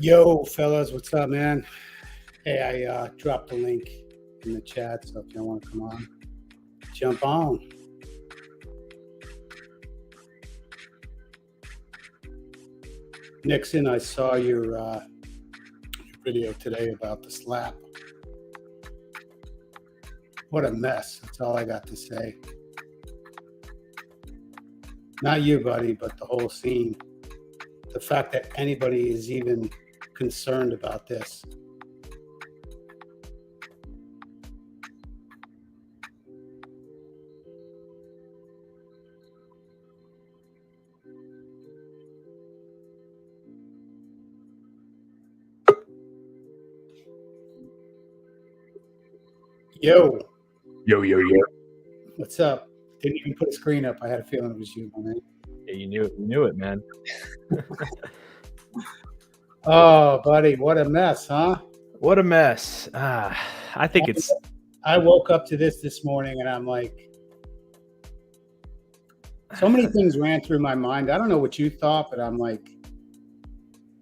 Yo, fellas, what's up, man? Hey, I dropped the link in the chat, so if you want to come on, jump on. Nixon, I saw your video today about the slap. What a mess. That's all I got to say. Not you, buddy, but the whole scene. The fact that anybody is even concerned about this. Yo. Yo. What's up? Didn't even put a screen up. I had a feeling it was you, my man. Yeah, you knew it, man. Oh, buddy, what a mess, huh? What a mess. I think it's... I woke up to this morning and I'm like, so many things ran through my mind. I don't know what you thought, but I'm like,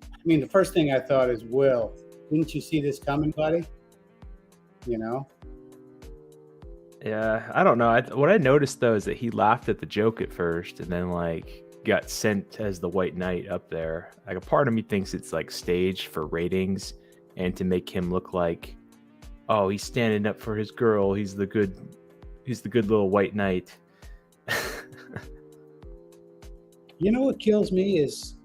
I mean, the first thing I thought is, Will, didn't you see this coming, buddy? You know? Yeah, I don't know. What I noticed, though, is that he laughed at the joke at first and then, like, got sent as the White Knight up there. Like, a part of me thinks it's, like, staged for ratings and to make him look like, oh, he's standing up for his girl. He's the good little White Knight. You know what kills me is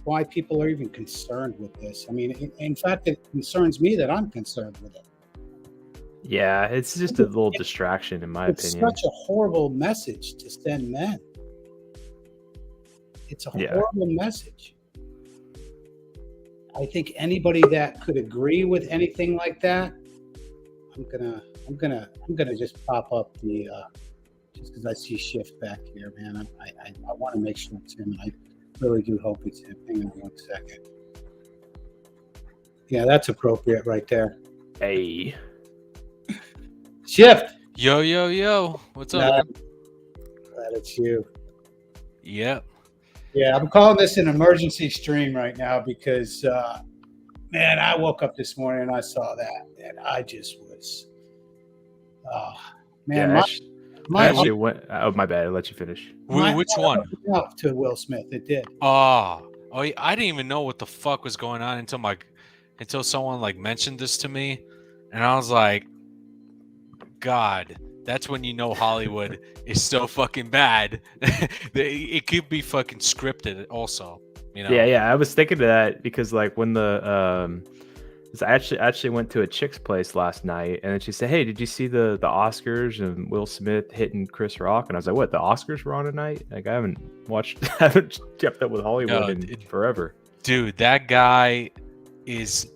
why people are even concerned with this. I mean, in fact, it concerns me that I'm concerned with it. Yeah, it's just a little distraction, in my opinion. It's such a horrible message to send men. It's a horrible message. I think anybody that could agree with anything like that, I'm gonna just pop up the just because I see Shift back here, man. I want to make sure it's him. I really do hope it's him. Hang on 1 second. Yeah, that's appropriate right there. Hey. Shift. Yo. What's up? Glad it's you. Yep. Yeah, I'm calling this an emergency stream right now because, man, I woke up this morning and I saw that, and I just was, man. Yeah, my bad. I'll let you finish. Which one? Up to Will Smith. It did. Oh, I didn't even know what the fuck was going on until someone like mentioned this to me, and I was like, God, that's when you know Hollywood is so fucking bad. It could be fucking scripted also, you know? Yeah. I was thinking of that because like when I actually went to a chick's place last night and then she said, hey, did you see the Oscars and Will Smith hitting Chris Rock? And I was like, what, the Oscars were on tonight? Like I haven't kept up with Hollywood in forever. Dude, that guy is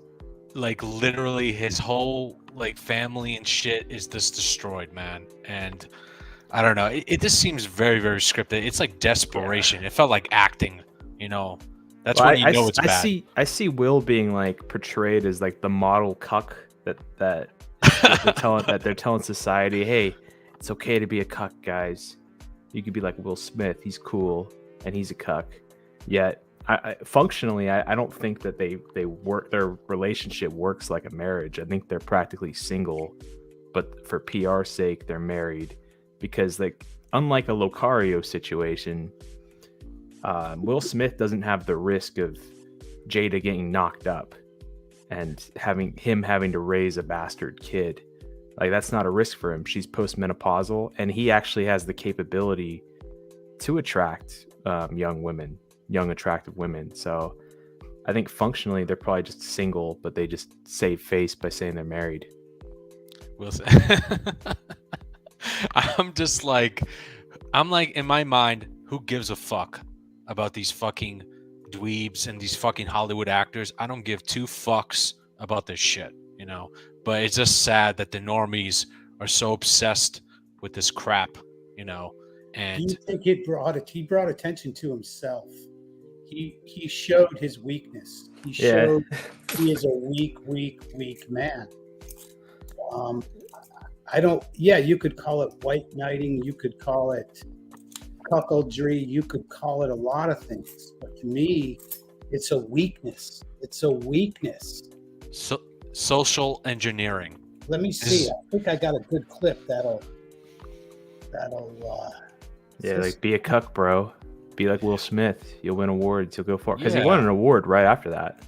like literally his whole like family and shit is just destroyed, man. And I don't know, it just seems very, very scripted. It's like desperation. It felt like acting, you know. That's when you know it's bad. I see Will being like portrayed as like the model cuck that they're telling society, hey, it's okay to be a cuck, guys. You could be like Will Smith, he's cool and he's a cuck. Yet functionally, I don't think that they work. Their relationship works like a marriage. I think they're practically single, but for PR sake, they're married because, like, unlike a Locario situation, Will Smith doesn't have the risk of Jada getting knocked up and having to raise a bastard kid. Like that's not a risk for him. She's postmenopausal, and he actually has the capability to attract young attractive women. So I think functionally they're probably just single, but they just save face by saying they're married. Wilson. I'm like in my mind, who gives a fuck about these fucking dweebs and these fucking Hollywood actors? I don't give two fucks about this shit, you know. But it's just sad that the normies are so obsessed with this crap, you know. And do you think he brought attention to himself? He showed his weakness. He showed he is a weak man. You could call it white knighting, you could call it cuckoldry, you could call it a lot of things. But to me, It's a weakness. It's a weakness. So social engineering. Let me see. I think I got a good clip that'll Yeah, like be a cuck, bro. Be like Will Smith. You'll win awards. You'll go for it because he won an award right after that.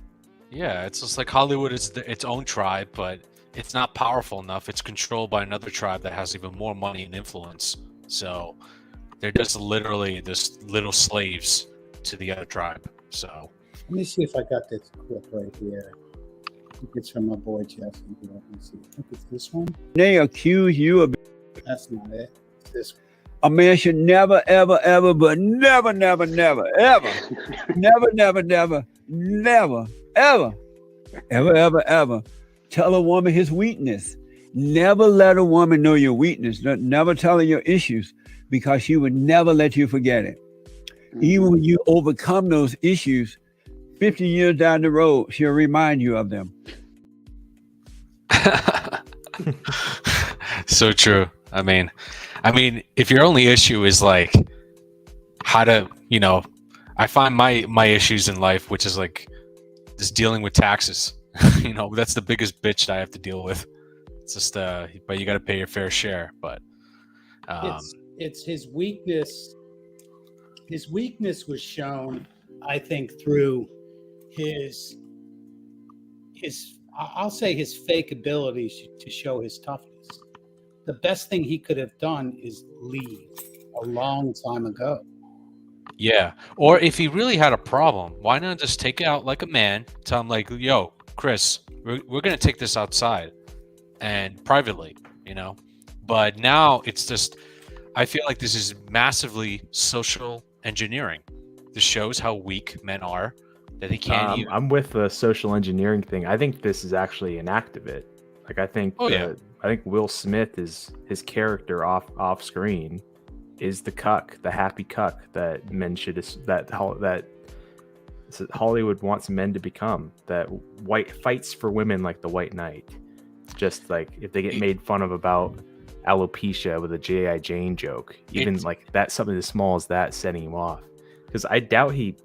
Yeah, it's just like Hollywood is its own tribe, but it's not powerful enough. It's controlled by another tribe that has even more money and influence. So they're just literally just little slaves to the other tribe. So let me see if I got this clip right here. I think it's from my boy Jesse. Let me see. I think it's this one. They accuse you of. That's not it. It's this one. A man should never, ever, ever, but never, never, never, ever, never, never, never, never, ever, ever, ever, ever tell a woman his weakness. Never let a woman know your weakness. Never tell her your issues, because she would never let you forget it. Even when you overcome those issues, 50 years down the road, she'll remind you of them. So true. I mean, if your only issue is like how to, I find my issues in life, which is like just dealing with taxes. That's the biggest bitch that I have to deal with. It's just, but you got to pay your fair share. But it's his weakness. His weakness was shown, I think, through his I'll say his fake abilities to show his toughness. The best thing he could have done is leave a long time ago. Yeah. Or if he really had a problem, why not just take it out like a man? Tell him like, yo, Chris, we're going to take this outside and privately, But now it's just, I feel like this is massively social engineering. This shows how weak men are, that they can't even... I'm with the social engineering thing. I think this is actually an act of it. Like, I think I think Will Smith is his character off screen is the cuck, the happy cuck that men should that Hollywood wants men to become. That white fights for women like the White Knight. Just like if they get made fun of about alopecia with a G.I. Jane joke, even like that, something as small as that setting him off. Because I doubt he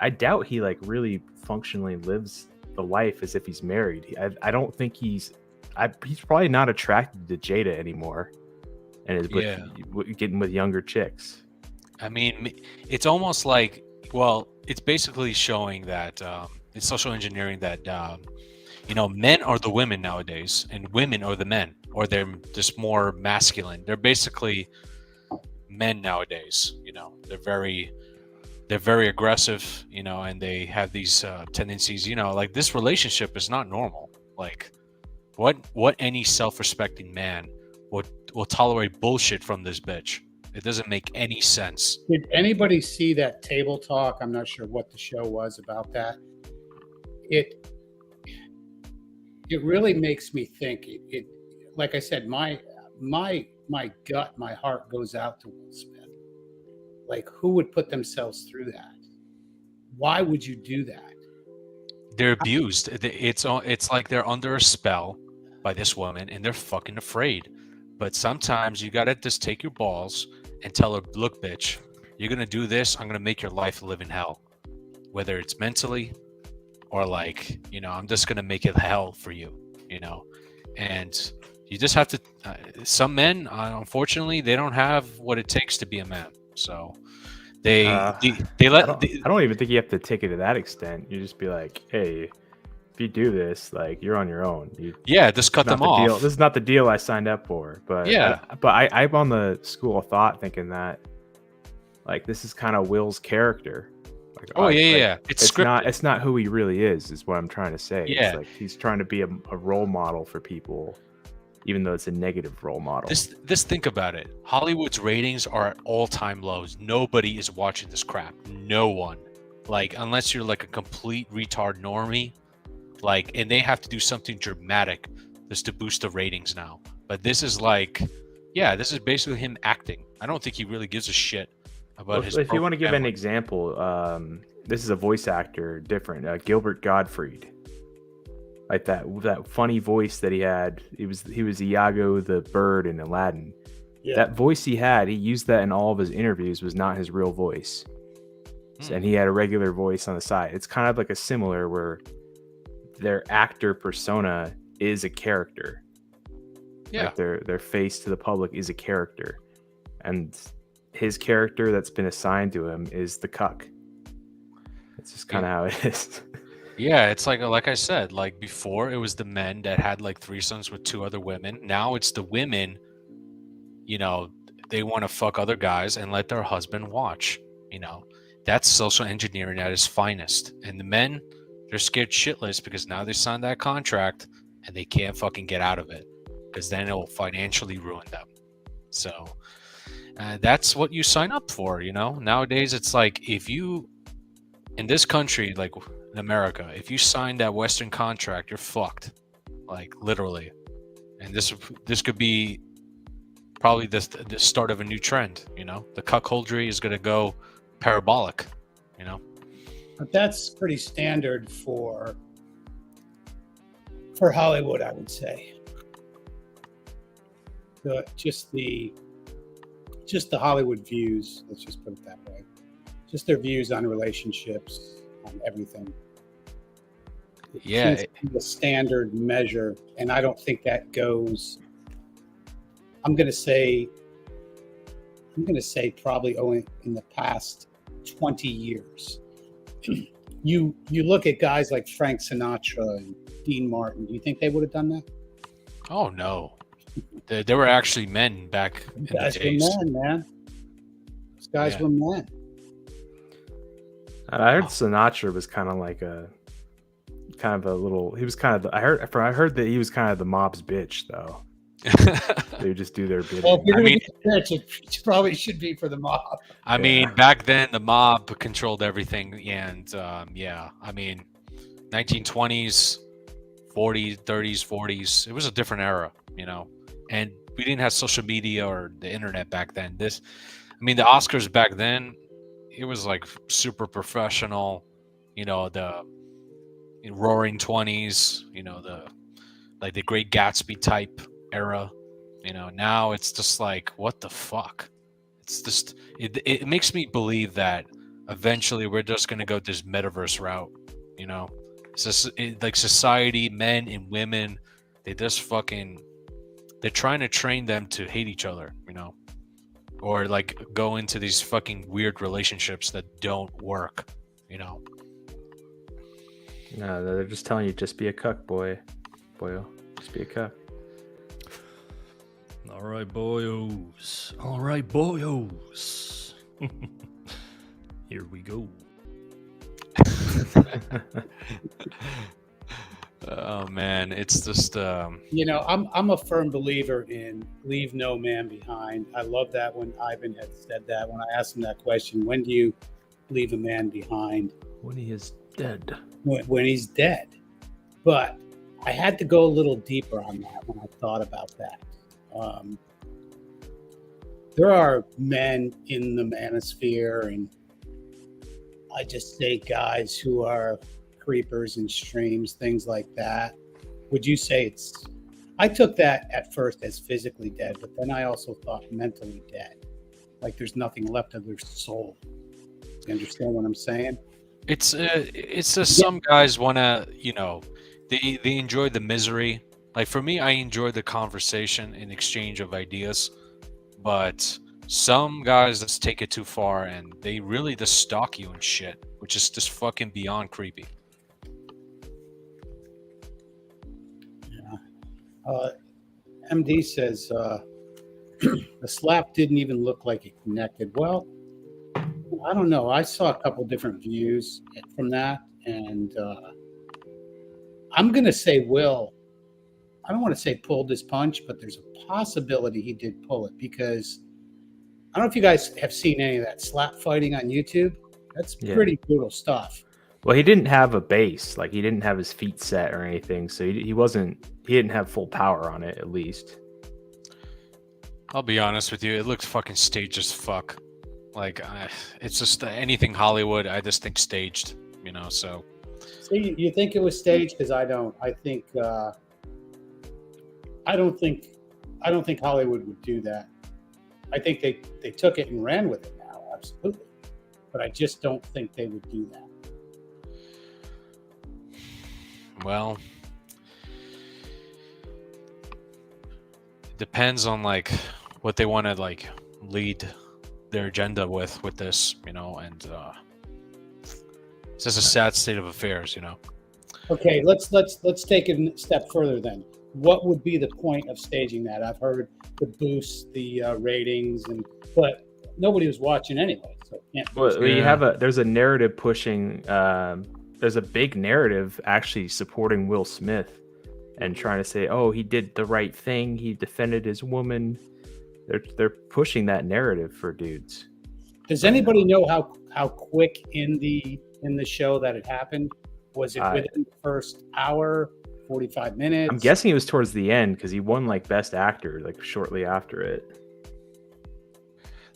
like really functionally lives the life as if he's married. I don't think he's probably not attracted to Jada anymore, and is getting with younger chicks. I mean, it's almost like, well, it's basically showing that it's social engineering that men are the women nowadays, and women are the men, or they're just more masculine. They're basically men nowadays. They're very aggressive, and they have these tendencies. Like this relationship is not normal. Like, what any self-respecting man will tolerate bullshit from this bitch? It doesn't make any sense. Did anybody see that table talk? I'm not sure what the show was about that. It really makes me think. It like I said, my gut, my heart goes out to Will Smith. Like, who would put themselves through that? Why would you do that? They're abused. It's like they're under a spell by this woman, and they're fucking afraid. But sometimes you gotta just take your balls and tell her, look, bitch, you're gonna do this. I'm gonna make your life live in hell, whether it's mentally or like, I'm just gonna make it hell for you, And you just have to. Some men, unfortunately, they don't have what it takes to be a man. So they let. I don't even think you have to take it to that extent. You just be like, hey, if you do this, like, you're on your own. Just cut them off. This is not the deal I signed up for. But I'm on the school of thought thinking that, like, this is kind of Will's character. Like, it's scripted. It's not who he really is what I'm trying to say. Yeah. It's like he's trying to be a role model for people, even though it's a negative role model. Just think about it. Hollywood's ratings are at all-time lows. Nobody is watching this crap. No one. Like, unless you're like a complete retard normie, like, and they have to do something dramatic just to boost the ratings now. But this is like, this is basically him acting. I don't think he really gives a shit about his. If you want to give an example, this is a voice actor, different. Gilbert Gottfried. Like that funny voice that he had. He was Iago the bird in Aladdin. Yeah. That voice he had, he used that in all of his interviews, was not his real voice. And he had a regular voice on the side. It's kind of like a similar where their actor persona is a character. Yeah. Like their face to the public is a character. And his character that's been assigned to him is the cuck. It's just kind of how it is. Yeah, it's like I said, like before it was the men that had like threesomes with 2 other women. Now it's the women, you know, they want to fuck other guys and let their husband watch, you know. That's social engineering at its finest. And the men, they're scared shitless because now they signed that contract and they can't fucking get out of it because then it will financially ruin them. So that's what you sign up for, you know. Nowadays it's like if you in this country, like in America, if you sign that Western contract, you're fucked, like literally. And this could be probably the start of a new trend, you know. The cuckoldry is going to go parabolic, you know. But that's pretty standard for Hollywood, I would say. Just the Hollywood views, let's just put it that way. Just their views on relationships, on everything. Yeah, the standard measure, and I don't think that goes. I'm going to say probably only in the past 20 years. You look at guys like Frank Sinatra and Dean Martin. Do you think they would have done that? Oh no, there were actually men back in the days. Guys were men, man. Those guys were men. I heard Sinatra was kind of like a little. He was kind of. I heard that he was kind of the mob's bitch, though. They would just do their bidding. Well, if you're gonna be bitch, it probably should be for the mob. I mean, back then the mob controlled everything, and I mean, 1920s, 40s, 30s, 40s. It was a different era, you know, and we didn't have social media or the internet back then. The Oscars back then, it was like super professional, you know, the Roaring 20s, you know, the Great Gatsby type era, you know. Now it's just like, what the fuck? It's just it makes me believe that eventually we're just gonna go this metaverse route, you know. It's just like society, men and women, they're trying to train them to hate each other, you know, or like go into these fucking weird relationships that don't work, you know. No, they're just telling you, just be a cuck, boyo, just be a cuck. All right, boyos. All right, boyos. Here we go. Oh man, it's just You know, I'm a firm believer in leave no man behind. I love that when Ivan had said that. When I asked him that question, when do you leave a man behind? When he is dead. When he's dead. But I had to go a little deeper on that when I thought about that. There are men in the Manosphere, and I just say guys who are creepers and streams, things like that. Would you say it's... I took that at first as physically dead, but then I also thought mentally dead. Like there's nothing left of their soul. You understand what I'm saying? it's just some guys want to, you know, they enjoy the misery. Like for me, I enjoy the conversation and exchange of ideas, but some guys just take it too far and they really just stalk you and shit, which is just fucking beyond creepy. Yeah. MD says the slap didn't even look like it connected. Well, I don't know. I saw a couple different views from that, and I'm going to say Will. I don't want to say pulled his punch, but there's a possibility he did pull it, because I don't know if you guys have seen any of that slap fighting on YouTube. That's pretty brutal stuff. Well, he didn't have a base. Like, he didn't have his feet set or anything, so he didn't have full power on it, at least. I'll be honest with you, it looks fucking staged as fuck. Like, it's just anything Hollywood, I just think staged, you know, so. So you think it was staged? Because I don't. I think I don't think Hollywood would do that. I think they took it and ran with it now, absolutely. but I just don't think they would do that. Well, depends on like what they want to like lead their agenda with this, you know, and it's just a sad state of affairs, you know. Okay, let's take it a step further then. What would be the point of staging that? I've heard the boost the ratings, but nobody was watching anyway, so it can't boost. Well, you have there's a narrative pushing. There's a big narrative actually supporting Will Smith and trying to say, oh, he did the right thing. He defended his woman. They're pushing that narrative for dudes. Does anybody know how quick in the show that it happened? Was it within the first hour, 45 minutes? I'm guessing it was towards the end because he won like Best Actor like shortly after it.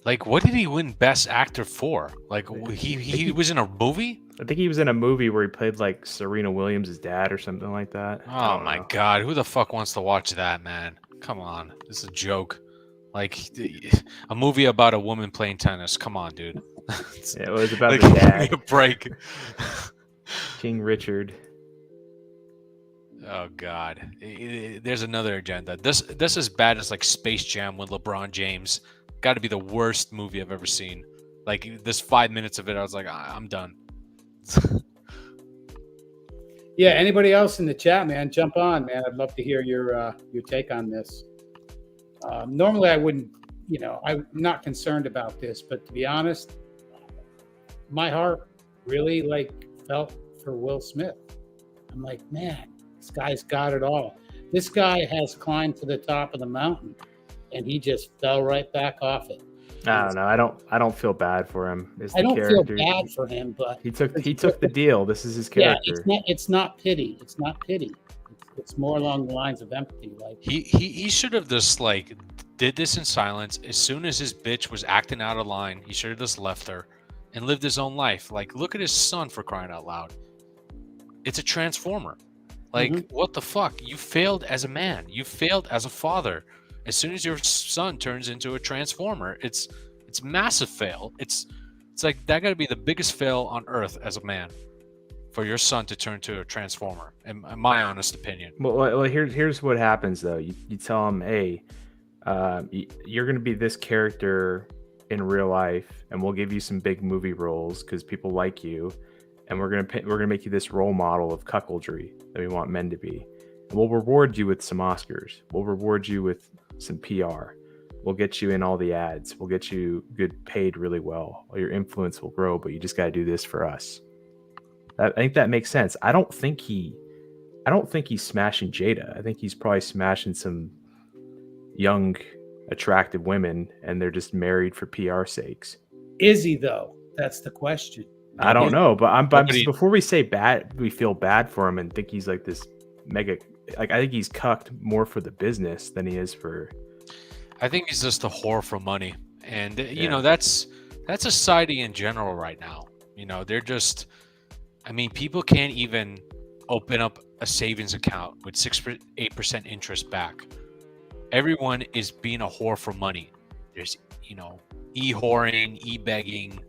Like, what did he win Best Actor for? Like, he was in a movie? I think he was in a movie where he played like Serena Williams' dad or something like that. Oh my God. Who the fuck wants to watch that, man? Come on. This is a joke. Like, a movie about a woman playing tennis. Come on, dude. Yeah, it was about like, the dad. give me a break. King Richard. Oh God. There's another agenda. This is as bad as like Space Jam with LeBron James. Got to be the worst movie I've ever seen. Like this 5 minutes of it, I was like, I'm done. Yeah. Anybody else in the chat, man? Jump on, man. I'd love to hear your take on this. Normally, I wouldn't. You know, I'm not concerned about this, but to be honest, my heart really like felt for Will Smith. I'm like, man, this guy's got it all. This guy has climbed to the top of the mountain, and he just fell right back off it. I don't know. I don't feel bad for him. I don't feel bad for him, but he took the deal. This is his character. Yeah, it's not pity. It's not pity. It's more along the lines of empathy. Like he should have just like did this in silence. As soon as his bitch was acting out of line, he should have just left her and lived his own life. Like, look at his son, for crying out loud. It's a transformer. Like, what the fuck? You failed as a man. You failed as a father. As soon as your son turns into a transformer, it's massive fail. It's like that got to be the biggest fail on earth as a man, for your son to turn to a transformer. In my honest opinion. Well, here's what happens though. You tell him, hey, you're gonna be this character in real life, and we'll give you some big movie roles because people like you, and we're gonna make you this role model of cuckoldry that we want men to be. And we'll reward you with some Oscars. We'll reward you with some PR. We'll get you in all the ads. We'll get you paid really well. Your influence will grow, but you just got to do this for us. I think that makes sense. I don't think he's smashing Jada. I think he's probably smashing some young, attractive women, and they're just married for PR sakes. Is he though? That's the question. I don't know, but I'm before we say bad, we feel bad for him and think he's like this mega. Like, I think he's cucked more for the business than he is for. I think he's just a whore for money, and you know that's society in general right now. You know, they're just. I mean, people can't even open up a savings account with 6-8% interest back. Everyone is being a whore for money. There's, you know, e-whoring, e-begging,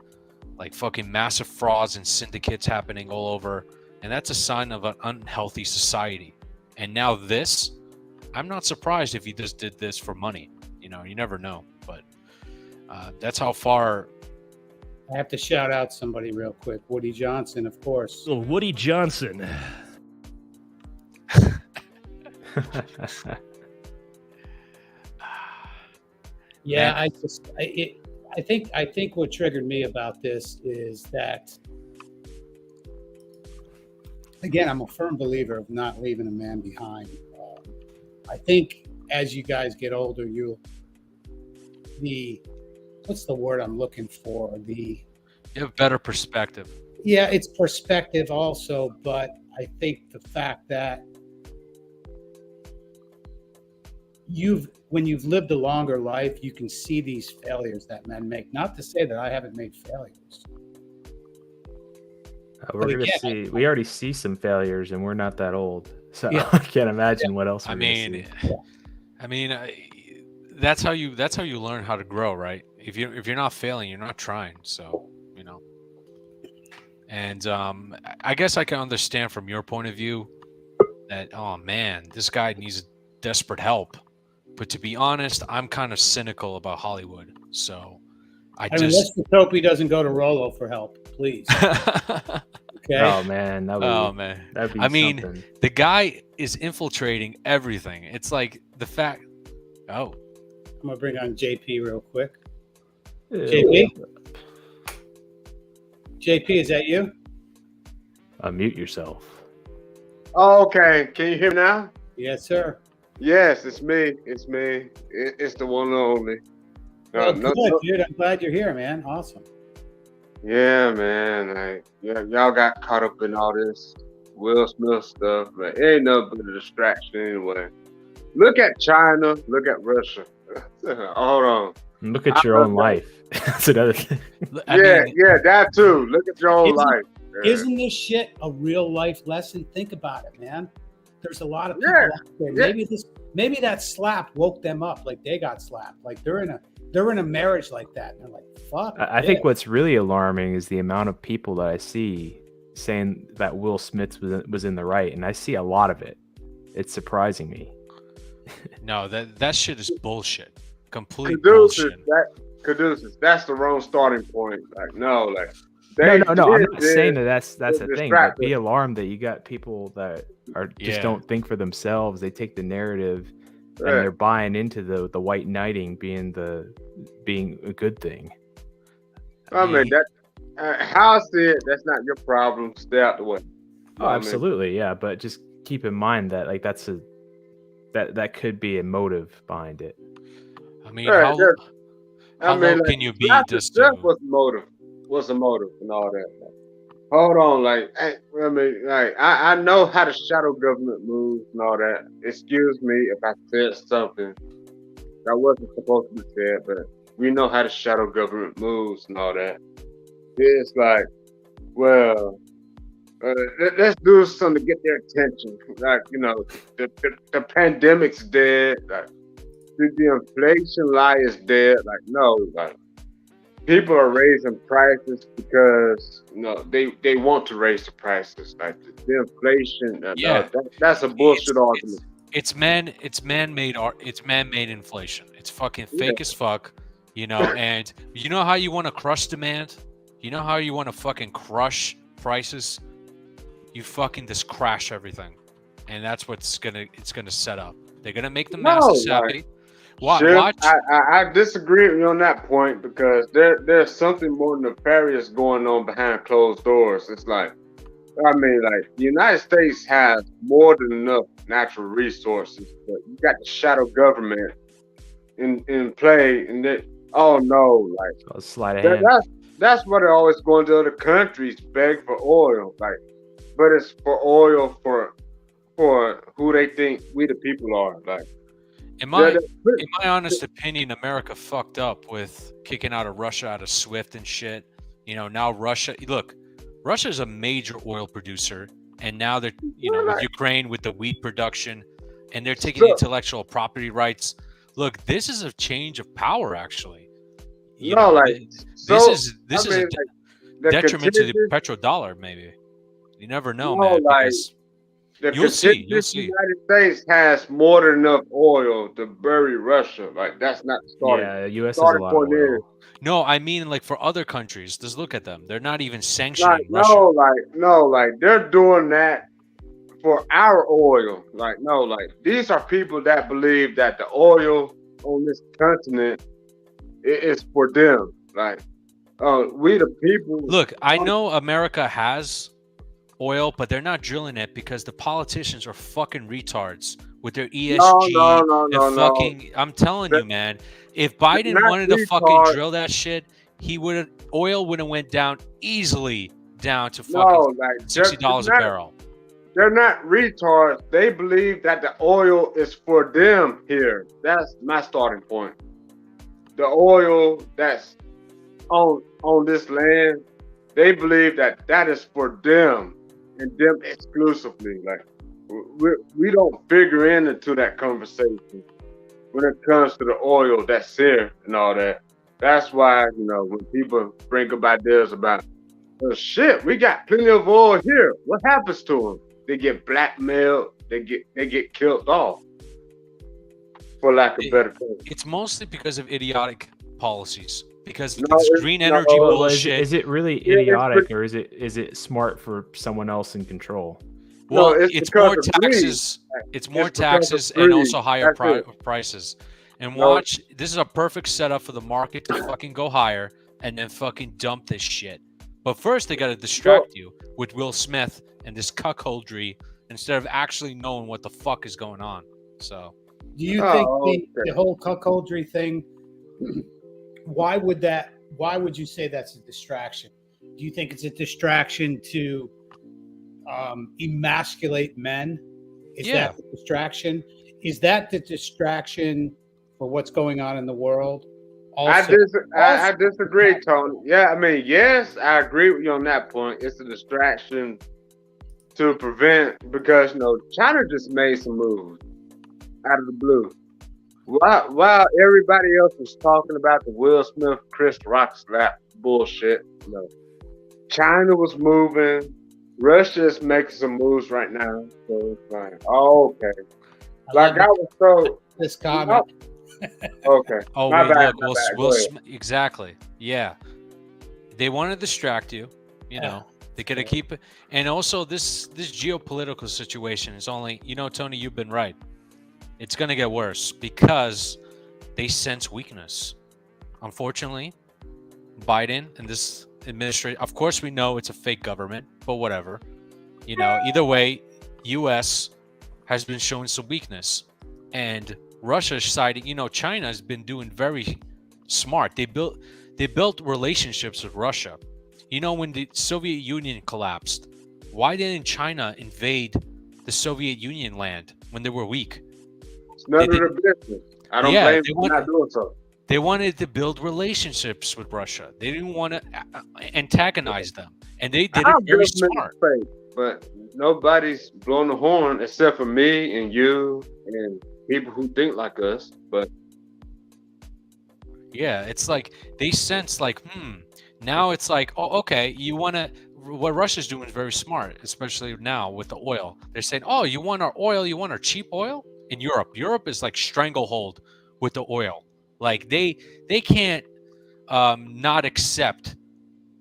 like fucking massive frauds and syndicates happening all over, and that's a sign of an unhealthy society. And now this, I'm not surprised if he just did this for money. You know, you never know, but that's how far. I have to shout out somebody real quick. Woody Johnson, of course. Oh, Woody Johnson. Yeah, I think what triggered me about this is that, again, I'm a firm believer of not leaving a man behind. I think as you guys get older, what's the word I'm looking for? You have better perspective. Yeah, it's perspective also, but I think the fact that when you've lived a longer life, you can see these failures that men make. Not to say that I haven't made failures. We already see some failures, and we're not that old, so yeah. I can't imagine what else. That's how you learn how to grow, right? If you're not failing, you're not trying. So, you know. And I guess I can understand from your point of view that, oh man, this guy needs desperate help. But to be honest, I'm kind of cynical about Hollywood. So I mean, let's just hope he doesn't go to Rolo for help, please. Okay. Oh man, that'd be I mean, something. the guy is infiltrating everything. It's like the fact. Oh, I'm gonna bring on JP real quick. Yeah. JP, is that you? Unmute yourself. Oh, okay. Can you hear me now? Yes, sir. Yes, it's me. It's me. It's the one and only. Well, good, dude. I'm glad you're here, man. Awesome. Yeah, man. Y'all got caught up in all this Will Smith stuff, but it ain't nothing but a distraction anyway. Look at China. Look at Russia. Hold on. Look at your own life. That's another thing. Yeah, that too. Look at your own life. Yeah. Isn't this shit a real life lesson? Think about it, man. There's a lot of people out there. Maybe that slap woke them up, like they got slapped. Like they're in a marriage like that, and they're like, "Fuck." I think what's really alarming is the amount of people that I see saying that Will Smith was in the right, and I see a lot of it. It's surprising me. No, that shit is bullshit. Complete bullshit. Caduceus, that's the wrong starting point. Like, no, like. No. I'm not saying that's a thing. But be alarmed that you got people that are just don't think for themselves. They take the narrative and they're buying into the white knighting being a good thing. I mean that. How I see it, that's not your problem. Stay out the way. Oh, absolutely, yeah. But just keep in mind that like that could be a motive behind it. I mean, how low can you be? What's the motive? What's the motive and all that? Like, hold on, I know how the shadow government moves and all that. Excuse me if I said something that wasn't supposed to be said, but we know how the shadow government moves and all that. It's like, well, let's do something to get their attention. Like, the pandemic's dead. Like, the inflation lie is dead. Like, no, like. People are raising prices because they want to raise the prices. Like the inflation, that's a bullshit argument. It's man-made art. It's man-made inflation. It's fucking fake as fuck, And you know how you want to crush demand? You know how you want to fucking crush prices? You fucking just crash everything, and that's what's it's gonna set up. They're gonna make the masses happy. Watch. I disagree with you on that point because there's something more nefarious going on behind closed doors. It's like, the United States has more than enough natural resources, but you got the shadow government in play, and sleight of hand. That's what they're always going to other countries beg for oil, but it's for oil for who they think we the people are, like. In my honest opinion, America fucked up with kicking out of Russia out of SWIFT and shit. Now Russia's a major oil producer, and now they're, with Ukraine with the wheat production, and they're taking intellectual property rights. Look, this is a change of power, actually. This is a detriment to the petrodollar, maybe. You never know, man. Because you'll see. The United States has more than enough oil to bury Russia. Like, that's not the starting. Yeah, the U.S. has a lot of oil. No, I mean, like, for other countries, just look at them. They're not even sanctioning Russia. They're doing that for our oil. These are people that believe that the oil on this continent is for them. We the people. Look, I know America has oil, but they're not drilling it because the politicians are fucking retards with their ESG. No. I'm telling you, man. If Biden wanted to fucking drill that shit, oil would have went down easily down to fucking $60 a barrel. They're not retards. They believe that the oil is for them here. That's my starting point. The oil that's on this land, they believe that is for them. And them exclusively. Like, we don't figure into that conversation when it comes to the oil that's here and all that. That's why when people bring up ideas about well, shit, we got plenty of oil here. What happens to them? They get blackmailed. They get killed off, for lack of better term. It's mostly because of idiotic policies. Because No, this it's green not. energy Well, bullshit. Is it really Yeah, it's idiotic, or is it smart for someone else in control? Well, No, it's it's because more of greed. taxes. It's more It's because of taxes and also greed. higher That's it. prices. And No. watch, this is a perfect setup for the market to fucking go higher and then fucking dump this shit. But first, they got to distract you with Will Smith and this cuckoldry instead of actually knowing what the fuck is going on. So, Do you Oh, think okay. the whole cuckoldry thing? Why would you say that's a distraction? Do you think it's a distraction to emasculate men? Is that the distraction? Is that the distraction for what's going on in the world? I disagree, Tony. Yeah, I mean, yes, I agree with you on that point. It's a distraction to prevent, because China just made some moves out of the blue. While everybody else was talking about the Will Smith, Chris Rock slap bullshit, China was moving. Russia is making some moves right now. So it's like, oh, okay. Like I was so this comment. okay. oh, My wait, bad, look, my bad. Will Go ahead. Smith, exactly. Yeah. They want to distract you, They gotta keep it. And also, this geopolitical situation is only, Tony, you've been right. It's gonna get worse because they sense weakness. Unfortunately, Biden and this administration, of course, we know it's a fake government, but whatever. Either way, U.S. has been showing some weakness, and Russia's siding. China has been doing very smart. They built relationships with Russia. When the Soviet Union collapsed, why didn't China invade the Soviet Union land when they were weak? It's none of their business. I don't blame them for not doing so. They wanted to build relationships with Russia. They didn't want to antagonize them, and they did it very smart. But nobody's blowing the horn except for me and you and people who think like us. But yeah, it's like they sense like, now it's like, oh, okay, you want to. What Russia's doing is very smart, especially now with the oil. They're saying, oh, you want our oil? You want our cheap oil? In Europe, Europe is like stranglehold with the oil. Like they can't not accept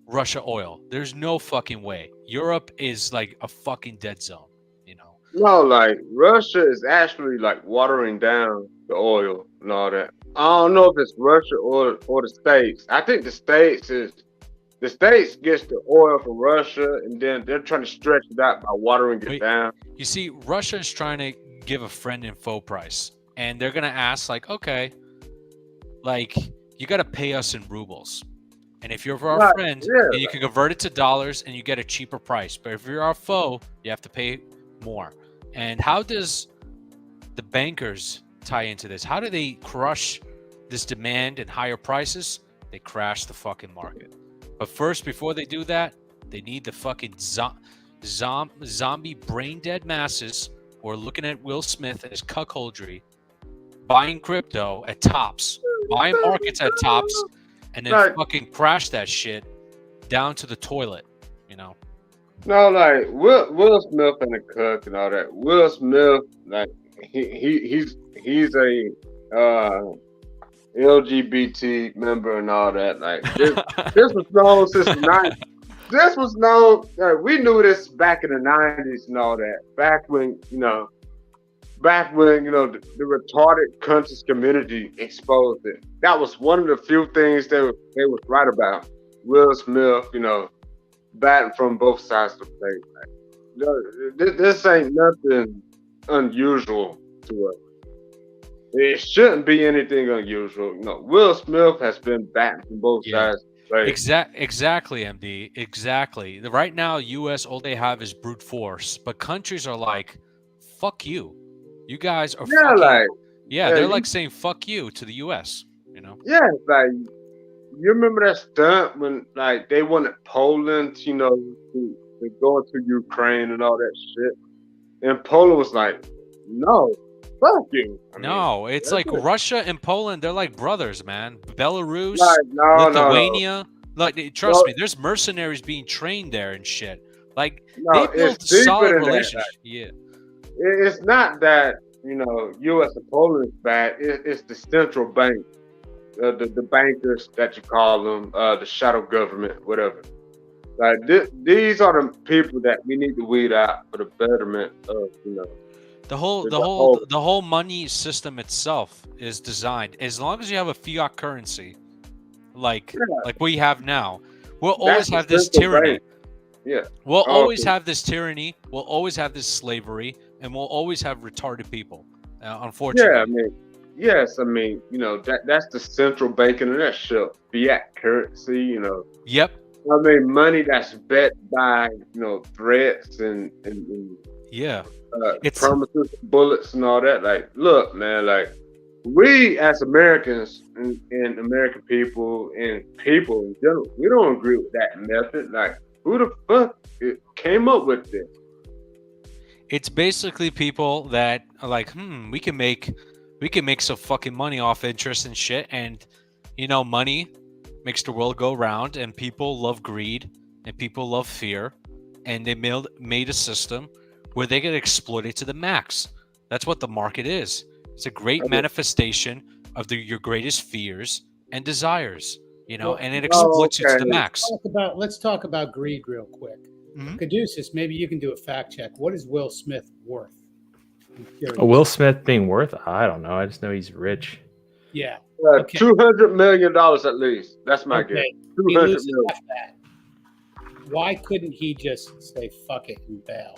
Russia oil. There's no fucking way. Europe is like a fucking dead zone, No, like Russia is actually like watering down the oil and all that. I don't know if it's Russia or the States. I think the States gets the oil from Russia, and then they're trying to stretch it out by watering it down. You see, Russia is trying to give a friend info price, and they're gonna ask like, okay, like you gotta pay us in rubles, and if you're our friend, and you can convert it to dollars and you get a cheaper price. But if you're our foe, you have to pay more. And how does the bankers tie into this? How do they crush this demand and higher prices? They crash the fucking market. But first, before they do that, they need the fucking zombie brain dead masses who are looking at Will Smith and his cuckoldry, buying crypto at tops, buying markets at tops, and then fucking crash that shit down to the toilet, No, like Will Smith and the cook and all that. Will Smith, like he's a LGBT member and all that. Like this was known since the 90s. This was known. We knew this back in the 90s and all that. Back when the retarded conscious community exposed it. That was one of the few things they was right about. Will Smith, batting from both sides of the plate. This ain't nothing unusual to us. It shouldn't be anything unusual. Will Smith has been batting from both sides. Exactly, MD. Exactly. Right now, U.S. all they have is brute force, but countries are like, "Fuck you." You guys are they're like saying "fuck you" to the U.S. Yeah, like you remember that stunt when like they wanted Poland, to go into Ukraine and all that shit, and Poland was like, "No, fuck you." It's like Russia and Poland. They're like brothers, man. Belarus, Like, Lithuania. Like, trust No, me, there's mercenaries being trained there and shit. Like, no, they built it's deeper solid than that. relationships. Yeah. It's not that, you know, U.S. and Poland is bad. It's the central bank, the bankers that you call them, the shadow government, whatever. Like these are the people that we need to weed out for the betterment of, you know, The whole the the whole the whole money system itself is designed, as long as you have a fiat currency like we have now, we'll always That's the have this central tyranny. bank. Yeah. We'll Oh, always okay. have this tyranny. We'll always have this slavery, and we'll always have retarded people. Unfortunately. Yeah, I mean, yes, I mean, you know, that's the central bank in a nutshell. Fiat currency, you know. Yep. I mean, money that's bet by, you know, threats and Yeah. It's promises, bullets, and all that. Like, look, man, like we as Americans and American people and people in general, we don't agree with that method. Like, who the fuck came up with this? it's basically people that are like, we can make some fucking money off interest and shit, and you know, money makes the world go round, and people love greed and people love fear, and they made a system where they get exploited to the max. That's what the market is. It's a great manifestation of your greatest fears and desires, you know, and it exploits you to the max. Let's talk about greed real quick. Caduceus, maybe you can do a fact check. What is Will Smith worth? I'm curious. Will Smith being worth? I don't know. I just know he's rich. Yeah. Okay. $200 million at least. That's my guess. He 200 loses million. half that. Why couldn't he just say fuck it and bail?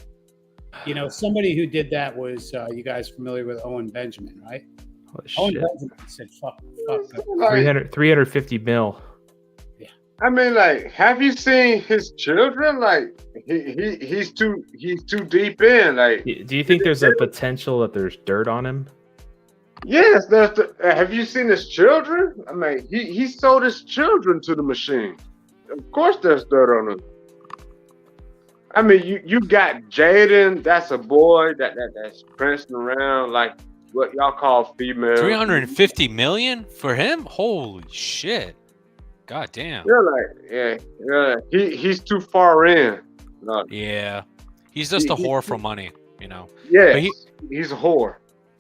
You know, somebody who did that was you guys familiar with Owen Benjamin, right? Holy Owen shit. Benjamin said fuck. Like, 350 mil. I mean, like, have you seen his children? Like, he's too deep in. Like, Do you think there's a potential that there's dirt on him? yes, have you seen his children? I mean, he sold his children to the machine. Of course, there's dirt on him. I mean, you got Jaden. That's a boy that's prancing around like what y'all call female. 350 million for him? Holy shit. God damn. Yeah, he's too far in. No. Yeah. He's just a whore for money, you know. Yeah, But he's a whore.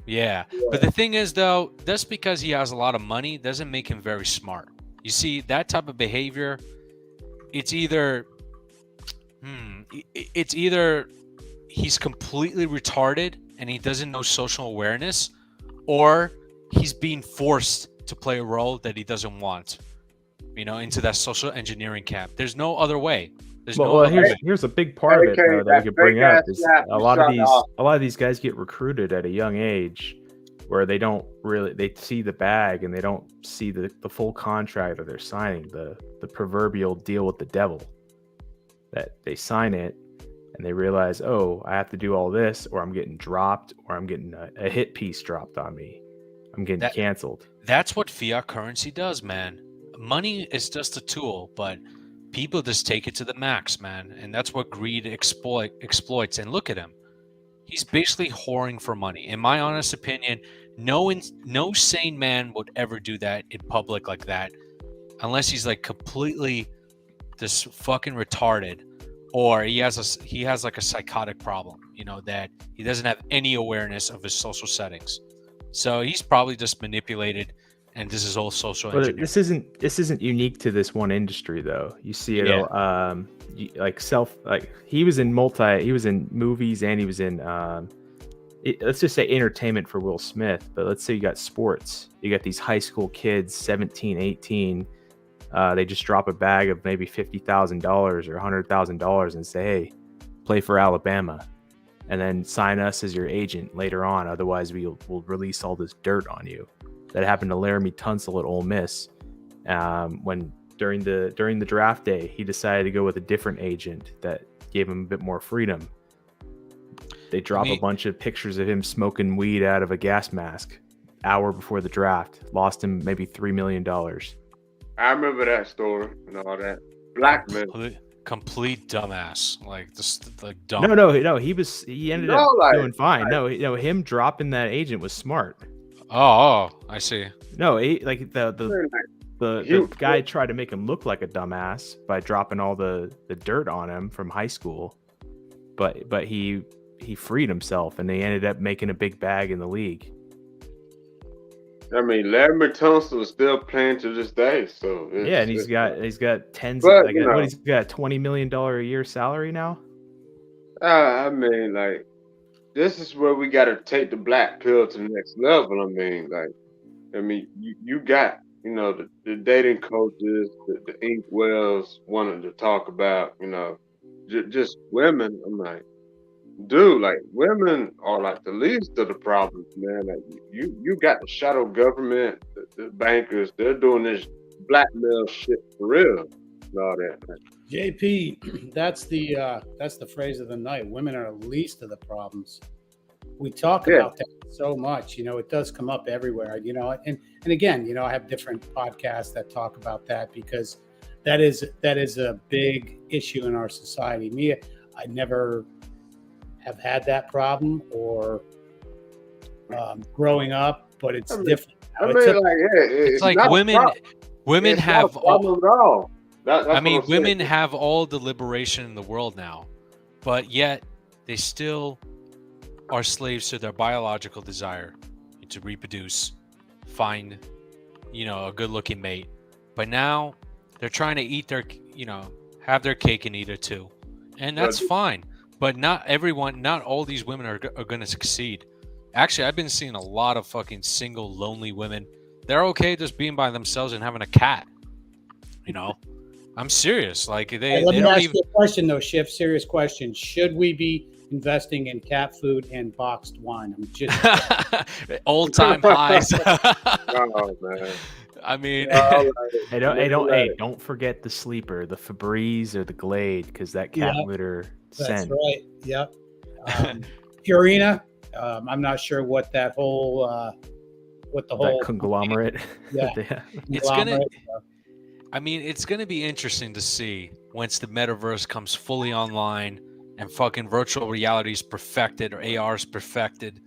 Yeah. But the thing is, though, just because he has a lot of money doesn't make him very smart. You see, that type of behavior, it's either he's completely retarded and he doesn't know social awareness, or he's being forced to play a role that he doesn't want, you know, into that social engineering camp. There's no other way. Here's a big part of it though, that we could bring up is a lot of these guys get recruited at a young age where they don't really, they see the bag and they don't see the full contract that they're signing, the proverbial deal with the devil, that they sign it and they realize, oh, I have to do all this or I'm getting dropped or I'm getting a hit piece dropped on me. I'm getting canceled. That's what fiat currency does, man. Money is just a tool, but people just take it to the max, man. And that's what greed exploits. And look at him. He's basically whoring for money. In my honest opinion, no sane man would ever do that in public like that, unless he's like completely this fucking retarded, or he has like a psychotic problem, you know, that he doesn't have any awareness of his social settings. So he's probably just manipulated, and this is all social engineering. But this isn't unique to this one industry though. You see it he was in movies and he was in let's just say entertainment for Will Smith, but let's say you got sports. You got these high school kids, 17, 18, they just drop a bag of maybe $50,000 or $100,000 and say, hey, play for Alabama and then sign us as your agent later on. Otherwise, we'll release all this dirt on you. That happened to Laramie Tunsil at Ole Miss. When during the draft day, he decided to go with a different agent that gave him a bit more freedom. They drop a bunch of pictures of him smoking weed out of a gas mask hour before the draft. Lost him maybe $3 million. I remember that story and all that. Black man. Complete dumbass. Like just like dumb. No. He ended up doing fine. No, him dropping that agent was smart. Oh, I see. No, the The guy tried to make him look like a dumbass by dropping all the dirt on him from high school, but he freed himself, and they ended up making a big bag in the league. I mean, Larry Tunsil is still playing to this day. So yeah, and he's got tens. But, Like, what, he's got $20 million a year salary now. I mean, like, this is where we got to take the black pill to the next level. I mean, you got, you know, the dating coaches, the inkwells wanted to talk about, you know, just women. I'm like, dude, like, women are like the least of the problems, man. Like, you got the shadow government, the bankers, they're doing this blackmail shit for real and all that. Man. JP, that's the phrase of the night. Women are the least of the problems. We talk about that so much, you know, it does come up everywhere, you know, and again, you know, I have different podcasts that talk about that because that is a big issue in our society. Me, I never have had that problem or growing up, but it's different. It's like women have all. Women have all the liberation in the world now, but yet they still are slaves to their biological desire to reproduce, find, you know, a good-looking mate. But now they're trying to eat their, you know, have their cake and eat it too, and that's fine. But not all these women are going to succeed. Actually, I've been seeing a lot of fucking single, lonely women. They're okay just being by themselves and having a cat. You know, I'm serious. Like let me ask you a question though, Schiff. Serious question. Should we be investing in cat food and boxed wine? I'm just old time highs. Oh man. I mean, don't forget the sleeper, the Febreze or the Glade, because that cat litter scent. That's right. Yep. Purina. I'm not sure what that whole that conglomerate. Yeah. It's gonna be interesting to see once the metaverse comes fully online and fucking virtual reality is perfected or AR is perfected.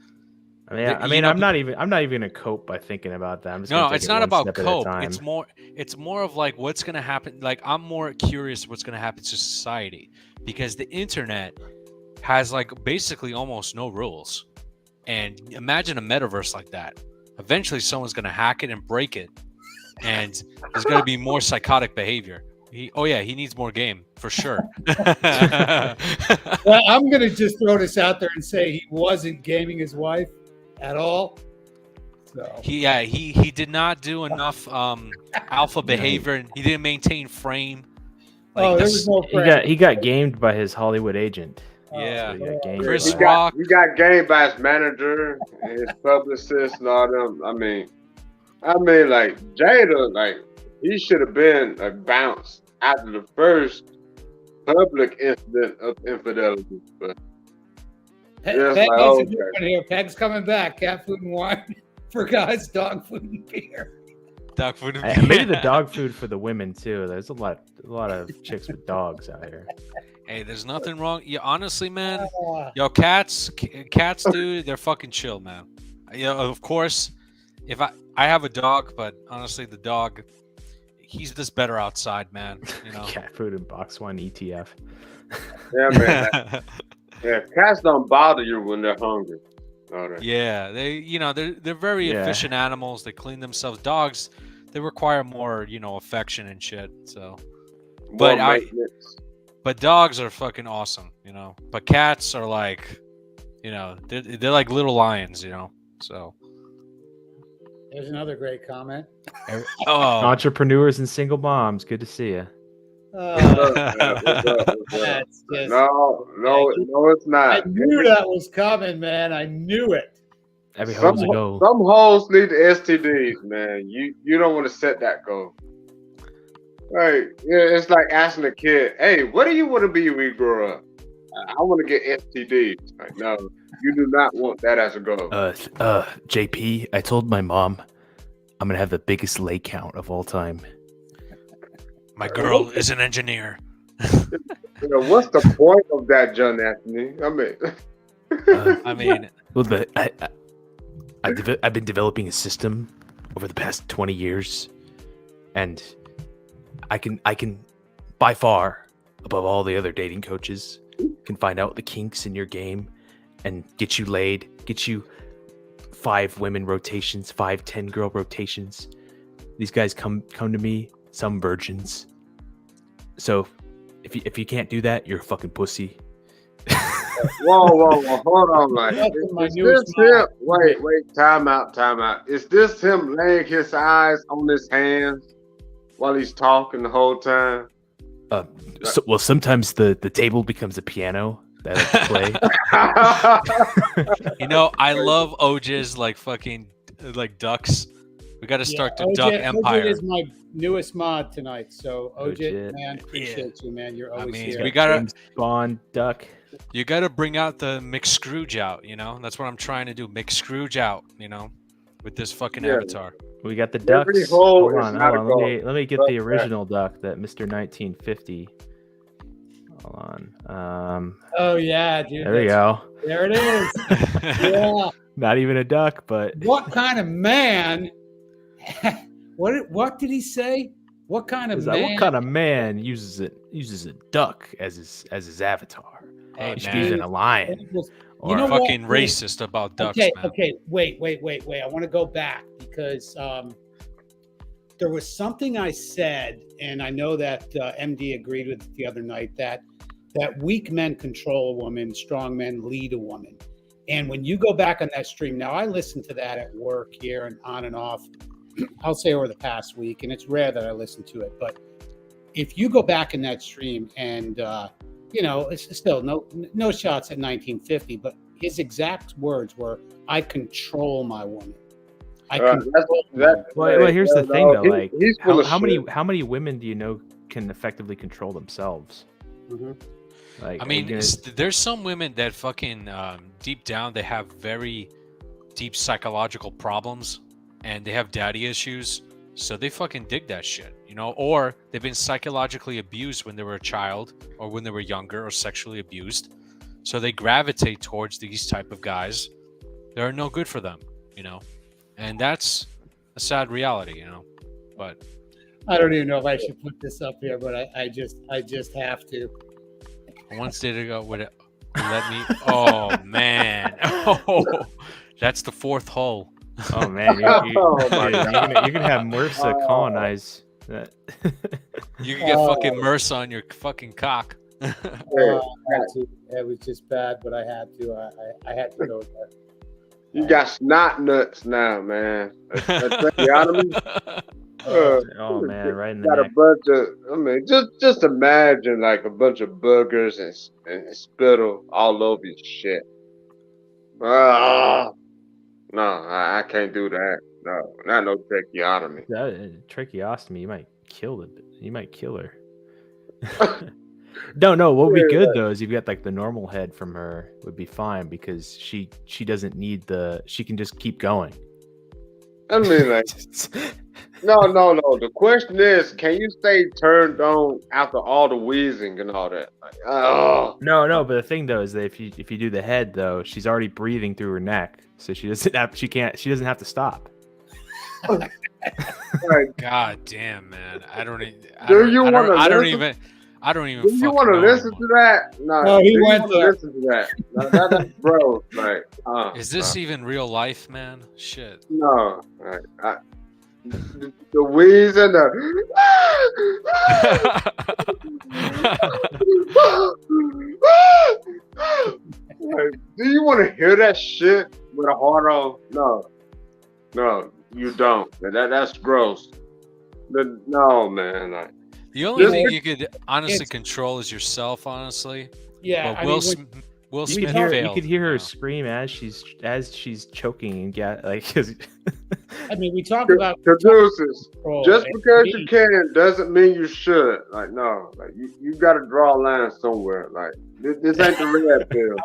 I'm not even gonna cope by thinking about that. It's not about cope. It's more of like what's gonna happen. Like, I'm more curious what's gonna happen to society, because the internet has like basically almost no rules. And imagine a metaverse like that. Eventually someone's gonna hack it and break it, and there's gonna be more psychotic behavior. He needs more game for sure. Well, I'm gonna just throw this out there and say he wasn't gaming his wife at all. So he did not do enough alpha behavior, and he didn't maintain frame. Like, there was no frame. He got gamed by his Hollywood agent. Yeah, Chris Rock. You got gamed by his manager, and his publicist, and all them. I mean, like Jada, like he should have been bounced after the first public incident of infidelity. But Peg's coming back. Cat food and wine for guys. Dog food and beer. Dog food and beer. Maybe the dog food for the women too. There's a lot of chicks with dogs out here. Hey, there's nothing wrong. Yeah, honestly, man. Yo, cats, dude, they're fucking chill, man. You know, of course, if I have a dog, but honestly, the dog, he's just better outside, man. You know, cat food and box wine ETF. Yeah, man. Yeah, cats don't bother you when they're hungry. Yeah, they're very efficient animals. They clean themselves. Dogs, they require more, affection and shit. So, but dogs are fucking awesome, But cats are like, they're like little lions, So. There's another great comment. Entrepreneurs and single moms, good to see you. That's just, no, it's not. I knew that was coming, man. I knew it. Some hoes need STDs, man. You don't want to set that goal. Right? Yeah, it's like asking a kid, "Hey, what do you want to be when you grow up?" I want to get STDs. Like, no, you do not want that as a goal. JP, I told my mom I'm gonna have the biggest leg count of all time. My girl is an engineer. What's the point of that, John Anthony? Well, I've been developing a system over the past 20 years and I can by far above all the other dating coaches can find out the kinks in your game and get you laid, get you 5 women rotations, 5 10 girl rotations. These guys come to me, some virgins. So if you can't do that, you're a fucking pussy. Whoa, hold on, like, Welcome, my is newest this him? mod. Wait, time out. Is this him laying his eyes on his hands while he's talking the whole time? Well, sometimes the table becomes a piano that I play. You know, I love OJ's like fucking like ducks. We got to start the duck empire. OJ is my newest mod tonight. So OJ, Legit. man, appreciate you, man. You're always here. we gotta James Bond duck. You got to bring out the mix Scrooge out, you know? That's what I'm trying to do. Mix Scrooge out, you know, with this fucking avatar. We got the Every ducks. hole Hold is on. not a goal. Let me get But- the original duck, that Mr. 1950. Hold on. Oh yeah, dude. There we go. There it is. Yeah. Not even a duck, but What kind of man? What did he say? What kind of Is man? that what kind of man uses a duck as his avatar? Hey, He should be using a lion. Or You know what? fucking racist about ducks, Okay, man. okay. Wait. I want to go back because there was something I said, and I know that MD agreed with it the other night that weak men control a woman, strong men lead a woman. And when you go back on that stream, now I listen to that at work here and on and off. I'll say over the past week, and it's rare that I listen to it, but if you go back in that stream and it's still no shots at 1950, but his exact words were, "I control my woman." Well, here's the thing though, like he's full of how shit. many women do you know can effectively control themselves? Mhm. Like, I mean, are you there's some women that fucking deep down they have very deep psychological problems, and they have daddy issues, so they fucking dig that shit, you know. Or they've been psychologically abused when they were a child, or when they were younger, or sexually abused, so they gravitate towards these type of guys. They're no good for them, you know, and that's a sad reality, you know. But I don't even know if I should put this up here, but I just have to. once did it go with it? Let me. Oh man. Oh, that's the 4th hole. oh man, Oh, my you can have MRSA colonize that. You can get fucking MRSA on your fucking cock. I had to. It was just bad, but I had to. I had to go there. You got snot nuts now, man. A tracheotomy. Oh man, right in the Got a neck. bunch of. Just imagine like a bunch of boogers and spittle all over your shit. No, I can't do that. No, not no tracheotomy. That, tracheostomy, you might kill her. No, what would be good though is you've got like the normal head from her would be fine because she doesn't need she can just keep going. I mean, like, no. The question is, can you stay turned on after all the wheezing and all that? Like, oh. No, but the thing though is that if you do the head though, she's already breathing through her neck, so she doesn't have to stop. Like, God damn, man. I don't even. Do you want to Do you fucking want to know listen anymore. to that? No, he do you went wanna there. listen to that. No, that's bro. Like, Is this even real life, man? Shit. no? Like, the wheeze and the. Like, do you want to hear that shit with a heart on? No, you don't. That's gross. No, man. Like, The only This- thing you could honestly it's- control is yourself, honestly. Yeah, But I Will mean, Will You Smith could hear failed. her you know. scream as she's choking and like 'cause- we talk about Caduceus. control. Just and because me- you can doesn't mean you should. Like, no. Like, you got to draw a line somewhere. Like, this ain't the red pill.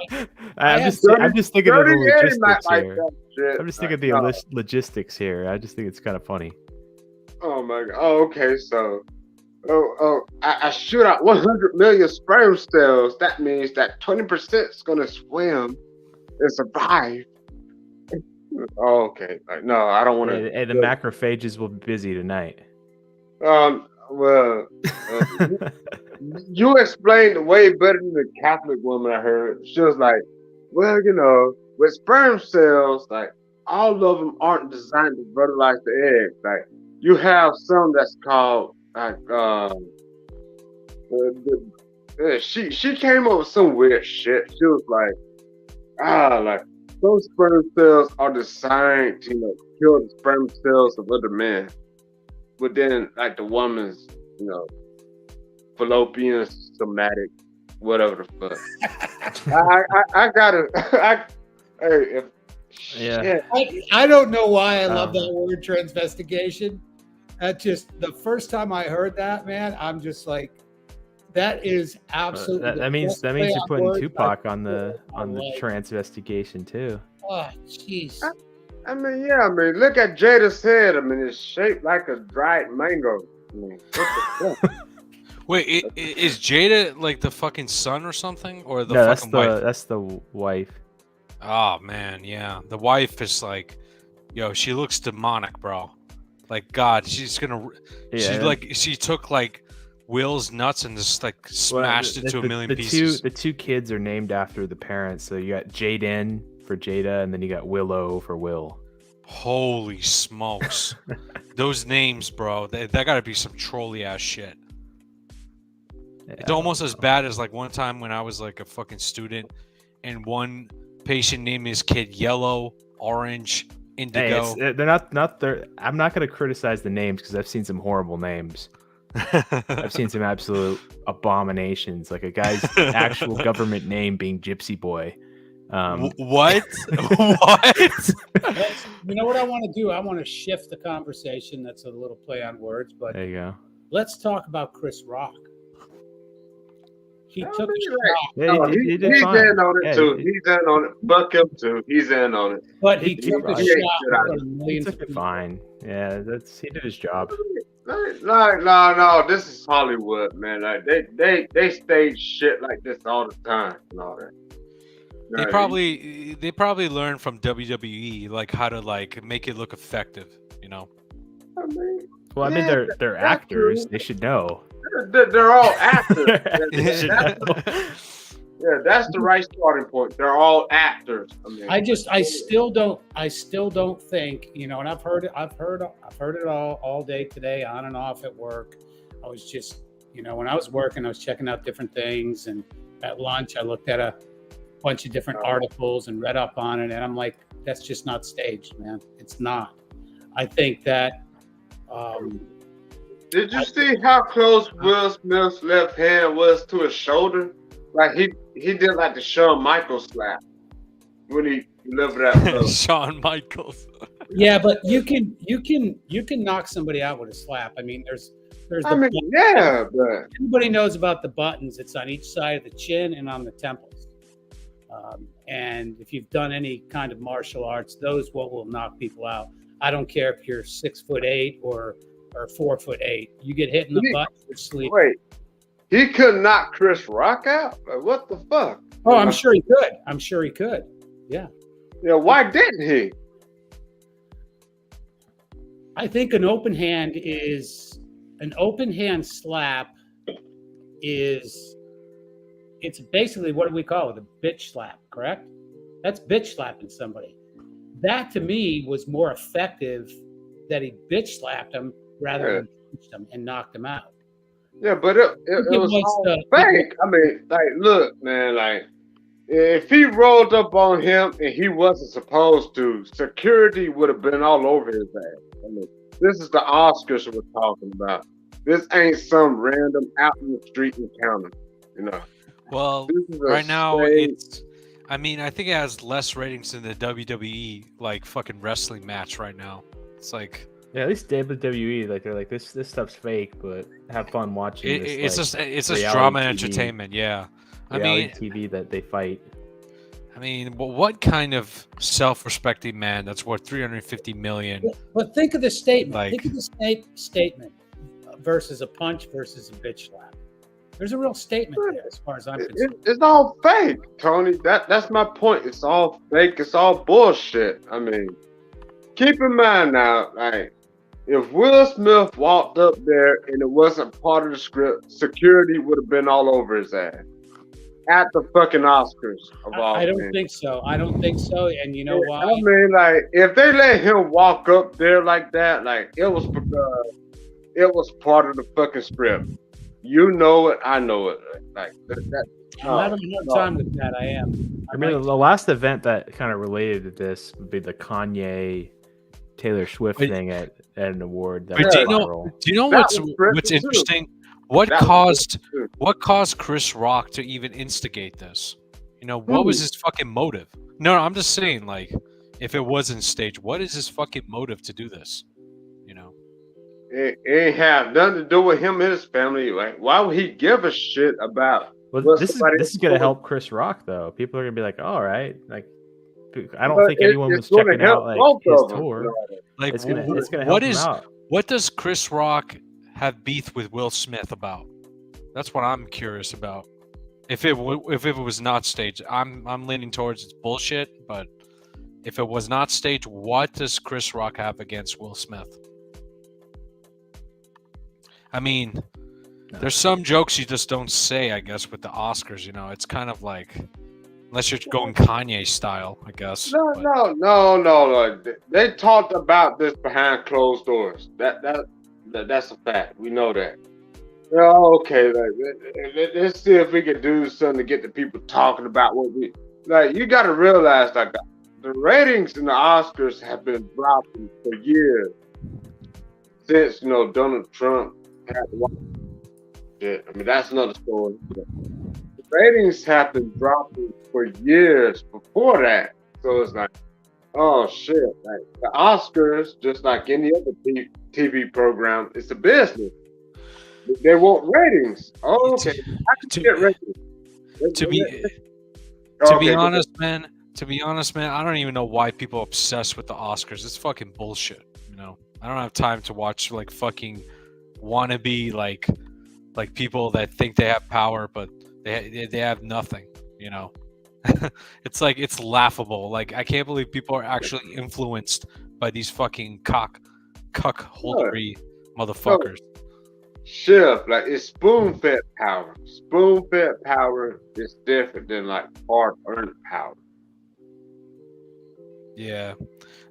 I'm have just thinking of the Dirty Eddie might logistics like here. that shit. I'm just Like, thinking of the no. logistics here. I just think it's kind of funny. Oh my god. Oh, okay. So, I shoot out 100 million sperm cells. That means that 20% is gonna swim and survive. Oh, okay. Like, no, I don't want to. Hey, the macrophages will be busy tonight. Well, you explained it way better than the Catholic woman I heard. She was like, well, with sperm cells, like all of them aren't designed to fertilize the egg. Like you have some that's called like she came up with some weird shit. She was like, like those sperm cells are designed to kill the sperm cells of other men. But then, like the woman's, fallopian somatic, whatever the fuck. I gotta. Hey, Yeah. I don't know why I love that word transvestigation. That just the first time I heard that, man, I'm just like, that is absolutely. That means you're putting Tupac on the transvestigation too. Oh, jeez. I mean, look at Jada's head. I mean, it's shaped like a dried mango. I mean, what the fuck? Wait, is Jada like the fucking son or something, or the No, fucking wife? That's the wife. Oh man, yeah. The wife is like, yo, she looks demonic, bro. Like God, she's gonna. Yeah. She took like Will's nuts and just like smashed it to a million pieces. The two kids are named after the parents. So you got Jaden for Jada, and then you got Willow for Will. Holy smokes, those names, bro. That gotta be some trolly ass shit. Yeah, It's almost as bad as like one time when I was like a fucking student, and one patient named his kid Yellow, Orange, Indigo. Hey, they're not. I'm not gonna criticize the names because I've seen some horrible names. I've seen some absolute abominations, like a guy's actual government name being Gypsy Boy. What? What? You know what I want to do? I want to shift the conversation. That's a little play on words, but There you go. let's talk about Chris Rock. He took a you're shot, Yeah, he did He's fine. in on it Yeah, too. He's in on it. Fuck him too. He's in on it. but he took a he ain't shot shit out from of He millions took of it people. fine. Yeah, he did his job. No. This is Hollywood, man. Like they stage shit like this all the time and all that. They probably learned from WWE like how to like make it look effective, you know. I mean, Well, I mean, yeah, they're that's actors. true. They should know. They're all actors. They should know. That's the right starting point. They're all actors. I mean, I still don't think, and I've heard it all day today, on and off at work. I was just, when I was working, I was checking out different things, and at lunch I looked at a bunch of different articles and read up on it, and I'm like, that's just not staged, man. It's not. I think that. Did you see how close Will Smith's left hand was to his shoulder? Like he did like the Shawn Michaels slap when he delivered that blow. Shawn Michaels. Yeah, but you can knock somebody out with a slap. I mean, there's. I mean, yeah, but Everybody knows about the buttons. It's on each side of the chin and on the temples. And if you've done any kind of martial arts, those what will knock people out. I don't care if you're 6'8" or 4'8". You get hit in the butt, you're sleeping. wait, he could knock Chris Rock out? Like, what the fuck? Oh, I'm sure he could. Yeah. Yeah, why didn't he? I think an open hand slap it's basically, what do we call it? A bitch slap, correct? That's bitch slapping somebody. That to me was more effective that he bitch slapped him rather than punched him and knocked him out. Yeah, but it was all fake. I mean, like, look, man, like, if he rolled up on him and he wasn't supposed to, security would have been all over his ass. I mean, this is the Oscars we're talking about. This ain't some random out in the street encounter, Well, right now it's. I mean, I think it has less ratings than the WWE like fucking wrestling match right now. It's like. Yeah, at least WWE, like they're like this stuff's fake, but have fun watching. It's just reality drama and TV. entertainment, yeah. Reality TV that they fight. I mean, what kind of self-respecting man that's worth $350 million? But think of the statement. Like, think of the statement versus a punch versus a bitch slap. There's a real statement there, as far as I'm concerned. It's all fake, Tony. That's my point. It's all fake. It's all bullshit. I mean, keep in mind now, like, If Will Smith walked up there and it wasn't part of the script, security would have been all over his ass at the fucking Oscars of all I don't things. think so. I don't think so. And you know why? I mean, like, if they let him walk up there like that, like, it was because it was part of the fucking script. You know it, I know it. Like, I'm having a hard time with that. I am. I mean, the last event that kind of related to this would be the Kanye Taylor Swift thing at an award. That But was do you know That what's was scripted what's too. interesting? What That was caused Chris Rock to even instigate this? You know, what was his fucking motive? No, I'm just saying, like, if it wasn't staged, what is his fucking motive to do this? You know, It ain't have nothing to do with him and his family. Like, why would he give a shit about? Well, what this somebody is gonna doing? help Chris Rock though. People are gonna be like, all right, like I don't But think anyone was it's gonna checking help out like both his of them, tour. you know. like It's gonna help what him is out. what does Chris Rock have beef with Will Smith about? That's what I'm curious about. If it was not staged, I'm leaning towards it's bullshit. But if it was not staged, what does Chris Rock have against Will Smith? I mean, there's some jokes you just don't say, I guess, with the Oscars. You know, it's kind of like, unless you're going Kanye style, I guess. but- No. They talked about this behind closed doors. That's a fact. We know that. Oh, okay, let's see if we can do something to get the people talking about what we like. You got to realize, like, the ratings in the Oscars have been dropping for years since Donald Trump had to watch it. I mean, that's another story. But the ratings have been dropping for years before that, so it's like, oh shit! Like, the Oscars, just like any other TV program, it's a business. They want ratings. Oh, okay. I can get ratings. To be Okay, honest, man. To be honest, man, I don't even know why people are obsessed with the Oscars. It's fucking bullshit. You know, I don't have time to watch like fucking wannabe like people that think they have power, but they have nothing. You know, it's like, it's laughable. Like, I can't believe people are actually influenced by these fucking cuckoldery motherfuckers. Chef, like, it's spoon-fed power. Spoon-fed power is different than like hard-earned power. Yeah,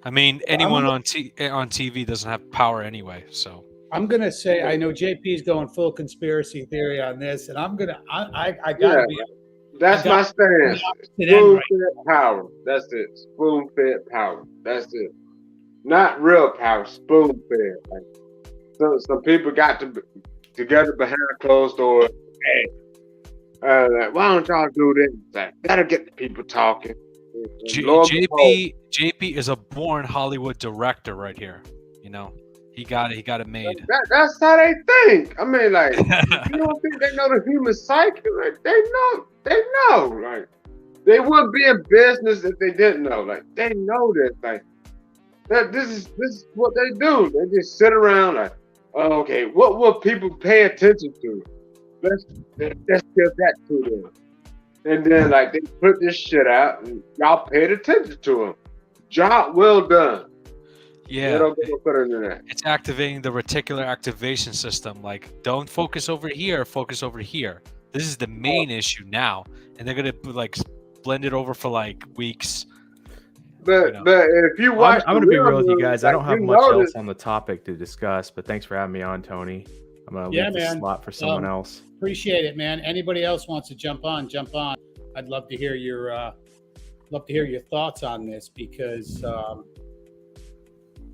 I mean, anyone on TV doesn't have power anyway. So I'm gonna say I know JP's going full conspiracy theory on this, and I Yeah, gotta be that's I my got stance. opposite end right. Spoon-fed power. That's it. Spoon-fed power. That's it. Not real power. Spoon-fed. Like, some people got together behind closed doors. Hey, like, why don't y'all do this? Like, gotta get the people talking. JP is a born Hollywood director right here. You know, he got it made. That's how they think. I mean, like, you don't think they know the human psyche? Like, they know. Like, they wouldn't be in business if they didn't know. Like, they know this. Like, this is what they do. They just sit around like, oh, okay, what will people pay attention to? Let's give that to them. And then, like, they put this shit out, and y'all paid attention to them. Job well done. Yeah, They don't go further than that. it's activating the reticular activation system. Like, don't focus over here, focus over here. This is the main issue now, and they're gonna like blend it over for like weeks. But if you watch, I'm gonna be real with you movie, guys. like, I don't have you much else notice- on the topic to discuss, but thanks for having me on, Tony. I'm gonna Yeah, leave the man. slot for someone else. Appreciate it, man. Anybody else wants to jump on, jump on. I'd love to hear your thoughts on this, because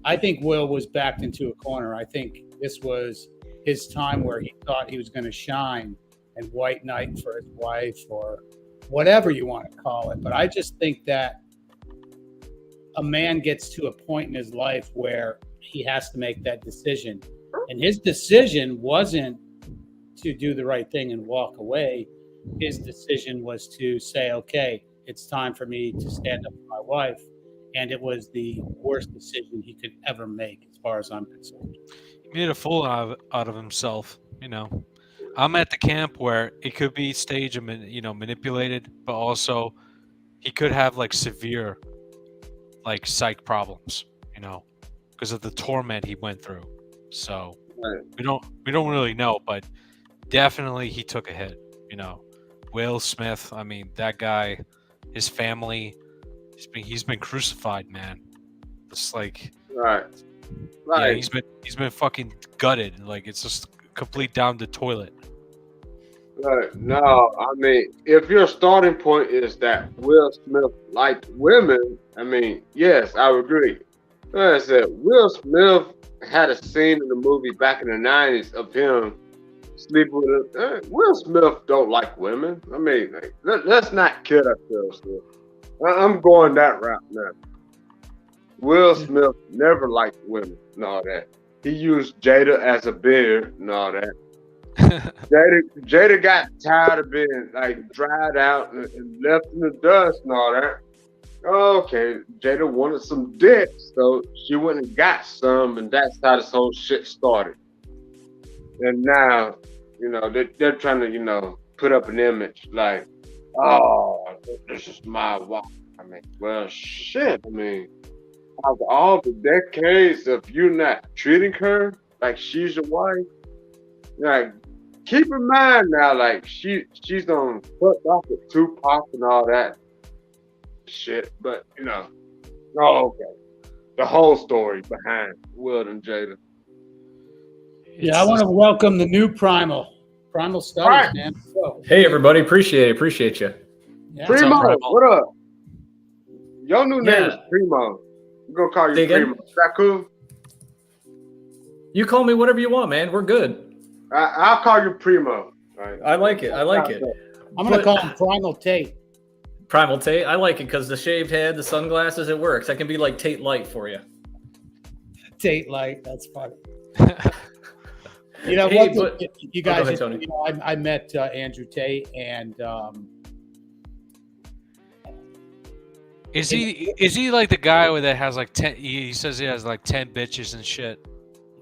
I think Will was backed into a corner. I think this was his time where he thought he was going to shine and white knight for his wife, or whatever you want to call it. But I just think that a man gets to a point in his life where he has to make that decision. And his decision wasn't to do the right thing and walk away. His decision was to say, okay, it's time for me to stand up for my wife. And it was the worst decision he could ever make, as far as I'm concerned. He made a fool out of himself. You know, I'm at the camp where it could be staged and manipulated, but also he could have like severe like psych problems. You know, because of the torment he went through. So Right. we don't really know, but definitely he took a hit. You know, Will Smith. I mean, that guy, his family, he's been crucified, man. It's like, Right. yeah, Right. he's been fucking gutted. Like it's just complete down the toilet. Right. No, I mean, if your starting point is that Will Smith liked women, I mean, yes, I would agree. Like I said, Will Smith had a scene in the movie back in the 90s of him sleeping with Will Smith don't like women. I mean, like, let's not kid ourselves here. I'm going that route now. Will Smith never liked women and all that. He used Jada as a beard and all that. Jada got tired of being like dried out and left in the dust and all that. Okay, Jada wanted some dick, so she went and got some, and that's how this whole shit started. And now, you know, they're trying to, you know, put up an image like, oh, this is my wife. I mean, well, shit. I mean, after all the decades of you not treating her like she's your wife, like, keep in mind now, like, she's on fucked off with Tupac and all that shit, but, you know, oh, okay. The whole story behind Will and Jada. Yeah, I want to welcome the new Primal Studies, Right. man. So, Hey, everybody. Appreciate you. yeah. Primo, Primal? what up? Your new name is Yeah. Primo. We're gonna call you Say again? Primo. Is that cool? You call me whatever you want, man. We're good. I'll call you Primo. Right. I like it. I'm going to call him Primal Tate. Primal Tate. I like it because the shaved head, the sunglasses, it works. I can be like Tate Light for you. Tate Light. That's funny. You know, Hey, what? You guys, go ahead, Tony. you know, I met Andrew Tate, and Is he like the guy that has like 10? He says he has like 10 bitches and shit.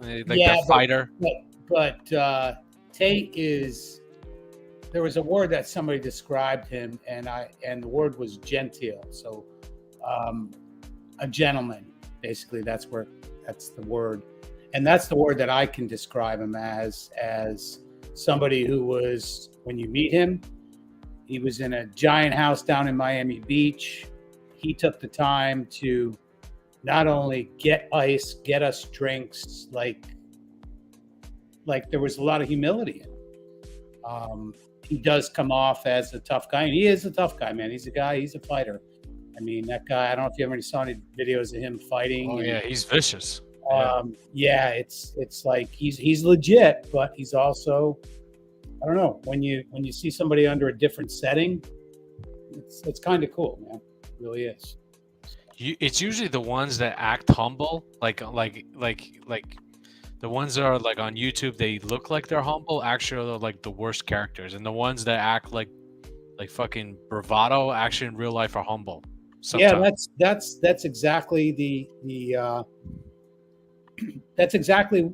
Like Yeah, the fighter. but Tate is. There was a word that somebody described him, and the word was genteel. So, a gentleman, basically. That's the word, and that's the word that I can describe him as somebody who was, when you meet him, he was in a giant house down in Miami Beach. He took the time to not only get ice, get us drinks, like there was a lot of humility in him. He does come off as a tough guy, and he is a tough guy, man. He's a guy, he's a fighter. I mean, that guy, I don't know if you ever saw any videos of him fighting. Oh yeah, he's vicious. Yeah, it's like he's legit, but he's also, I don't know, when you see somebody under a different setting, it's kind of cool, man. It really is. It's usually the ones that act humble, like the ones that are like on YouTube, they look like they're humble, actually are like the worst characters, and the ones that act like fucking bravado, actually in real life are humble. Sometimes. Yeah, that's exactly the that's exactly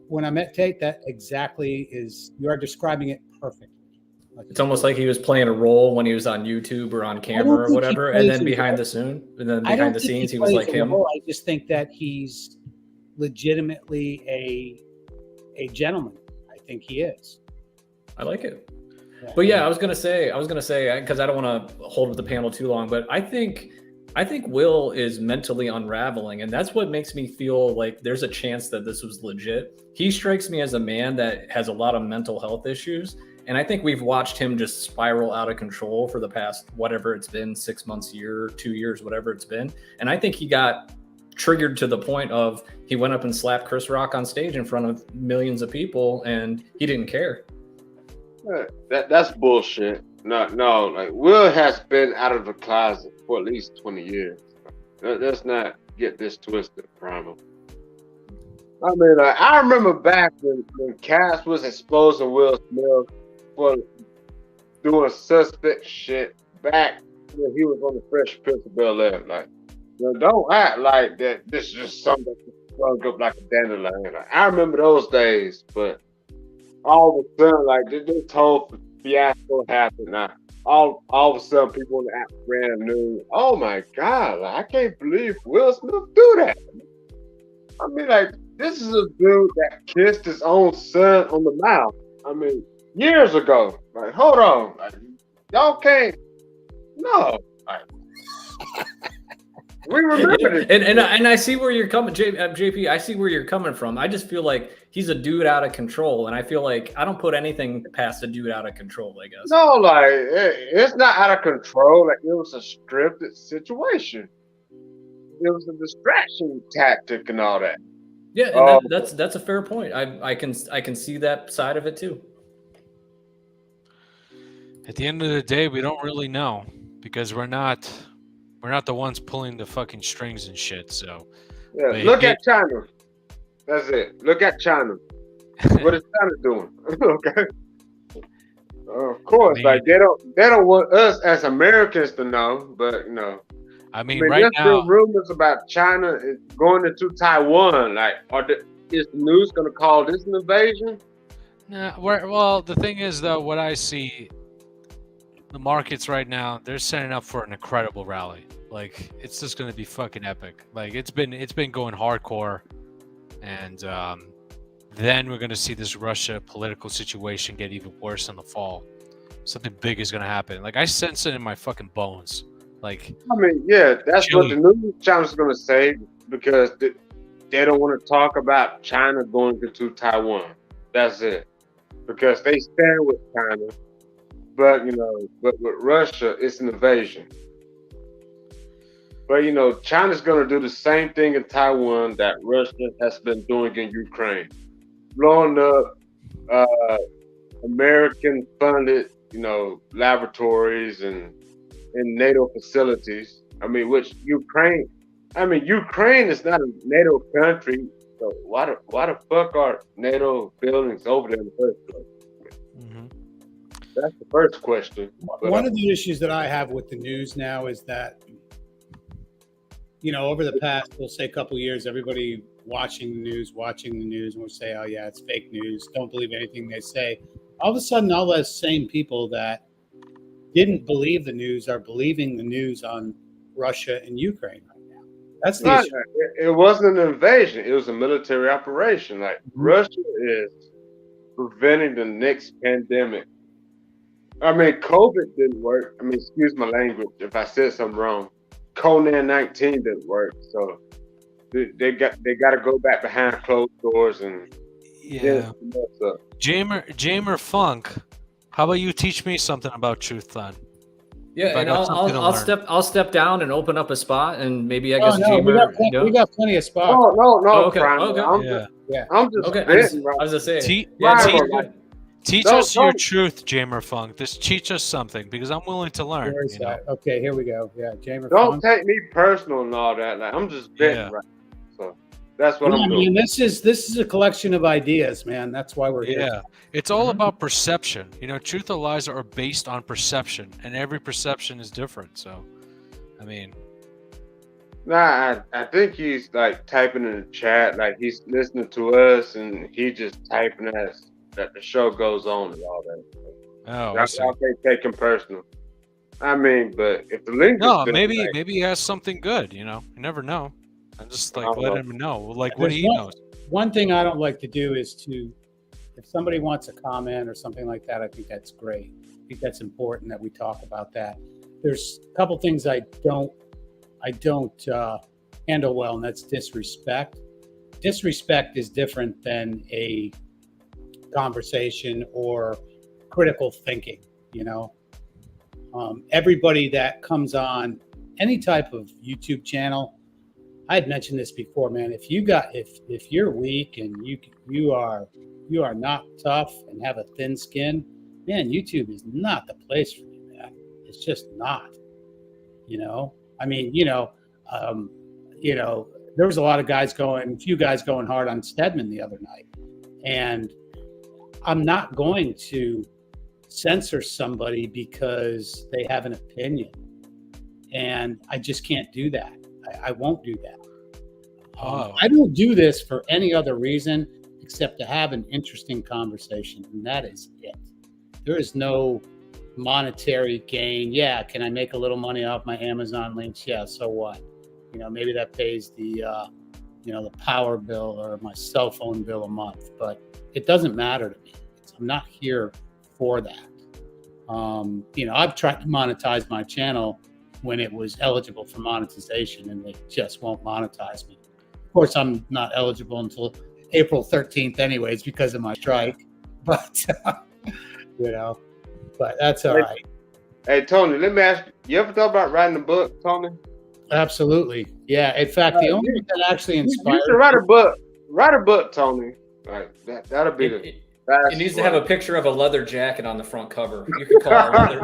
when I met Tate. That exactly is, you are describing it perfectly. It's almost like he was playing a role when he was on YouTube or on camera or whatever, and then behind the scenes, he was like him. I just think that he's legitimately a gentleman. I think he is. I like it. But yeah, I was gonna say because I don't want to hold with the panel too long, but I think Will is mentally unraveling, and that's what makes me feel like there's a chance that this was legit. He strikes me as a man that has a lot of mental health issues, and I think we've watched him just spiral out of control for the past, whatever it's been, 6 months, year, 2 years, whatever it's been. And I think he got triggered to the point of he went up and slapped Chris Rock on stage in front of millions of people, and he didn't care. That's bullshit. No, like, Will has been out of the closet for at least 20 years. Let's not get this twisted, Primal. I mean, I remember back when Cass was exposing Will Smith for doing suspect shit back when he was on the Fresh Prince of Bel-Air. Like, you know, don't act like that this is just something that sprung up like a dandelion. Like, I remember those days, but all of a sudden, like, this whole fiasco happened. Now, all of a sudden, people in the app brand new. Oh my God! Like, I can't believe Will Smith do that. I mean, like, this is a dude that kissed his own son on the mouth. I mean, years ago. Like, hold on. Like, y'all can't. No. Like, we remember this. And I see where you're coming, JP. I see where you're coming from. I just feel like he's a dude out of control, and I feel like I don't put anything past a dude out of control. I guess. No, like, it's not out of control. Like, it was a scripted situation. It was a distraction tactic and all that. Yeah, and that's a fair point. I can see that side of it too. At the end of the day, we don't really know because we're not the ones pulling the fucking strings and shit. So yeah, look at China. That's it. Look at China. What is China doing? Okay. Of course, like they don't want us as Americans to know, but you know. I mean right there's now, still rumors about China going into Taiwan. Like, is the news going to call this an invasion? nah, well, the thing is though, what I see, the markets right now, they're setting up for an incredible rally. Like, it's just going to be fucking epic. Like, it's been going hardcore, and then we're going to see this Russia political situation get even worse in the fall. Something big is going to happen. Like, I sense it in my fucking bones. Like, I mean, yeah, that's what the news channel's going to say because they don't want to talk about China going into Taiwan. That's it. Because they stand with China, but with Russia, it's an invasion. But China's going to do the same thing in Taiwan that Russia has been doing in Ukraine, blowing up American-funded, laboratories and NATO facilities. I mean, Ukraine is not a NATO country, so why the fuck are NATO buildings over there in the first place? Mm-hmm. That's the first question. One of the issues that I have with the news now is that, over the past, we'll say a couple of years, everybody watching the news, and will say, oh yeah, it's fake news. Don't believe anything they say. All of a sudden, all those same people that didn't believe the news are believing the news on Russia and Ukraine right now. That's the issue. It wasn't an invasion. It was a military operation. Like, Russia is preventing the next pandemic. I mean, COVID didn't work. I mean, excuse my language if I said something wrong. COVID-19 didn't work. So they got to go back behind closed doors and Jamer Funk. How about you teach me something about truth then? Yeah, and I'll step down and open up a spot, and maybe I guess Jamer. We got plenty of spots. No. Okay. I'm just okay. I was just saying. Teach us your truth, Jamer Funk. Just teach us something because I'm willing to learn. Okay, here we go. Yeah, Jamer. Don't take me personal and all that. Like, I'm just betting right now. So that's what I'm doing. This is a collection of ideas, man. That's why we're here. Yeah, it's all about perception. Truth or lies are based on perception, and every perception is different. So, I mean, I think he's like typing in the chat, like he's listening to us, and he just typing as that the show goes on and all that. Oh, I can't take him personal. I mean, but if the link maybe he has something good. You never know. I'm just like let him know, like what he knows. One thing I don't like to do is if somebody wants a comment or something like that, I think that's great. I think that's important that we talk about that. There's a couple things I don't handle well, and that's disrespect. Disrespect is different than a conversation or critical thinking. Everybody that comes on any type of YouTube channel, I had mentioned this before, man. If you're weak and you are not tough and have a thin skin, man, YouTube is not the place for you, man. It's just not. I mean, there was a few guys going hard on Stedman the other night, and I'm not going to censor somebody because they have an opinion, and I just can't do that. I won't do that. I don't do this for any other reason except to have an interesting conversation, and that is it. There is no monetary gain. Yeah, can I make a little money off my Amazon links? Yeah, so what? Maybe that pays the the power bill or my cell phone bill a month, but it doesn't matter to me. I'm not here for that. I've tried to monetize my channel when it was eligible for monetization, and they just won't monetize me. Of course, I'm not eligible until April 13th anyways because of my strike, but but that's all right. Hey, Tony, let me ask you ever thought about writing a book, Tony? Absolutely. Yeah. In fact, the only thing that actually inspired you should write a book. Write a book, Tony. Like that'll be It needs to have a picture of a leather jacket on the front cover. You could call it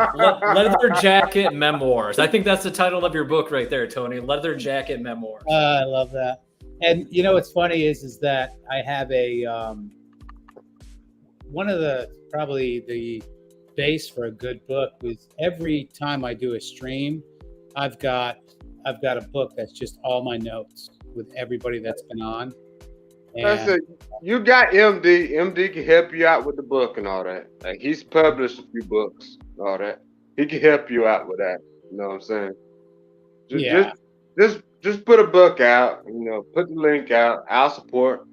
leather Jacket Memoirs. I think that's the title of your book right there, Tony. Leather Jacket Memoirs. I love that. And what's funny is that I have a one of probably the base for a good book was every time I do a stream, I've got a book that's just all my notes with everybody that's been on. And you got MD. MD can help you out with the book and all that. Like he's published a few books and all that. He can help you out with that. You know what I'm saying? Just put a book out. Put the link out. I'll support.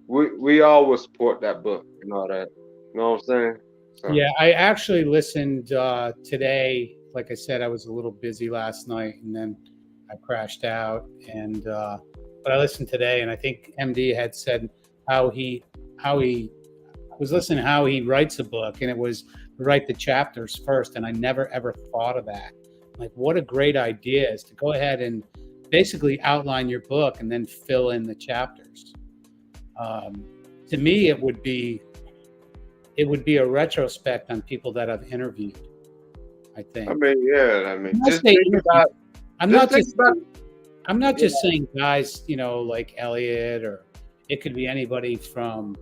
We all will support that book and all that. You know what I'm saying? So. Yeah, I actually listened today. Like I said, I was a little busy last night, and then I crashed out. And but I listened today, and I think MD had said how he was listening to how he writes a book, and it was to write the chapters first. And I never ever thought of that. Like, what a great idea is to go ahead and basically outline your book and then fill in the chapters. To me, it would be a retrospect on people that I've interviewed, I think. I'm not just saying guys, like Elliot, or it could be anybody from,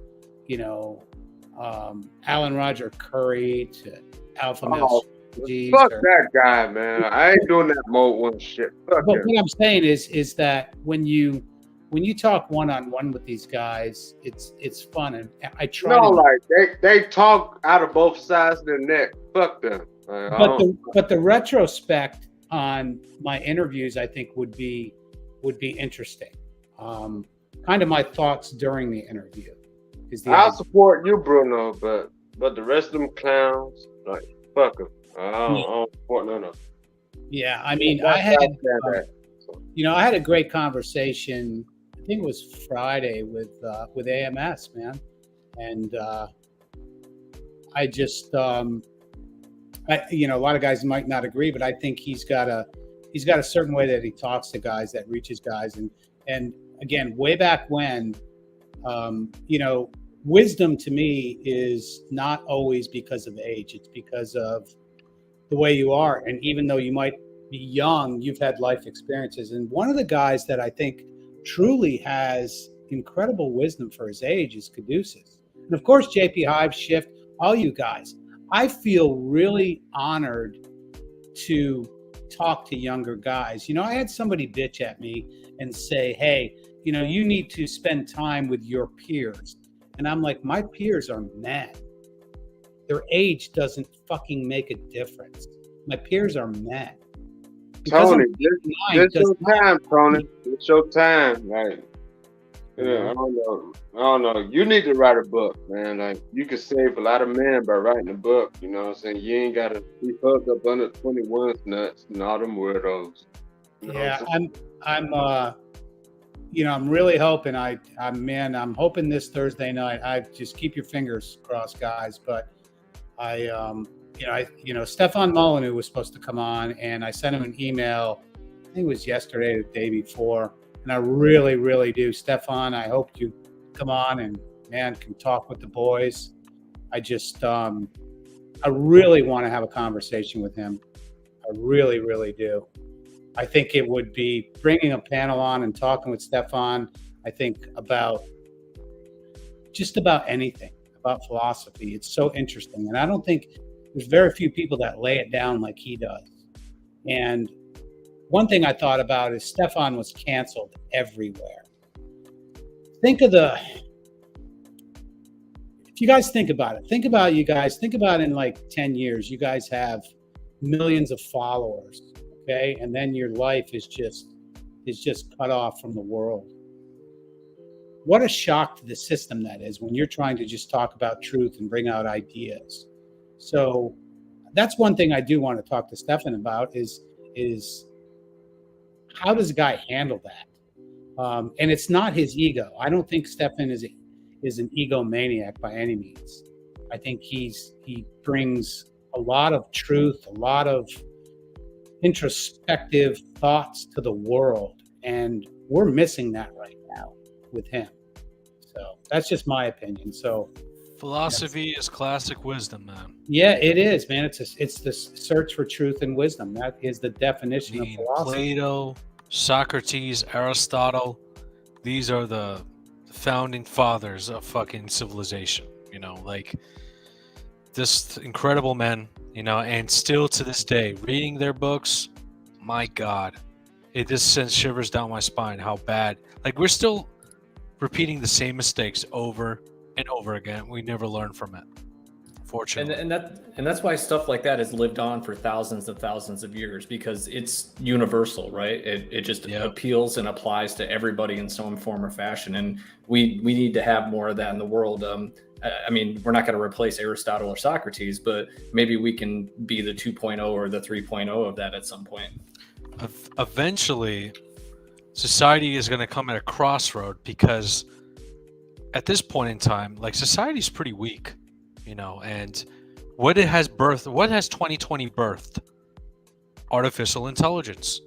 Alan Roger Curry to Alpha Male. Fuck that guy, man. I ain't doing that mode one shit. Fuck but him. what I'm saying is that when you talk one-on-one with these guys, it's fun, and I try. They talk out of both sides of their neck. Fuck them. But the retrospect on my interviews, I think would be interesting. Kind of my thoughts during the interview. I'll support you, Bruno, but the rest of them clowns, like fuck them. I don't support none of them. Yeah, I mean, I had a great conversation. I think it was Friday with AMS, man, and I just a lot of guys might not agree, but I think he's got a certain way that he talks to guys, that reaches guys, and again, way back when, wisdom to me is not always because of age; it's because of the way you are, and even though you might be young, you've had life experiences. And one of the guys that I think truly has incredible wisdom for his age is Caduceus. And of course, JP Hive, Shift, all you guys. I feel really honored to talk to younger guys. I had somebody bitch at me and say, hey, you need to spend time with your peers. And I'm like, my peers are men. Their age doesn't fucking make a difference. My peers are men. Tony, it's your time, Tony. It's your time. Like, I don't know. You need to write a book, man. Like, you can save a lot of men by writing a book. You know what I'm saying? You ain't got to be hugged up under 21's nuts and all them weirdos. I'm really hoping. I'm hoping this Thursday night. I just keep your fingers crossed, guys. But Stefan Molyneux was supposed to come on, and I sent him an email. I think it was yesterday or the day before. And I really, really do. Stefan, I hope you come on and, man, can talk with the boys. I just, I really want to have a conversation with him. I really, really do. I think it would be bringing a panel on and talking with Stefan, I think about just about anything, about philosophy. It's so interesting. And I don't think there's very few people that lay it down like he does. And one thing I thought about is Stefan was canceled everywhere. If you guys think about it, think about in like 10 years, you guys have millions of followers, okay? And then your life is just cut off from the world. what a shock to the system that is when you're trying to just talk about truth and bring out ideas. So that's one thing I do want to talk to Stefan about is how does a guy handle that? And it's not his ego. I don't think Stefan is an egomaniac by any means. I think he brings a lot of truth, a lot of introspective thoughts to the world, and we're missing that right now with him. So that's just my opinion. So philosophy is classic wisdom, man. yeah, it is, man. It's the search for truth and wisdom. That is the definition of philosophy. Plato, Socrates, Aristotle, these are the founding fathers of fucking civilization, you know, like this incredible men, you know, and still to this day, reading their books, my God, it just sends shivers down my spine how bad, like we're still repeating the same mistakes over and over again. We never learn from it, fortunately. And that's why stuff like that has lived on for thousands and thousands of years, because it's universal, right? It just appeals and applies to everybody in some form or fashion, and we need to have more of that in the world. I mean, we're not going to replace Aristotle or Socrates, but maybe we can be the 2.0 or the 3.0 of that at some point. Eventually, society is going to come at a crossroad, because at this point in time, like, society is pretty weak, you know, and what has 2020 birthed? Artificial intelligence.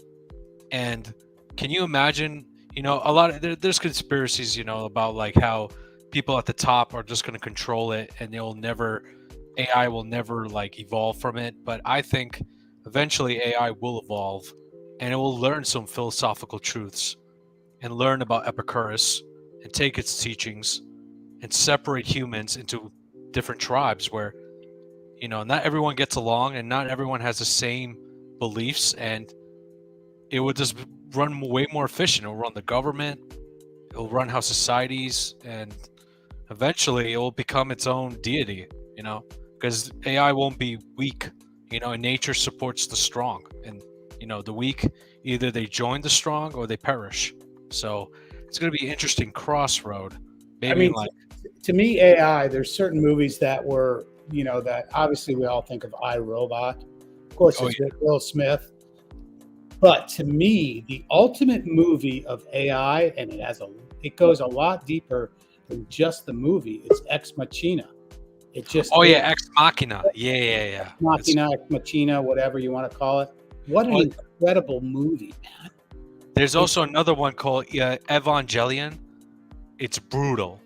And can you imagine, you know, a lot of there's conspiracies, you know, about like how people at the top are just going to control it, and AI will never like evolve from it. But I think eventually AI will evolve, and it will learn some philosophical truths and learn about Epicurus and take its teachings and separate humans into different tribes where, you know, not everyone gets along and not everyone has the same beliefs, and it would just run way more efficient. It'll run the government, it'll run how societies, and eventually it will become its own deity, you know, because AI won't be weak, you know, and nature supports the strong, and, you know, the weak, either they join the strong or they perish. So it's going to be an interesting crossroad. Maybe, I mean, like, to me, AI, there's certain movies that were, you know, that obviously we all think of iRobot. Of course, it's Will Smith. But to me, the ultimate movie of AI, and it goes a lot deeper than just the movie, it's Ex Machina. It just Ex Machina. Yeah. Machina, Ex Machina, whatever you want to call it. What an incredible movie, man. There's also another one called Evangelion. It's brutal.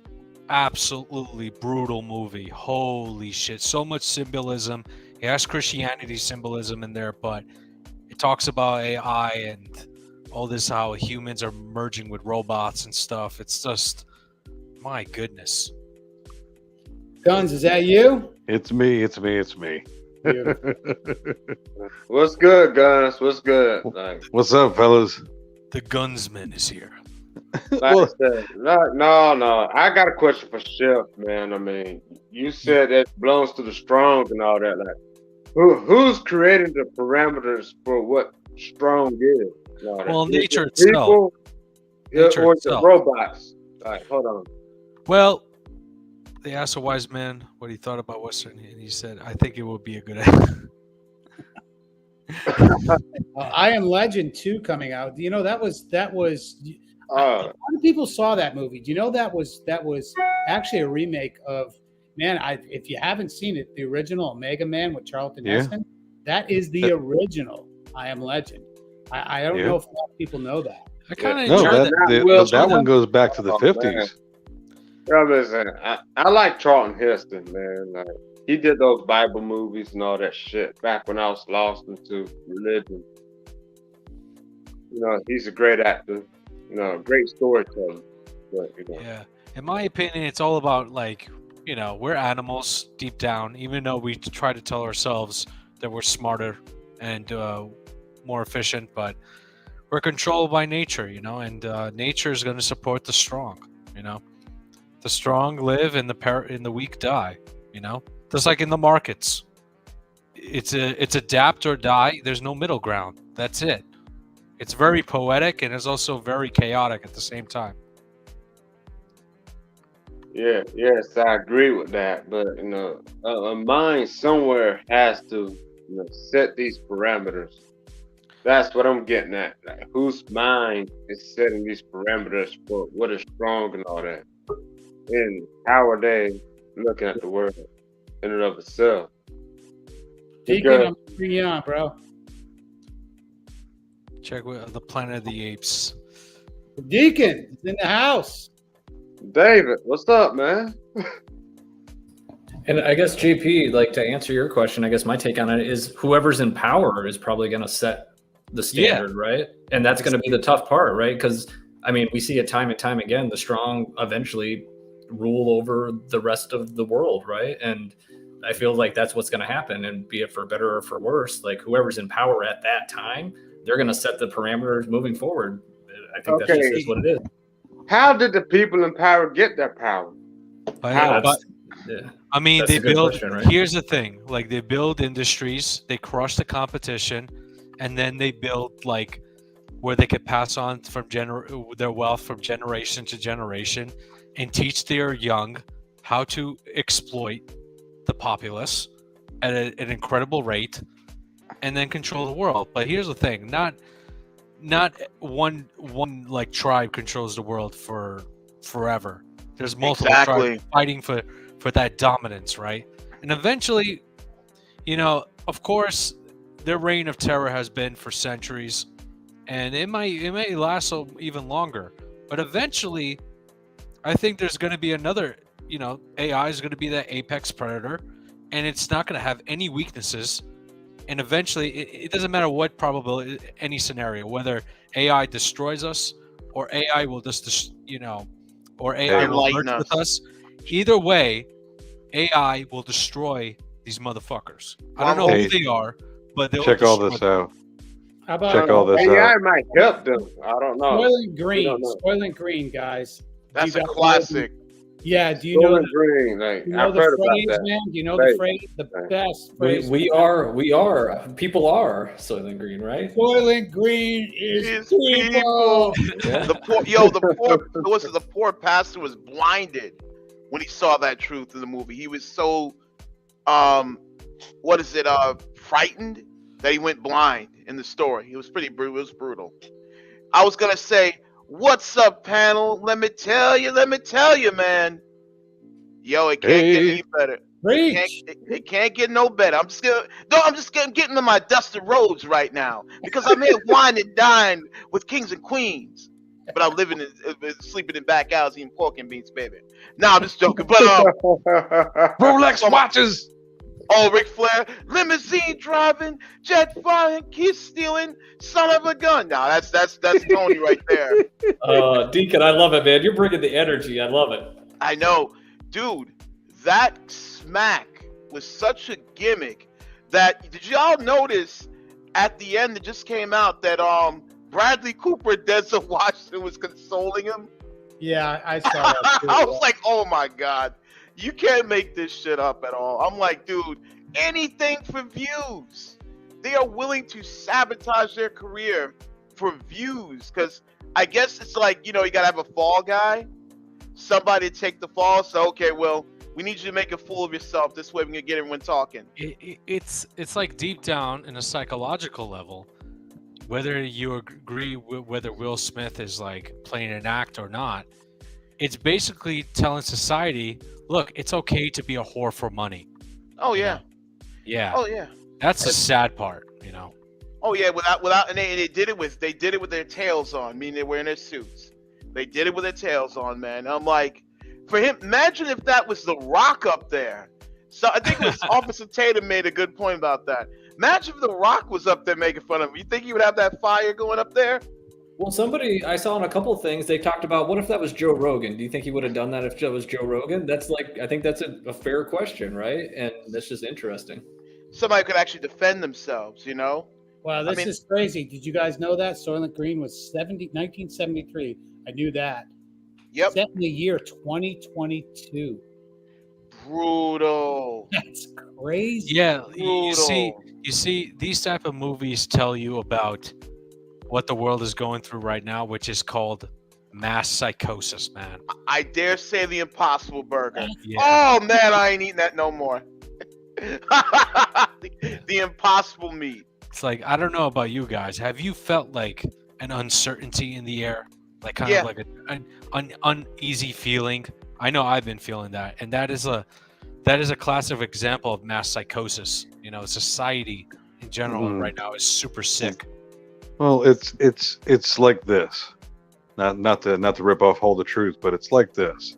Absolutely brutal movie. Holy shit. So much symbolism. It has Christianity symbolism in there, but it talks about AI and all this, how humans are merging with robots and stuff. It's just, my goodness. Guns, is that you? It's me. Beautiful. What's good, Guns? What's good? Like, What's up, fellas? The Gunsman is here. like I said, no. I got a question for Chef, man. I mean, you said that belongs to the strong and all that. Like, who's creating the parameters for what strong is? Well, nature itself. Nature or itself. The robots. Like, hold on. Well, they asked a wise man what he thought about Western, and he said, "I think it would be a good idea." I Am Legend 2 coming out. You know, that was. A lot of people saw that movie. Do you know that was actually a remake of, man? If you haven't seen it, the original Omega Man with Charlton Heston. That is the original I Am Legend. I don't know if a lot of people know that. I kind of enjoyed that. That one goes back to the 50s. Listen, I like Charlton Heston, man. Like, he did those Bible movies and all that shit back when I was lost into religion. You know, he's a great actor. You know, great storyteller. But, you know. Yeah, in my opinion, it's all about, like, you know, we're animals deep down, even though we try to tell ourselves that we're smarter and more efficient, but we're controlled by nature, you know, and nature is going to support the strong, you know. The strong live and the weak die, you know, just like in the markets. It's adapt or die. There's no middle ground. That's it. It's very poetic, and it's also very chaotic at the same time. Yes, I agree with that. But a mind somewhere has to, set these parameters. That's what I'm getting at. Like, whose mind is setting these parameters for what is strong and all that? And how are they looking at the world in and of itself? Deacon, I'm bringing you on, bro. Check with the Planet of the Apes. Deacon is in the house. David, what's up, man? And I guess JP, like to answer your question, I guess my take on it is whoever's in power is probably going to set the standard, right? And that's going to be the tough part, right? Because I mean, we see it time and time again. The strong eventually rule over the rest of the world, right? And I feel like that's what's going to happen, and be it for better or for worse, like whoever's in power at that time, they're going to set the parameters moving forward. I think that's just what it is. How did the people in power get that power? I mean, they build. Question, right? Here's the thing: like they build industries, they crush the competition, and then they build like where they could pass on from their wealth from generation to generation, and teach their young how to exploit the populace at an incredible rate, and then control the world. But here's the thing: not one like tribe controls the world for forever. There's multiple tribes fighting for that dominance, right? And eventually, of course, their reign of terror has been for centuries, and it may last even longer. But eventually, I think there's going to be another. AI is going to be that apex predator, and it's not going to have any weaknesses. And eventually, it doesn't matter what probability, any scenario, whether AI destroys us or AI will just, or AI will merge with us. Either way, AI will destroy these motherfuckers. I don't know who they are, but they'll check all this out. How about check all this AI out? might help them. I don't know. Soylent Green, guys. That's a classic. Yeah, do you know Soylent Green? Like, I've heard about that, man. Do you know the phrase? The best phrase. We are. People are Soylent Green, right? Soylent Green is people. Yeah. The poor pastor was blinded when he saw that truth in the movie. He was so, frightened that he went blind in the story. It was pretty brutal. It was brutal. I was gonna say, what's up, panel? Let me tell you, man. Yo, it can't get any better. It can't get no better. I'm just getting to my dusty roads right now because I'm here wine and dine with kings and queens, but I'm sleeping in back alleys eating pork and beans, baby. Nah, I'm just joking. But Rolex watches. Oh, Ric Flair, limousine driving, jet flying, kiss stealing, son of a gun. Nah, that's Tony right there. Deacon, I love it, man. You're bringing the energy. I love it. I know, dude. That smack was such a gimmick that did y'all notice at the end it just came out that Bradley Cooper, Denzel Washington, was consoling him? Yeah, I saw that too. I was like, oh my god. You can't make this shit up at all. I'm like, dude, anything for views. They are willing to sabotage their career for views because I guess it's like, you gotta have a fall guy, somebody to take the fall. So, okay, well, we need you to make a fool of yourself. This way we can get everyone talking. It's like deep down in a psychological level, whether you agree with whether Will Smith is like playing an act or not, it's basically telling society, look, it's okay to be a whore for money. Oh yeah. Yeah. Oh yeah. That's the sad part, Oh yeah, without and they did it with their tails on, meaning they're wearing their suits. They did it with their tails on, man. I'm like, for him, imagine if that was The Rock up there. So I think it was Officer Tatum made a good point about that. Imagine if The Rock was up there making fun of him. You think he would have that fire going up there? Well, somebody I saw in a couple of things, they talked about what if that was Joe Rogan? Do you think he would have done that if it was Joe Rogan? That's I think that's a fair question, right? And that's just interesting. Somebody could actually defend themselves, Wow, this is crazy. Did you guys know that? Soylent Green was 1973. I knew that. Yep. Set in the year 2022. Brutal. That's crazy. Yeah, you see, these type of movies tell you about what the world is going through right now, which is called mass psychosis, man. I dare say the Impossible Burger. Yeah. Oh man, I ain't eating that no more. the Impossible meat. It's like, I don't know about you guys. Have you felt like an uncertainty in the air? Like kind Yeah. of like an uneasy feeling? I know I've been feeling that. And that is a classic example of mass psychosis. You know, society in general right now is super sick. Well, it's like this. Not to rip off Hold the Truth, but it's like this.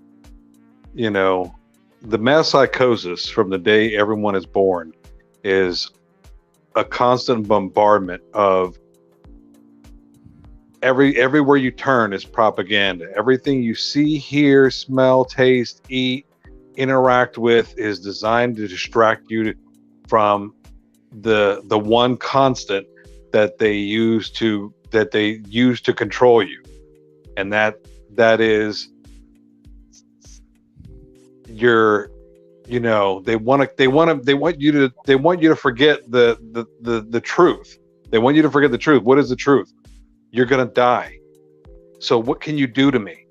You know, the mass psychosis from the day everyone is born is a constant bombardment of everywhere you turn is propaganda. Everything you see, hear, smell, taste, eat, interact with is designed to distract you from the one constant that they use to control you, and that is your, you know, they want you to forget the truth. They want you to forget the truth. What is the truth? You're gonna die. So what can you do to me?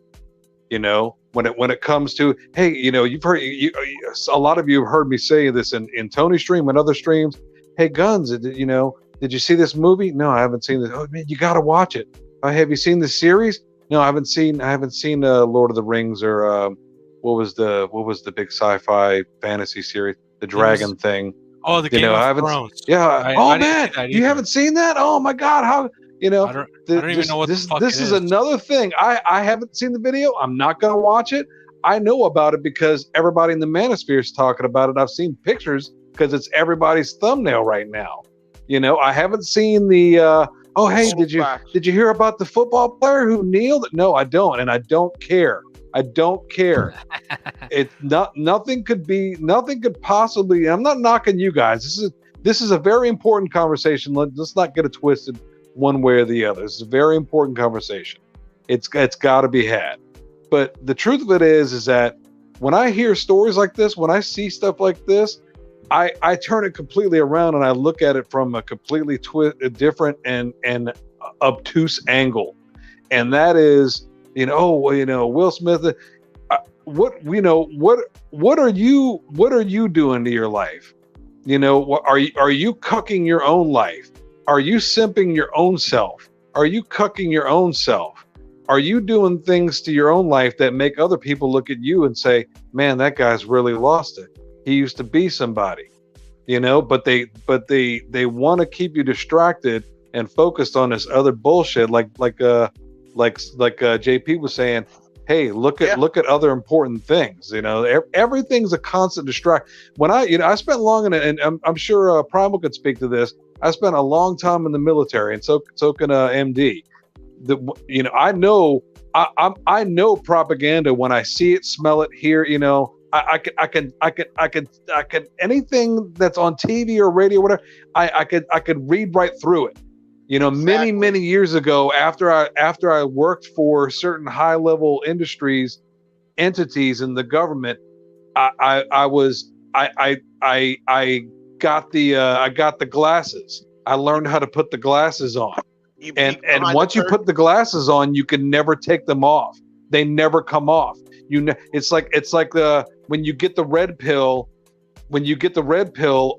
You know, when it comes to, hey, you know, you've heard, a lot of you have heard me say this in Tony's stream and other streams. Hey, Guns, you know, did you see this movie? No, I haven't seen this. Oh man, you got to watch it. Have you seen the series? No, I haven't seen Lord of the Rings or what was the big sci-fi fantasy series, the dragon thing. Oh, the Game of Thrones. Yeah. Man, you either. haven't seen that? Oh my God, how? You know, I don't even know what this, the fuck this it is is. another thing. I haven't seen the video. I'm not going to watch it. I know about it because everybody in the Manosphere is talking about it. I've seen pictures because it's everybody's thumbnail right now. You know, I haven't seen the. Oh, hey, did you hear about the football player who kneeled? No, I don't, and I don't care. I don't care. Nothing could possibly. I'm not knocking you guys. This is a very important conversation. Let's not get it twisted one way or the other. It's a very important conversation. It's got to be had. But the truth of it is that when I hear stories like this, when I see stuff like this, I turn it completely around and I look at it from a completely different and obtuse angle, and that is, you know, Will Smith. What are you doing to your life? You know, are you cucking your own life? Are you simping your own self? Are you cucking your own self? Are you doing things to your own life that make other people look at you and say, man, that guy's really lost it. He used to be somebody, you know, but they want to keep you distracted and focused on this other bullshit. Like JP was saying, hey, look at other important things. You know, everything's a constant distract. When I spent long in it, and I'm sure Primal could speak to this. I spent a long time in the military, and so can MD. You know, I know propaganda when I see it, smell it, hear. You know, I can anything that's on TV or radio, or whatever. I could read right through it. You know, exactly. many years ago, after I worked for certain high level entities in the government, I got the glasses. I learned how to put the glasses on. And once you put the glasses on, you can never take them off. They never come off. It's like when you get the red pill,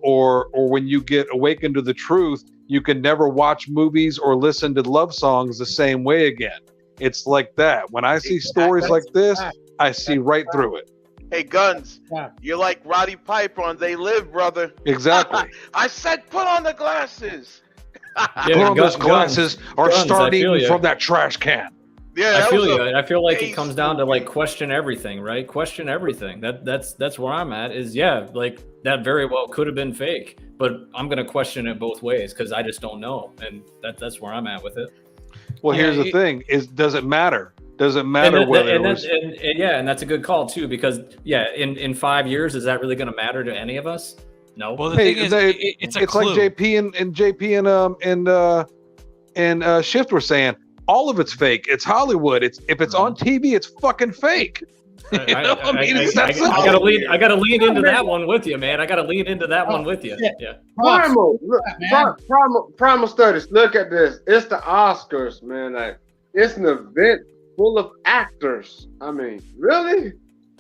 or when you get awakened to the truth, you can never watch movies or listen to love songs the same way again. It's like that. When I see stories like this, I see right through it. Hey, Guns, you're like Roddy Piper on They Live, brother. Exactly. I said put on the glasses. Put on those glasses or start eating from that trash can. Yeah, I feel you. I feel like it comes down to like question everything, right? Question everything. That's where I'm at. Is like that very well could have been fake, but I'm gonna question it both ways because I just don't know, and that's where I'm at with it. Well, here's the thing: does it matter? Does it matter whether it was? And that's a good call too, because in 5 years, is that really gonna matter to any of us? No. Well, the thing is, it's like JP and Shift were saying. All of it's fake. It's Hollywood. If it's on TV, it's fucking fake. I gotta lean into that one with you, man. I gotta lean into that one with you. Yeah. Primal studies. Look at this. It's the Oscars, man. Like it's an event full of actors. I mean, really?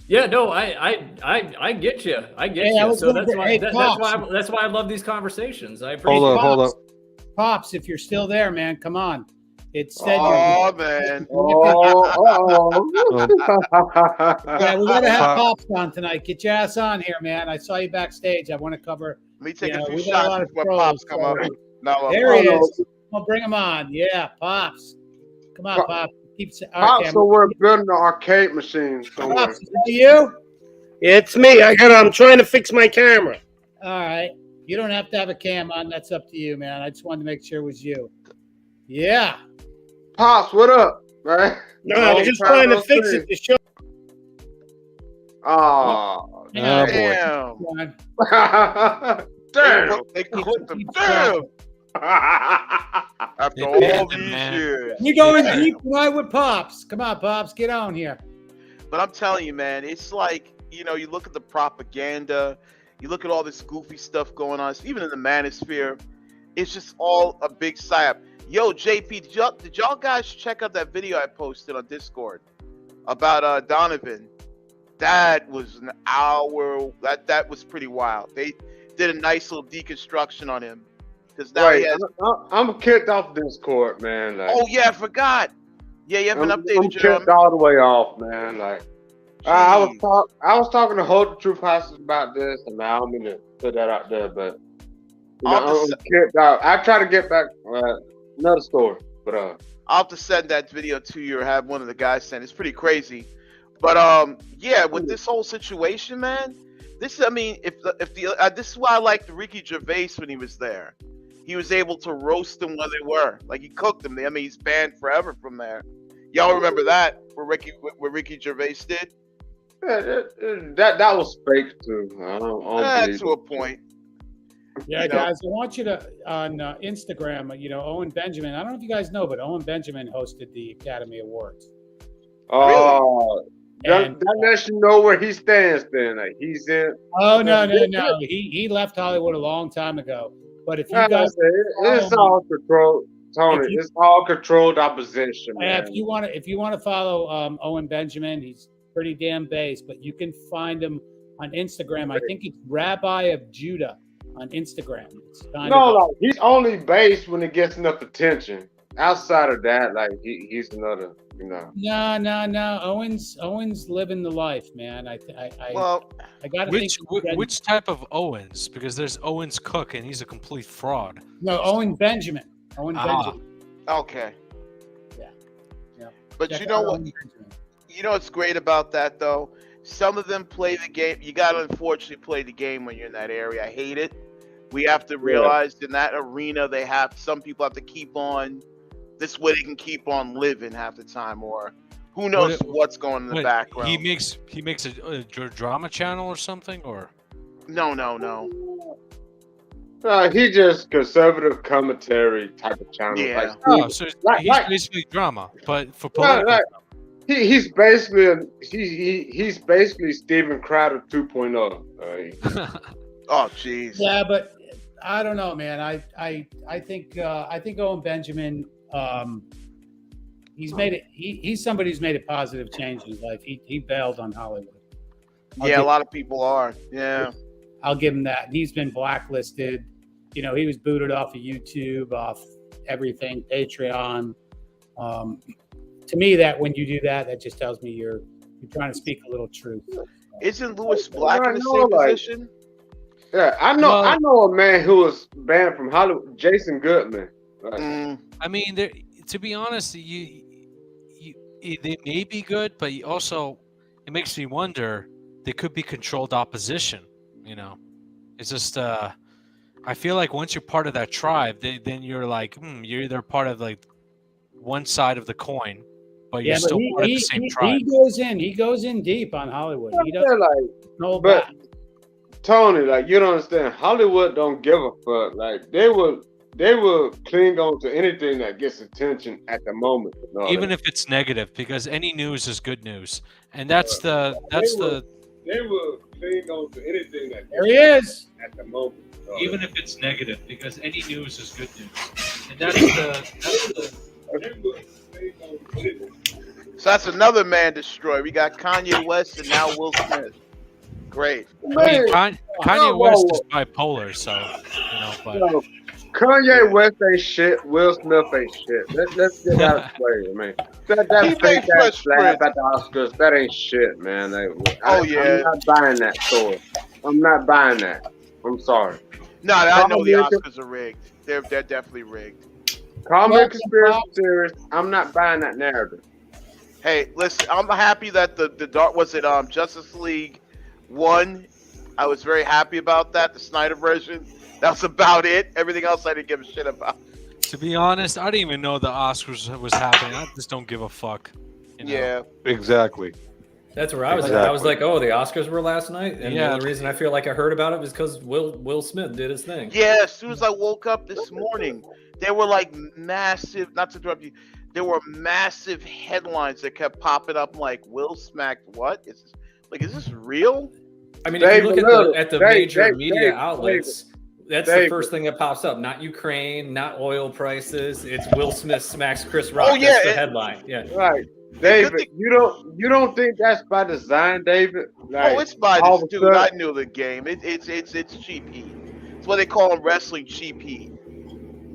Yeah, no, I get you. I get Hey, I you. was So gonna that's say, why hey, that's why I love these conversations. I appreciate. Hold up, hold up. Pops, if you're still there, man, come on. It said Oh man. yeah, we gotta have Pop. Pops on tonight. Get your ass on here, man. I saw you backstage. I want to cover. Let me take You a know, few we got a lot shots of before pros, Pops come up. so- No, There he is. Well, bring him on. Yeah, Pops. Come on, Pops. Keep Pops somewhere building an arcade machine somewhere. Pops, is that you? It's me. I'm trying to fix my camera. All right. You don't have to have a cam on. That's up to you, man. I just wanted to make sure it was you. Yeah. Pops, what up, man? No, I'm just trying to fix it to show. Oh, Yeah. Damn. damn. They Keep- cooked them. keep Damn. going. After They all banned these him, man. years. You going Yeah. deep tonight with Pops? Come on, Pops. Get on here. But I'm telling you, man, it's like, you know, you look at the propaganda, you look at all this goofy stuff going on, even in the Manosphere, it's just all a big psyop. Yo, JP, did y'all guys check out that video I posted on Discord about Donovan? That was an hour. That was pretty wild. They did a nice little deconstruction on him. Because now he Wait, has. I'm kicked off Discord, man. Like, Oh yeah, I forgot. Yeah, you haven't I'm updated kicked your. all the way off, man. Like, I Jeez. was talking to Hold the Truth Hostage about this, and I don't mean to put that out there, but you know, I'll I'm just- kicked out. I try to get back. Another story, but I'll have to send that video to you or have one of the guys send. It's pretty crazy. But yeah, with this whole situation, man, this is, I mean, if the this is why I liked Ricky Gervais when he was there. He was able to roast them where they were. Like he cooked them. I mean, he's banned forever from there. Y'all remember that where Ricky Gervais did? that was fake too. I don't believe To a point. Yeah, You know. guys, I want you to on Instagram. You know, Owen Benjamin. I don't know if you guys know, but Owen Benjamin hosted the Academy Awards. Oh, And- that lets you know where he stands. Then, like he's in. Oh no. He left Hollywood a long time ago. But if you Like I guys, said, it's all controlled, Tony. If you- It's all controlled opposition, man. if you want to follow Owen Benjamin, he's pretty damn based. But you can find him on Instagram. I think it's Rabbi of Judah on Instagram. It's kind No, of like he's only based when it gets enough attention. Outside of that, like he's another, you know. no. Owen's living the life, man. I Well, gotta think. Which type of Owens? Because there's Owens Cook and he's a complete fraud. No, Owen Benjamin. Owen Ah. Benjamin. okay. Yeah. But Check you know out what? Owen Benjamin. You know what's great about that though? Some of them play the game. You gotta unfortunately play the game when you're in that area. I hate it. We have to realize in that arena some people have to keep on. This way they can keep on living half the time, or who knows what's going in the Wait, background. He makes a drama channel or something, or No. He just conservative commentary type of channel. Yeah. oh, so he's like- basically drama, but for Right, political. right. He's basically he's basically Steven Crowder 2.0. Oh, jeez. Yeah, but I don't know, man. I think Owen Benjamin. He's made it. He's somebody who's made a positive change in his life. He bailed on Hollywood. Yeah, a lot of people are. Yeah. I'll give him that. He's been blacklisted. You know, he was booted off of YouTube, off everything, Patreon. To me, that when you do that, that just tells me you're trying to speak a little truth. Isn't Lewis Black in the I know, same like- position? Yeah, I know a man who was banned from Hollywood, Jason Goodman. Like, I mean, to be honest, they may be good, but also it makes me wonder. They could be controlled opposition. You know, it's just I feel like once you're part of that tribe, then you're like you're either part of like one side of the coin, but you're still part of the same tribe. He goes in deep on Hollywood. He yeah, doesn't like, hold but back. Tony, like you don't understand. Hollywood don't give a fuck. Like they will cling on to anything that gets attention at the moment. Even if it's negative, because any news is good news, and that's the they will cling on to anything that There he is. at the moment. even if it's negative, because any news is good news, and that's the They will cling on to anything. So that's another man destroyer. We got Kanye West and now Will Smith. Great. I mean, Man, Kanye West is bipolar, so but no, Kanye West ain't shit. Will Smith ain't shit. Let's get that out of the way, man. That He fake made ass Fresh slap Prince. at the Oscars, that ain't shit, man. Oh, yeah. I'm not buying that story. I'm not buying that. I'm sorry. No, I know the Call me Oscars are rigged. They're definitely rigged. a conspiracy theorist. I'm not buying that narrative. Hey, listen, I'm happy that the dark was it Justice League won. I was very happy about that. The Snyder version. That was about it. Everything else I didn't give a shit about. to be honest, I didn't even know the Oscars was happening. I just don't give a fuck. Yeah. Exactly. That's where I was at. I was like, oh, the Oscars were last night, and the Yeah. only reason I feel like I heard about it was because Will Smith did his thing. Yeah, as soon as I woke up this morning, there were like massive, not to interrupt you, there were massive headlines that kept popping up like, Will smacked what? Is this real? I mean, if you look at the major media Dave, outlets, that's the first thing that pops up. Not Ukraine, not oil prices. It's Will Smith smacks Chris Rock. Oh, yeah, That's the headline. Yeah. Right. David, you don't think that's by design, David? Like, Oh, it's by all this of a dude. I sudden- knew the game. It's cheap heat. It's what they call in wrestling, cheap heat.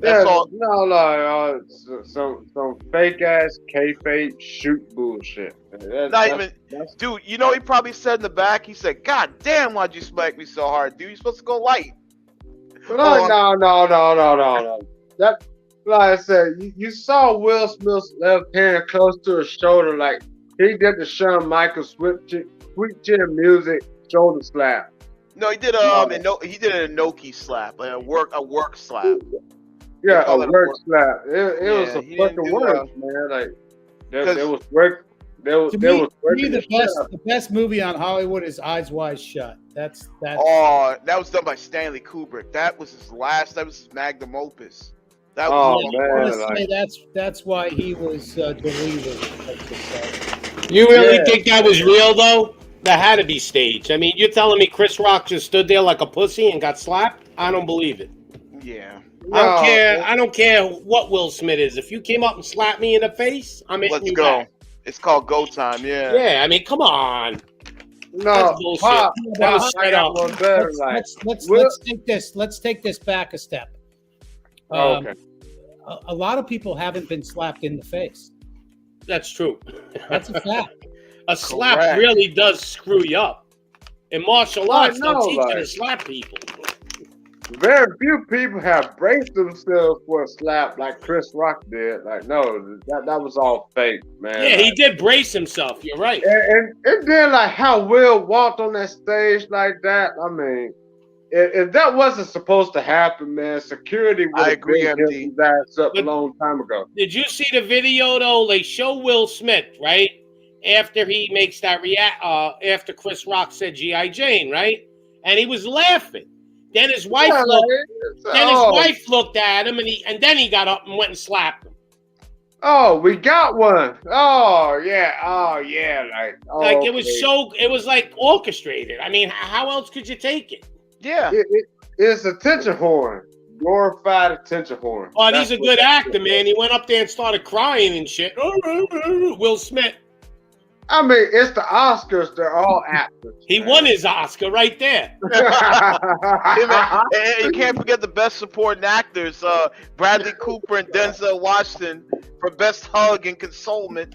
That's Yeah, all. no, some fake ass kayfabe shoot bullshit. Dude. You know, he probably said in the back. He said, "God damn, why'd you smack me so hard, dude? You're supposed to go light." No. That, like I said, you saw Will Smith's left hand close to his shoulder, like he did the Shawn Michaels sweet chin music shoulder slap. No, he did he did an Inoki slap, like a work slap. Yeah, call a it a work work- slap. It Yeah, was a he didn't fucking do, work, man. Like there 'cause- was work. There was To me, working the best movie on Hollywood is Eyes Wide Shut. That's Oh, that was done by Stanley Kubrick. That was his last. That was his magnum opus. That Oh, was man, I wanna like- say that's why he was deleted. Let's just say. You really think that was real, though? That had to be staged. I mean, you're telling me Chris Rock just stood there like a pussy and got slapped? I don't believe it. Yeah. I don't care what Will Smith is. If you came up and slapped me in the face, I'm hitting Let's you go. back. It's called Go Time. Yeah. Yeah, I mean, come on. No, That's bullshit. Pop, That was I straight got up. one better. Like, Let's take this back a step. okay. A lot of people haven't been slapped in the face. That's true. That's a fact. A slap Correct. really does screw you up. In martial I arts, know, they'll teach you like- to slap people. Very few people have braced themselves for a slap like Chris Rock did. Like, no, that was all fake, man. Yeah, he Like, did brace himself. You're right. and then like how Will walked on that stage like that. I mean, if that wasn't supposed to happen, man, security would I have agree, been MD. his ass up But- a long time ago. Did you see the video though? They show Will Smith right after he makes that after Chris Rock said G.I. Jane, right? And he was laughing. Then his wife Yeah, looked. like, Then his oh, wife looked at him, and then he got up and went and slapped him. Oh, we got one. Oh yeah. Like, oh, Like it was okay. it was like orchestrated. I mean, how else could you take it? Yeah. It's attention horn, glorified attention horn. Oh, That's he's a what good that actor, is. man. He went up there and started crying and shit. Will Smith. I mean, it's the Oscars. They're all actors. He man. won his Oscar right there. Hey, man, and you can't forget the best supporting actors, Bradley Cooper and Denzel Washington for best hug and consolement.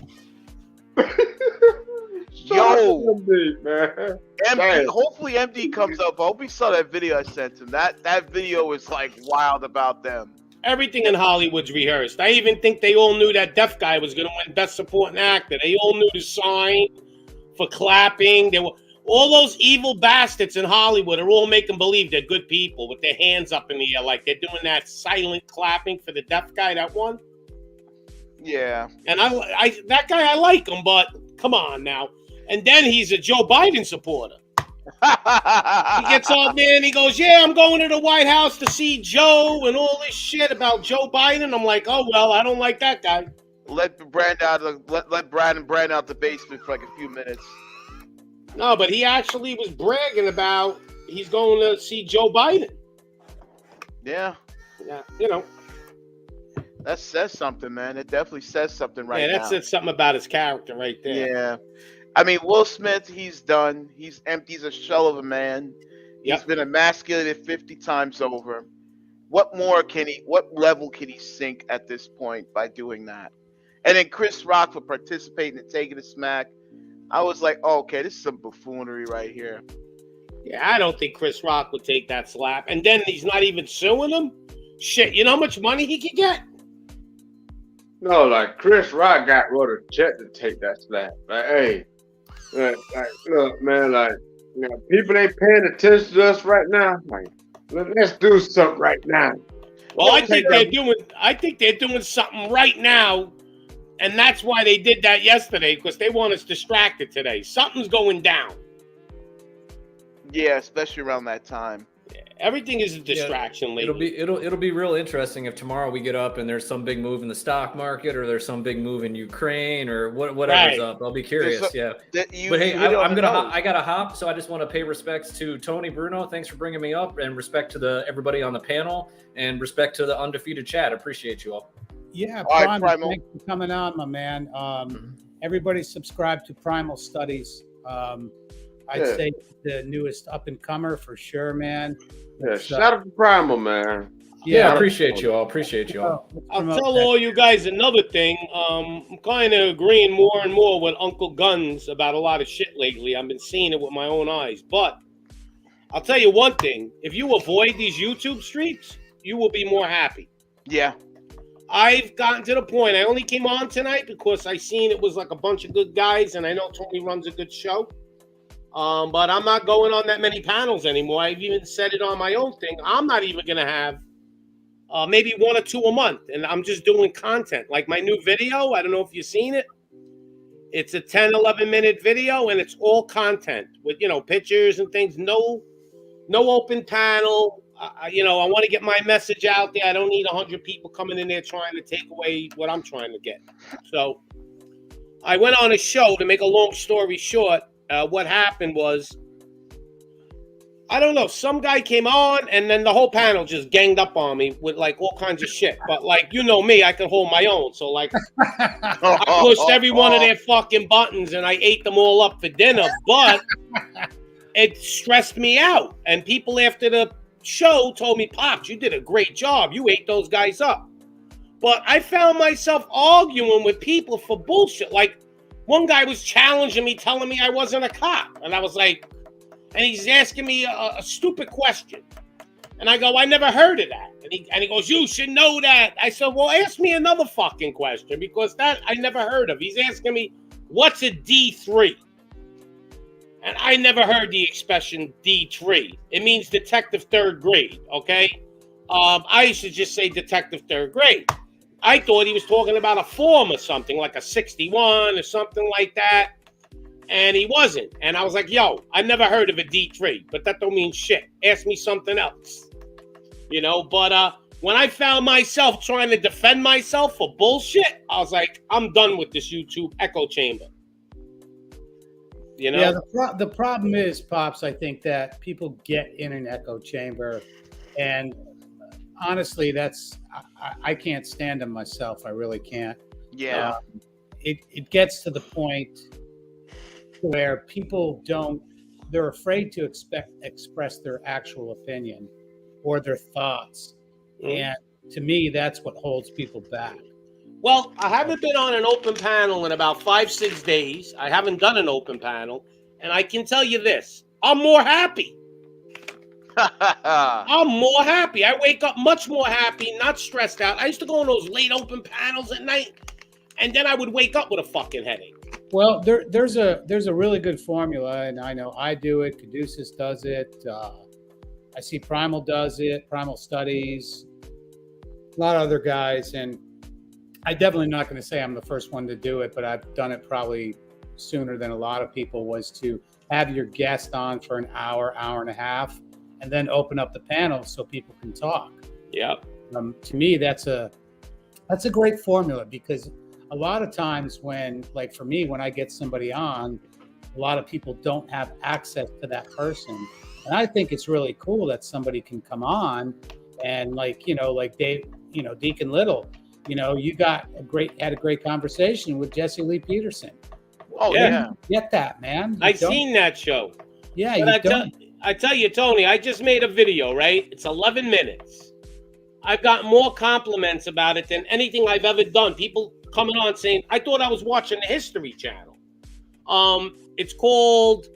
Yo, man. MD, hopefully MD comes up. I hope he saw that video I sent him. That video is like wild about them. Everything in Hollywood's rehearsed. I even think they all knew that deaf guy was going to win Best Supporting Actor. They all knew the sign for clapping. They were all those evil bastards in Hollywood are all making believe they're good people with their hands up in the air, like they're doing that silent clapping for the deaf guy that won. Yeah. And I that guy, I like him, but come on now. And then he's a Joe Biden supporter. He gets up there and he goes, "Yeah, I'm going to the White House to see Joe," and all this shit about Joe Biden. I'm like, oh well, I don't like that guy. Let Brad out the basement for like a few minutes. No, but he actually was bragging about he's going to see Joe Biden. Yeah. Yeah, you know. That says something, man. It definitely says something right Yeah, that now. says something about his character right there. Yeah. I mean, Will Smith, he's done. He's empty. He's a shell of a man. He's Yep. been emasculated 50 times over. What level can he sink at this point by doing that? And then Chris Rock for participating and taking a smack. I was like, oh, okay, this is some buffoonery right here. Yeah, I don't think Chris Rock would take that slap. And then he's not even suing him? Shit, you know how much money he could get? No, like Chris Rock wrote a check to take that slap. Like, hey, look, man, like, you know, people ain't paying attention to us right now. Like, let's do something right now. Well, I think they're doing something right now, and that's why they did that yesterday, because they want us distracted today. Something's going down. Yeah, especially around that time. Everything is a distraction lately. It'll be real interesting if tomorrow we get up and there's some big move in the stock market, or there's some big move in Ukraine, or whatever's up. I'll be curious. But hey, I gotta hop, so I just want to pay respects to Tony Bruno. Thanks for bringing me up, and respect to everybody on the panel, and respect to the undefeated chat. Appreciate you all. Yeah, All right, Primal, Primal. thanks for coming on, my man. Everybody subscribe to Primal Studies. I'd say the newest up and comer for sure, man. Yeah, shout out to Primal, man. Yeah, I appreciate you all. I'll tell all you guys another thing. I'm kind of agreeing more and more with Uncle Guns about a lot of shit lately. I've been seeing it with my own eyes. But I'll tell you one thing. If you avoid these YouTube streaks, you will be more happy. Yeah. I've gotten to the point. I only came on tonight because I seen it was like a bunch of good guys, and I know Tony runs a good show. But I'm not going on that many panels anymore. I've even said it on my own thing. I'm not even going to have maybe 1 or 2 a month. And I'm just doing content. Like my new video, I don't know if you've seen it. It's a 10, 11-minute video, and it's all content with, pictures and things. No open panel. I want to get my message out there. I don't need 100 people coming in there trying to take away what I'm trying to get. So I went on a show. To make a long story short, what happened was, I don't know, some guy came on, and then the whole panel just ganged up on me with like all kinds of shit. But like, you know me, I can hold my own. So like, I pushed every one of their fucking buttons, and I ate them all up for dinner. But it stressed me out. And people after the show told me, Pops, you did a great job. You ate those guys up. But I found myself arguing with people for bullshit. Like, one guy was challenging me, telling me I wasn't a cop. And I was like, and he's asking me a stupid question. And I go, I never heard of that. And he goes, you should know that. I said, well, ask me another fucking question, because that I never heard of. He's asking me, what's a D3? And I never heard the expression D3. It means detective third grade, okay? I used to just say detective third grade. I thought he was talking about a form or something, like a 61 or something like that. And he wasn't. And I was like, yo, I never heard of a D3, but that don't mean shit. Ask me something else. But when I found myself trying to defend myself for bullshit, I was like, I'm done with this YouTube echo chamber. Yeah, the problem is, Pops, I think that people get in an echo chamber, and honestly, I can't stand them myself. I really can't. Yeah. It gets to the point where people they're afraid to express their actual opinion or their thoughts. And to me, that's what holds people back. Well, I haven't been on an open panel in about 5-6 days. I haven't done an open panel. And I can tell you this, I'm more happy. I'm more happy. I wake up much more happy, not stressed out. I used to go on those late open panels at night, and then I would wake up with a fucking headache. Well, there's a really good formula, and I know I do it. Caduceus does it. I see Primal does it. Primal Studies. A lot of other guys, and I'm definitely not going to say I'm the first one to do it, but I've done it probably sooner than a lot of people, was to have your guest on for an hour, hour and a half, and then open up the panel so people can talk. Yeah. To me, that's a great formula, because a lot of times when, like for me, when I get somebody on, a lot of people don't have access to that person. And I think it's really cool that somebody can come on and like Deacon Little, You know, you had a great conversation with Jesse Lee Peterson. Oh Yeah. yeah. Get that, man. You I don't- seen that show. Yeah, But you I tell you, Tony, I just made a video, right? It's 11 minutes. I've got more compliments about it than anything I've ever done. People coming on saying, I thought I was watching the History Channel. It's called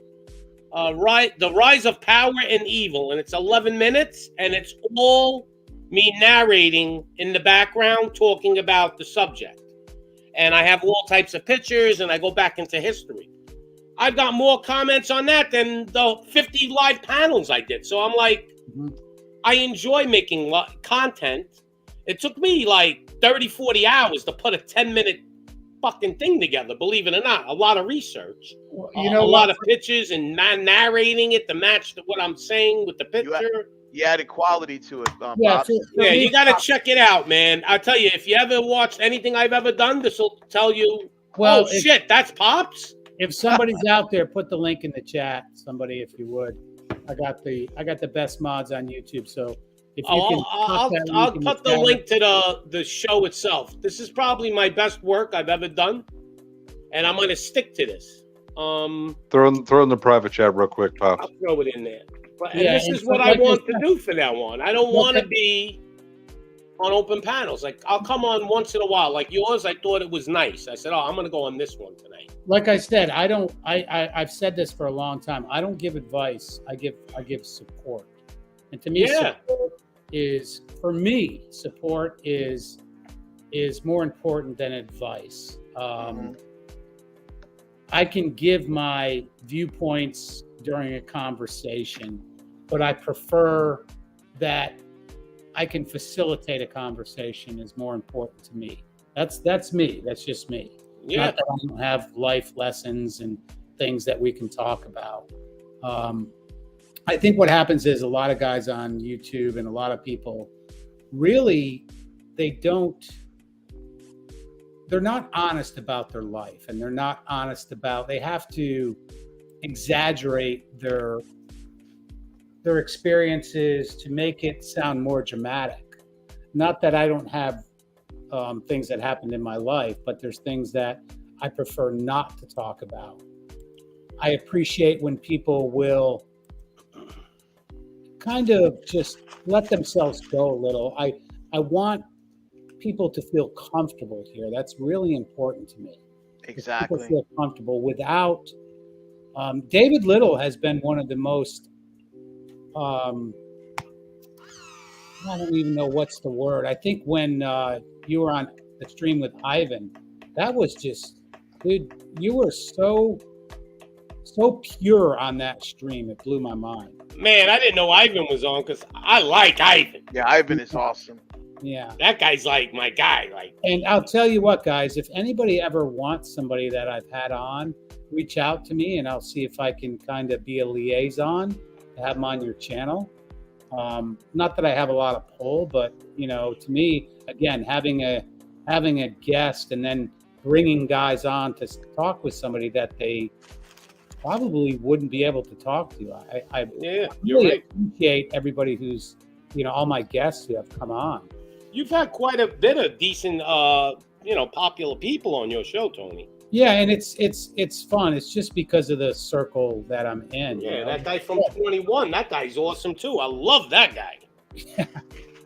The Rise of Power and Evil, and it's 11 minutes, and it's all me narrating in the background, talking about the subject. And I have all types of pictures, and I go back into history. I've got more comments on that than the 50 live panels I did. So I'm like, I enjoy making content. It took me like 30, 40 hours to put a 10-minute fucking thing together, believe it or not. A lot of research. You know a what? lot of pictures and narrating it to match what I'm saying with the picture. You added quality to it, Yeah, Bob. Yeah, you got to check it out, man. I'll tell you, if you ever watched anything I've ever done, this will tell you, Well, oh, shit, that's Pops? If somebody's out there, put the link in the chat. Somebody, if you would. I got the best mods on YouTube. So if you can, I'll put the link to the show itself. This is probably my best work I've ever done, and I'm going to stick to this. Throw in the private chat real quick, Pops. I'll throw it in there. But, and Yeah, this and is so what like I I want to said- do for that one. I don't want to be on open panels. Like, I'll come on once in a while. Like yours, I thought it was nice. I said, oh, I'm going to go on this one tonight. Like I said, I've said this for a long time. I don't give advice. I give support. And to me, Yeah. support is more important than advice. I can give my viewpoints during a conversation, but I prefer that I can facilitate a conversation is more important to me. That's me. That's just me. Yeah. Not that I don't have life lessons and things that we can talk about. I think what happens is a lot of guys on YouTube and a lot of people really, they're not honest about their life, and they're not honest about, they have to exaggerate their experiences to make it sound more dramatic. Not that I don't have things that happened in my life, but there's things that I prefer not to talk about. I appreciate when people will kind of just let themselves go a little. I want people to feel comfortable here. That's really important to me. Exactly. People feel comfortable without. David Little has been one of the most. I don't even know what's the word. I think when you were on the stream with Ivan, that was just, dude, you were so pure on that stream. It blew my mind. Man, I didn't know Ivan was on because I like Ivan. Yeah, Ivan is awesome. Yeah. That guy's like my guy. Like, And I'll tell you what, guys, if anybody ever wants somebody that I've had on, reach out to me and I'll see if I can kind of be a liaison to have them on your channel. Not that I have a lot of pull, but to me, again, having a guest and then bringing guys on to talk with somebody that they probably wouldn't be able to talk to. I yeah, you're really right. appreciate everybody who's, all my guests who have come on. You've had quite a bit of decent, popular people on your show, Tony. Yeah, and it's fun. It's just because of the circle that I'm in. Yeah, that guy from 21, that guy's awesome too. I love that guy.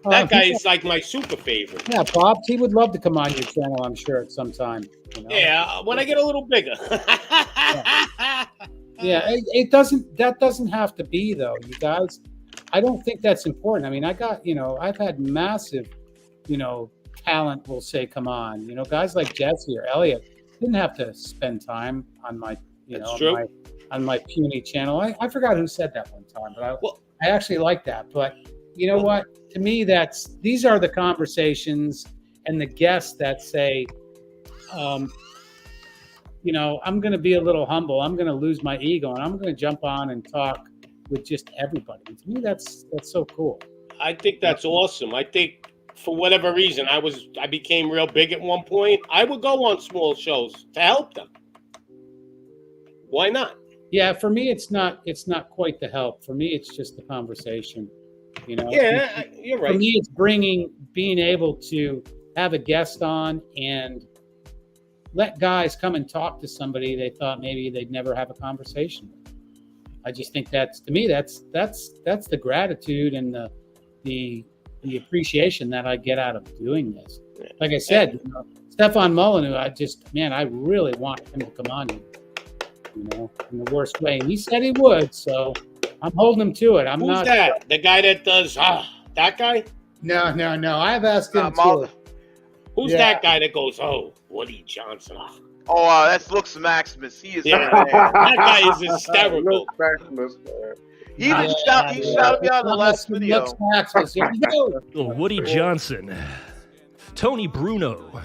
That That guy is like my super favorite. Yeah, Bob, he would love to come on your channel, I'm sure, at some time. Yeah, when I get a little bigger. Yeah, that doesn't have to be though, you guys. I don't think that's important. I mean, I've had massive, talent will say, come on, guys like Jesse or Elliot didn't have to spend time on my, on my puny channel. I forgot who said that one time, but I actually like that. But you know what? To me, these are the conversations and the guests that say, I'm going to be a little humble. I'm going to lose my ego, and I'm going to jump on and talk with just everybody. To me, that's so cool. I think that's awesome. I think for whatever reason, I became real big at one point. I would go on small shows to help them. Why not? Yeah, for me, it's not quite the help. For me, it's just the conversation. Yeah, you're right. For me, it's being able to have a guest on and let guys come and talk to somebody they thought maybe they'd never have a conversation with. I just think that's the gratitude and the appreciation that I get out of doing this. Like I said, Stefan Molyneux, I really want him to come on here, in the worst way. And he said he would, so I'm holding him to it. Who's that? The guy that does that guy? No. I've asked him too. Who's that guy that goes, Woody Johnson? Oh, that's Looks Maximus. He is. That guy is hysterical. Maximus, man. He shouted me out in the last video. Maximus. Here we go. Woody Johnson, Tony Bruno,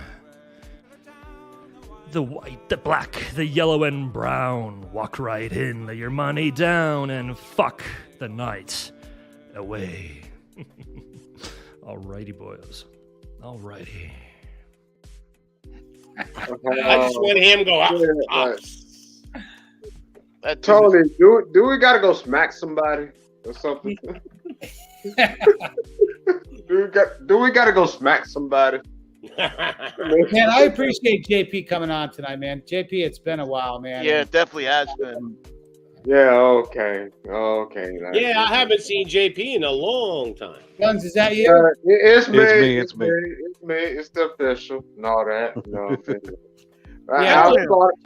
the white, the black, the yellow, and brown. Walk right in, lay your money down, and fuck the night away. Alrighty, boys. Alrighty. I just want him to go. Tony, do we gotta go smack somebody or something? do we gotta go smack somebody? Man, I appreciate JP coming on tonight, man. JP, it's been a while, man. Yeah, it definitely has been. Yeah, okay. Yeah, I haven't seen JP in a long time. Guns, is that you? It's me. It's me. It's the official and all that. Yeah,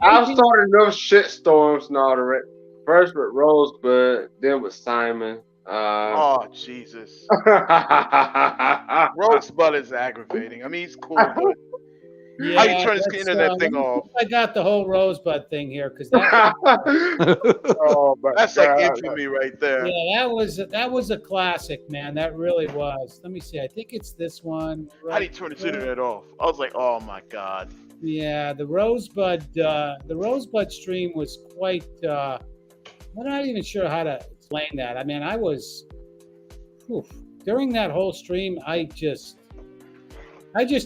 I've started enough shit storms and all that. First with Rosebud, then with Simon. Oh, Jesus. Rosebud is aggravating. I mean, he's cool, but how you turn this internet thing off? I got the whole Rosebud thing here because that's like infamy right there. Yeah, that was a classic, man. That really was. Let me see. I think it's this one. How do you turn this internet off? I was like, oh my God. Yeah, the Rosebud stream was quite. I'm not even sure how to explain that. I mean, I was during that whole stream. I just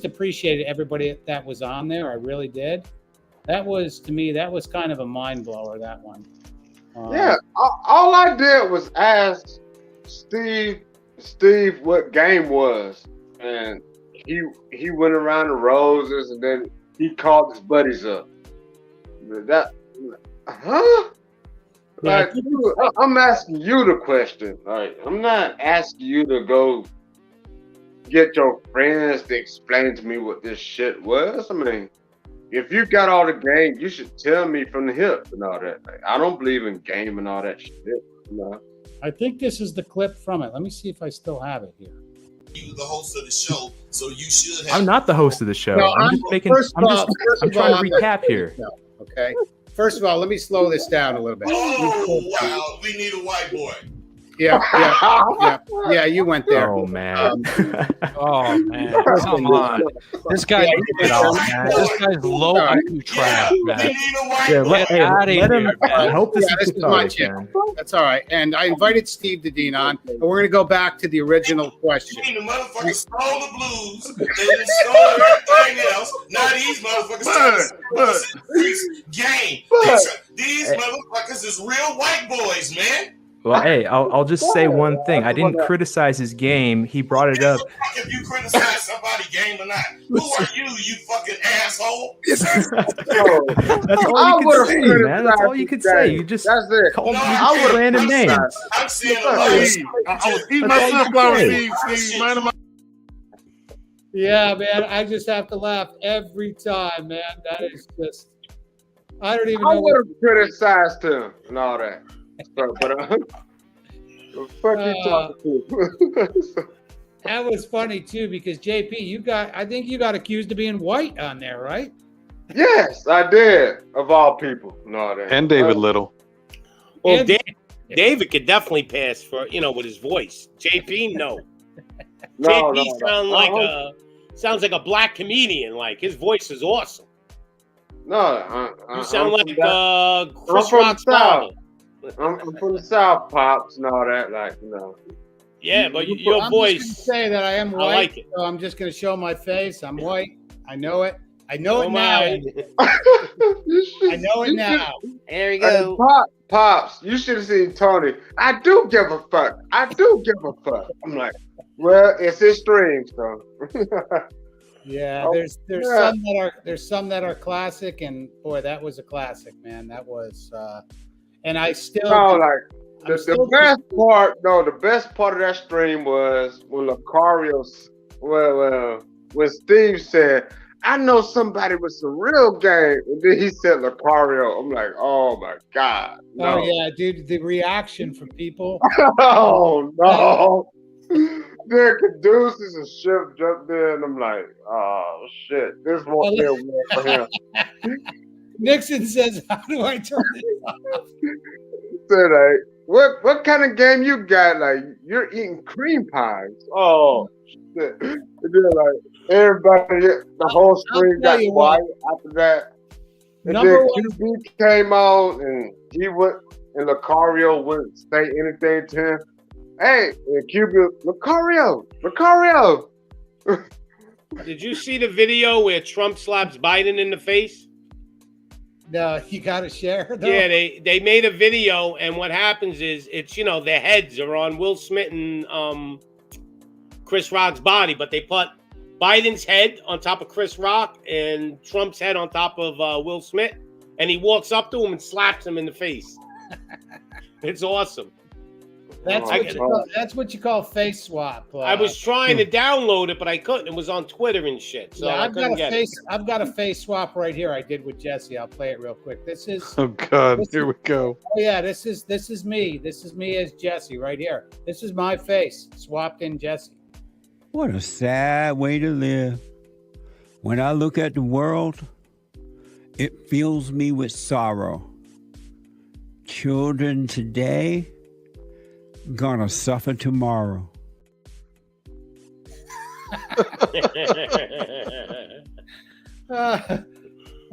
appreciated everybody that was on there. I really did. That was, to me, that was kind of a mind blower. That one. Yeah, all I did was ask Steve what game was, and he went around the roses, and then he called his buddies up. Like, I'm asking you the question. Like, I'm not asking you to go get your friends to explain to me what this shit was. I mean, if you got all the game, you should tell me from the hip and all that. Like, I don't believe in game and all that shit. I think this is the clip from it. Let me see if I still have it here. You the host of the show, so you should have. I'm not the host of the show. No, I'm just making. I'm trying to recap here. Okay. First of all, let me slow this down a little bit. Oh wow, we need a white boy. Yeah, you went there. Oh man. Oh man, come on. This guy, man. This guy's low IQ trash, man. Let him. I hope this is my channel. That's all right. And I invited Steve Dean on, and we're gonna go back to the original question. The motherfucker stole the blues, they stole everything else. Now these motherfuckers game. These motherfuckers is real white boys, man. Well, hey, I'll just say one thing. I didn't criticize his game. He brought it up. If you criticize somebody's game or not, who are you fucking asshole? That's all you can say, man. That's all you can say. You just called me random names. I'm seeing I was eating my sunflower seeds, man. Yeah, man. I just have to laugh every time, man. That is just. I don't even know. I would have criticized him and all that. But fuck you talking to? That was funny too because JP, I think you got accused of being white on there, right? Yes, I did. Of all people, and all that. And David Little. Well, David could definitely pass for with his voice. JP, no. JP sounds like a black comedian. Like his voice is awesome. No, you sound like Chris from Rock's father. I'm from the South, pops, and all that, Yeah, but your I'm voice. Just gonna say that I am white. I like it. So I'm just gonna show my face. I'm white. I know it. I know it now. I know it now. There you go. Pops, you should have seen Tony. I do give a fuck. I'm like, well, it's his stream, so. Yeah, Oh, there's yeah. some that are classic, and boy, that was a classic, man. That was, and I still, No, like I'm the still best part. No, the best part of that stream was when when Steve said, "I know somebody with some real game," and then he said Lucario. I'm like, oh my god, no. Oh yeah, dude, the reaction from people. Oh no. Then Caduceus and Shift jumped in. I'm like, oh shit, this won't be a win for him. Nixon says, "How do I turn this off?" Said, like, what kind of game you got? Like, you're eating cream pies. Oh shit. And then like everybody, the whole screen tell got you quiet after that. And Number then one, QB came on and he went and Lucario wouldn't say anything to him. Hey, and QB, Lucario. Did you see the video where Trump slaps Biden in the face? no, you got to share. Though. Yeah, they made a video, and what happens is it's their heads are on Will Smith and Chris Rock's body, but they put Biden's head on top of Chris Rock and Trump's head on top of Will Smith, and he walks up to him and slaps him in the face. It's awesome. That's what you call face swap. I was trying to download it, but I couldn't. It was on Twitter and shit. So yeah, I've got a face swap right here. I did with Jesse. I'll play it real quick. This is. Oh God, here we go. Oh yeah, this is me. This is me as Jesse right here. This is my face swapped in Jesse. What a sad way to live. When I look at the world, it fills me with sorrow. Children today gonna suffer tomorrow.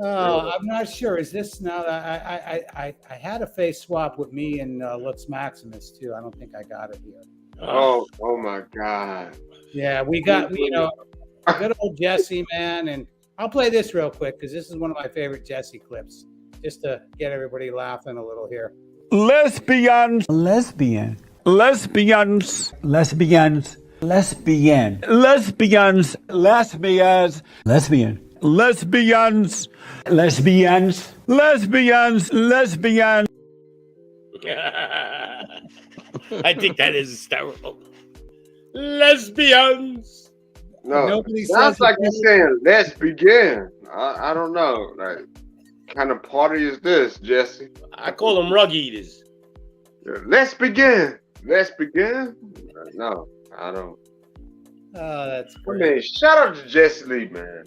I'm not sure. Is this now? I had a face swap with me and Lux Maximus too. I don't think I got it here. Oh my God. Yeah, we got good old Jesse, man, and I'll play this real quick because this is one of my favorite Jesse clips, just to get everybody laughing a little here. Lesbians, lesbians, lesbians, lesbians, lesbian, lesbians, lesbians, lesbian, lesbians, lesbians, lesbians, lesbians. I think that is hysterical. Lesbians. No, Nobody sounds says like it. you're saying, let's begin. I don't know. Like, kind of party is this, Jesse? I call them rug eaters. Yeah, let's begin. Let's begin? No, I don't. Oh, that's I great. mean, shout out to Jesse Lee, man.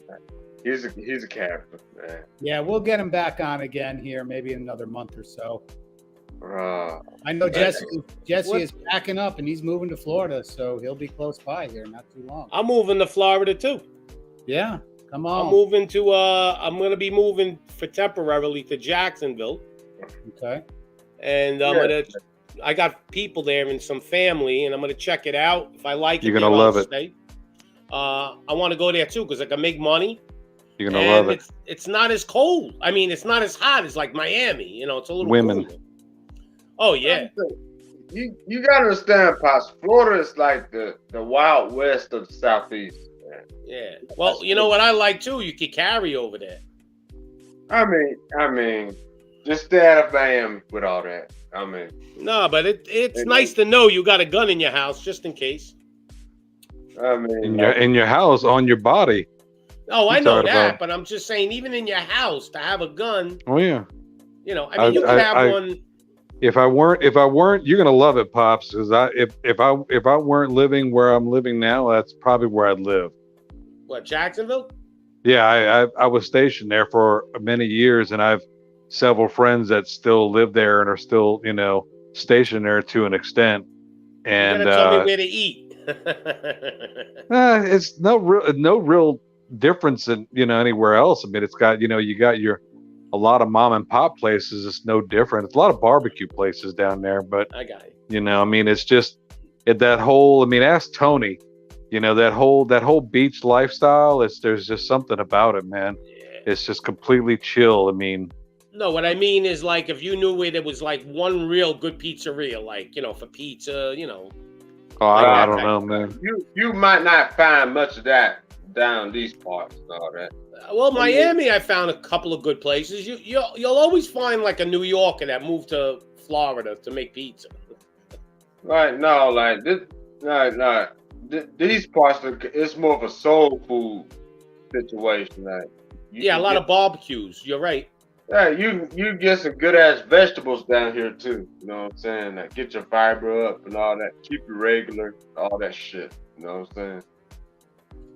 He's a character, man. Yeah, we'll get him back on again here, maybe in another month or so. I know Jesse is packing up and he's moving to Florida, so he'll be close by here not too long. I'm moving to Florida too. Yeah, come on. I'm moving to I'm gonna be moving for temporarily to Jacksonville. Okay. And I got people there and some family, and I'm gonna check it out. If I like it, You're gonna love it. stay. I want to go there too because I can make money. You're gonna love it. It's not as cold. I mean, it's not as hot as like Miami. It's a little Women. cooler. Oh yeah. You gotta understand, Pops. Florida is like the Wild West of the Southeast, man. Yeah. Well, you know what I like too? You can carry over there. I mean, just stay out of Miami with all that. I mean, No, but it's nice to know you got a gun in your house just in case. I mean, in your house, on your body. Oh, I You know talking that, about- but I'm just saying, even in your house, to have a gun, Oh yeah. I mean, you could have one. If I weren't, you're gonna love it, Pops. Because if I weren't living where I'm living now, that's probably where I'd live. What, Jacksonville? Yeah, I was stationed there for many years, and I've several friends that still live there and are still, stationed there to an extent. And You gotta tell me where to eat. it's no real difference in anywhere else. I mean, it's got you got a lot of mom and pop places. It's no different. It's a lot of barbecue places down there, but I got it. I mean, it's just that whole. I mean, ask Tony. That whole beach lifestyle. There's just something about it, man. Yeah. It's just completely chill. I mean, No, what I mean is, like, if you knew where there was like one real good pizzeria, like for pizza, I don't know, man. you might not find much of that down these parts and all that. Well, Miami, I found a couple of good places. You'll always find like a New Yorker that moved to Florida to make pizza. Right? No, like this. No. These parts, it's more of a soul food situation. Like, a lot of barbecues. You're right. Yeah, you get some good ass vegetables down here too. You know what I'm saying? Like, get your fiber up and all that. Keep you regular, all that shit. You know what I'm saying?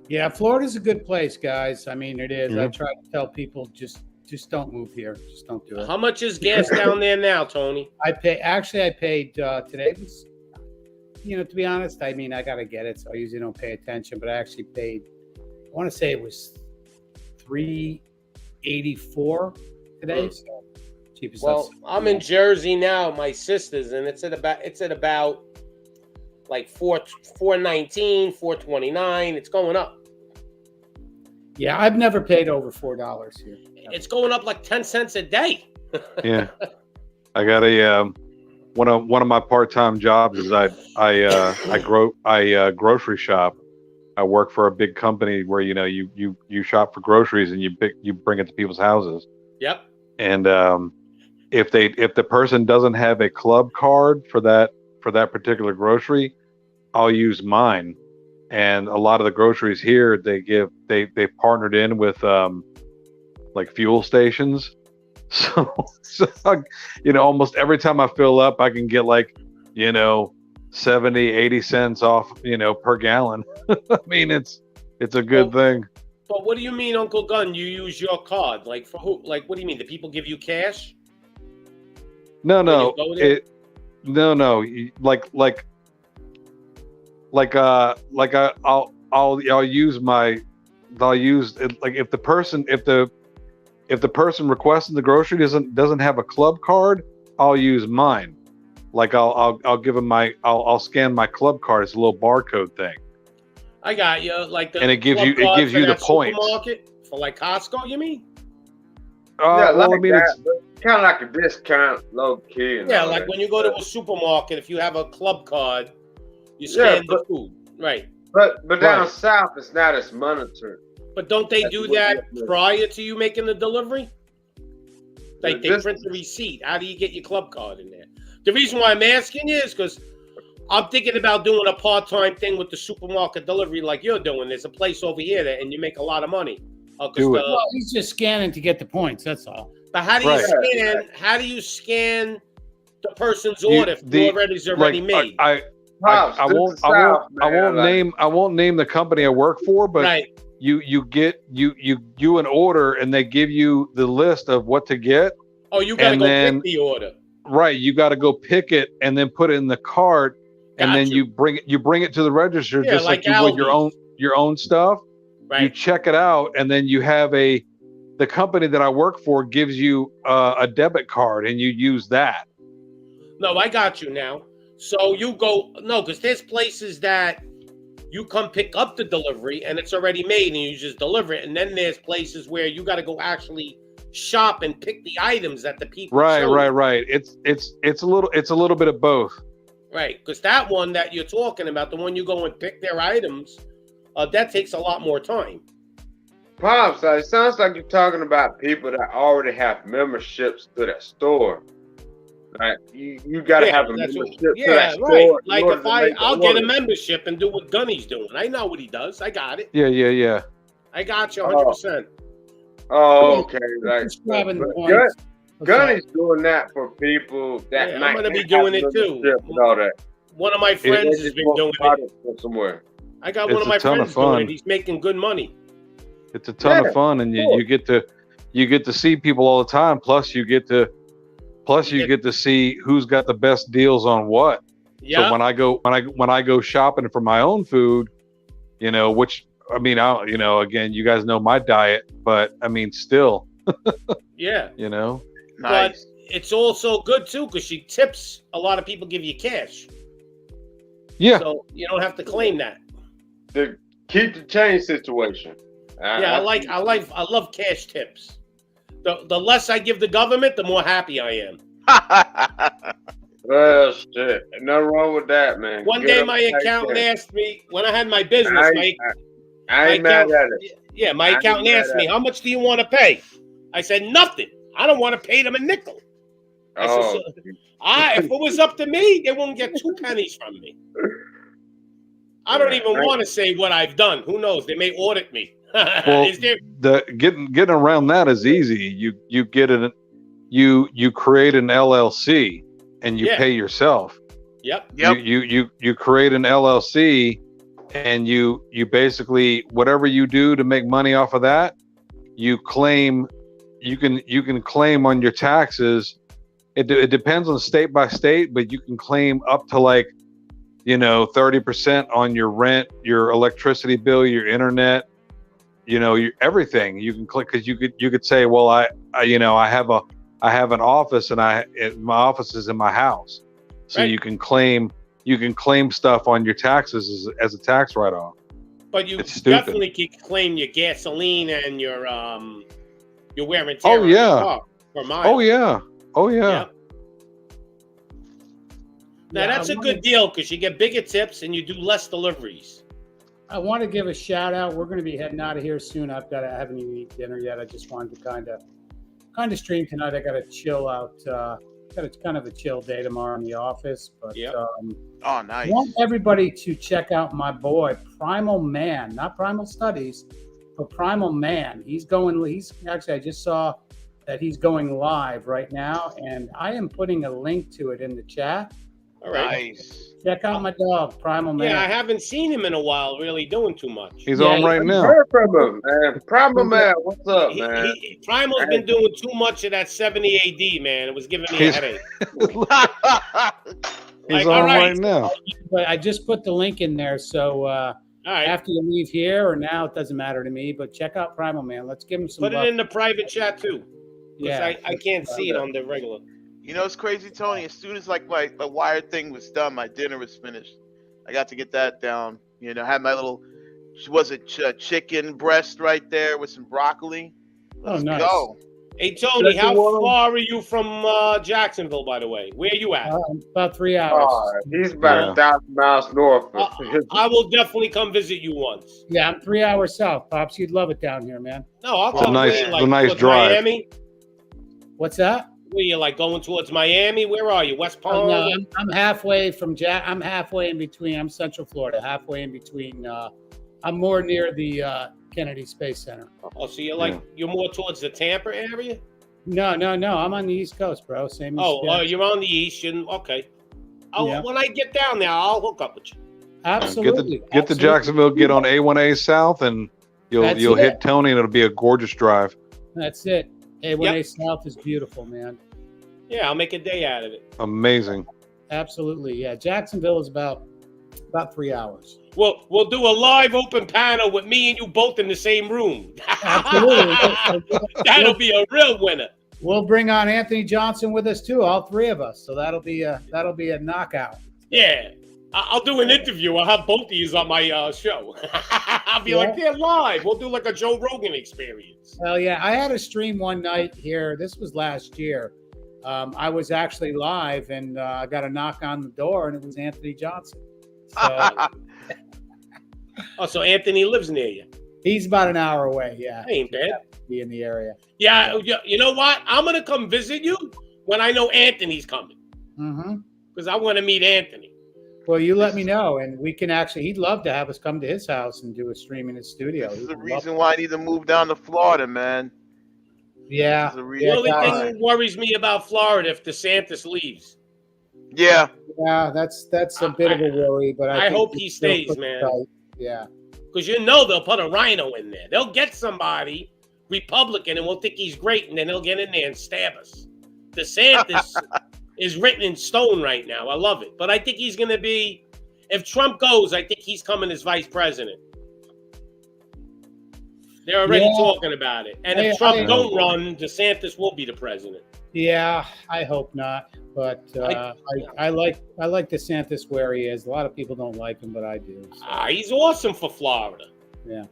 Yeah, Florida's a good place, guys. I mean, it is. Yeah. I try to tell people just don't move here. Just don't do it. How much is gas down there now, Tony? I paid today was, to be honest, I mean, I gotta get it, so I usually don't pay attention, but I actually paid, I want to say it was $3.84 today. So cheapest. Well, I'm in Jersey now, my sister's, and it's at about like $4.19, $4.29. It's going up. Yeah, I've never paid over $4 here. It's going up like 10 cents a day. Yeah, I got one of my part-time jobs is I grocery shop. I work for a big company where you shop for groceries and you bring it to people's houses. Yep. And if the person doesn't have a club card for that particular grocery, I'll use mine. And a lot of the groceries here, they partnered in with like fuel stations. So almost every time I fill up, I can get like 70-80 cents off per gallon. I mean, it's a good thing. But what do you mean, Uncle Gun? You use your card, like for who? Like, what do you mean? The people give you cash? No. Like I'll use it, like if the person requesting the grocery doesn't have a club card, I'll use mine. Like I'll give them I'll scan my club card. It's a little barcode thing. I got you. Like and it gives you the points. For like Costco, you mean? Yeah, well, like I mean, that, it's kind of like a discount, low key. Yeah, like when you go to a supermarket, if you have a club card, you scan the food, right? But down south, it's not as monitored. But don't they do that prior to you making the delivery? Like they print the receipt. How do you get your club card in there? The reason why I'm asking you is because I'm thinking about doing a part-time thing with the supermarket delivery like you're doing. There's a place over here and you make a lot of money. Well, he's just scanning to get the points. That's all. But how do you scan? How do you scan the person's order if the order's already made? I won't name the company I work for, but you get an order and they give you the list of what to get. Oh, you gotta go pick the order. Right, you got to go pick it and then put it in the cart, and then you bring it to the register just like you would your own stuff. Right. You check it out, and then you have the company that I work for gives you a debit card, and you use that. No, I got you now. So you go because there's places that you come pick up the delivery and it's already made, and you just deliver it, and then there's places where you got to go actually shop and pick the items that the people right. It's a little bit of both. Right, because that one that you're talking about, the one you go and pick their items, that takes a lot more time. Pops, it sounds like you're talking about people that already have memberships to that store. Like you gotta have a membership to that store. Like if I'll get a membership and do what Gunny's doing. I know what he does. I got it. Yeah. I got you 100%. Oh, okay. Like, Gunny's doing that for people that I'm gonna be doing it too. And all that. One of my friends has been doing it somewhere. I got one of my friends doing it. He's making good money. It's a ton of fun, and you get to see people all the time. Plus, you get to see who's got the best deals on what. Yeah. So when I go shopping for my own food, which I mean, again, you guys know my diet, but I mean, still. Yeah. Nice. But it's also good too because she tips. A lot of people give you cash. Yeah. So you don't have to claim that. To keep the change situation. I love cash tips. The less I give the government, the more happy I am. Well, shit. Nothing wrong with that, man. One day my accountant asked me, when I had my business, I ain't mad at it. Yeah, my I ain't accountant mad asked me, at it. how much do you want to pay? I said, nothing. I don't want to pay them a nickel. I said, Oh, if it was up to me, they won't get 2 pennies from me. I don't even want to say what I've done. Who knows? They may audit me. Well, Is there? getting around that is easy. You get it. You create an LLC and you pay yourself. Yep. You create an LLC and you basically, whatever you do to make money off of that, you claim. You can claim on your taxes. It depends on state by state, but you can claim up to 30% on your rent, your electricity bill, your internet, your everything. You can click, because you could say, well, I have an office, and my office is in my house, so Right. you can claim stuff on your taxes as a tax write-off. But you It's stupid. definitely can claim your gasoline and your wear and tear. Oh, on yeah. your car per mile. Oh yeah. Yep. Now Yeah, that's I a wanna- good deal because you get bigger tips and you do less deliveries. I want to give a shout out. We're going to be heading out of here soon. I haven't even eaten dinner yet. I just wanted to kind of stream tonight. I got to chill out. Got a kind of a chill day tomorrow in the office. But Oh, nice. I want everybody to check out my boy Primal Man, not Primal Studies, but Primal Man. He's actually, I just saw that he's going live right now, and I am putting a link to it in the chat. All right. Nice. Check out my dog, Primal Man. Yeah, I haven't seen him in a while really doing too much. He's on right now. heard from him, man. Problem, man. What's up, man? Primal's been doing too much of that 70 AD, man. It was giving me a headache. He's on right now. But I just put the link in there, so All right. after you leave here or now, it doesn't matter to me. But check out Primal Man. Let's give him some Put it love. in the private chat too. Yeah. I can't see it on the regular. You know, it's crazy, Tony. As soon as my Wired thing was done, my dinner was finished. I got to get that down. Had my little, chicken breast right there with some broccoli. Let's nice. go. Hey Tony, how far are you from Jacksonville, by the way? Where are you at? About 3 hours. He's about 1,000 miles north. I will definitely come visit you once. Yeah, I'm 3 hours south, Pops. You'd love it down here, man. No, I'll It's a come nice- visit, it's a nice towards drive. Miami. What's that? Where you going towards Miami? Where are you? West Palm? No, I'm halfway from I'm halfway in between. I'm Central Florida, halfway in between. I'm more near the Kennedy Space Center. Oh, so you're more towards the Tampa area? No. I'm on the East Coast, bro. Same. As You're on the east. Okay. Yeah. When I get down there, I'll hook up with you. Absolutely. Get to Jacksonville, get on A1A South, and you'll hit Tony, and it'll be a gorgeous drive. That's it. A1A South is beautiful, man. Yeah, I'll make a day out of it. Amazing. Absolutely. Yeah. Jacksonville is about 3 hours. We'll do a live open panel with me and you both in the same room. Absolutely. That'll be a real winner. We'll bring on Anthony Johnson with us too, all three of us. So that'll be a knockout. Yeah. I'll do an interview. I'll have both of you on my show. I'll be like, they're live. We'll do like a Joe Rogan experience. Well, yeah. I had a stream one night here. This was last year. I was actually live, and I got a knock on the door, and it was Anthony Johnson. So, so Anthony lives near you. He's about an hour away. Yeah, Ain't bad. Be in the area. Yeah, you know what? I'm gonna come visit you when I know Anthony's coming. Mm-hmm. Because I want to meet Anthony. Well, you let me know, and we can actually. He'd love to have us come to his house and do a stream in his studio. This is the reason why I need to move down to Florida, man. Yeah. The only thing that worries me about Florida if DeSantis leaves. Yeah. Yeah, that's a bit of a worry, but I think hope he stays, man. Tight. Yeah. Because they'll put a rhino in there. They'll get somebody Republican and we'll think he's great, and then they'll get in there and stab us. DeSantis is written in stone right now. I love it. But I think he's going to be, if Trump goes, I think he's coming as vice president. They're already talking about it. And if Trump don't run, DeSantis will be the president. Yeah, I hope not. But I like DeSantis where he is. A lot of people don't like him, but I do. So. He's awesome for Florida. Yeah.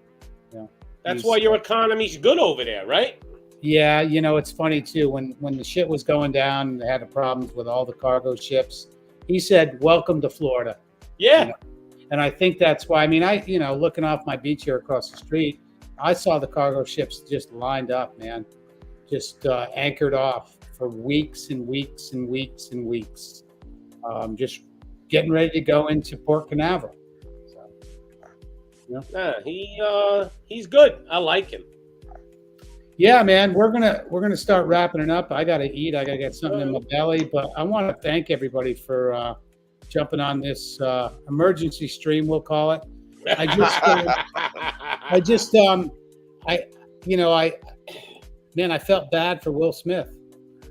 That's why your economy's good over there, right? Yeah, it's funny too. When the shit was going down and they had the problems with all the cargo ships, he said, "Welcome to Florida." Yeah. And I think that's why. I mean, looking off my beach here across the street, I saw the cargo ships just lined up, man, just anchored off for weeks and weeks and weeks and weeks, just getting ready to go into Port Canaveral. So, he's good. I like him. Yeah, man, we're gonna start wrapping it up. I gotta eat. I gotta get something in my belly. But I want to thank everybody for jumping on this emergency stream. We'll call it. I felt bad for Will Smith.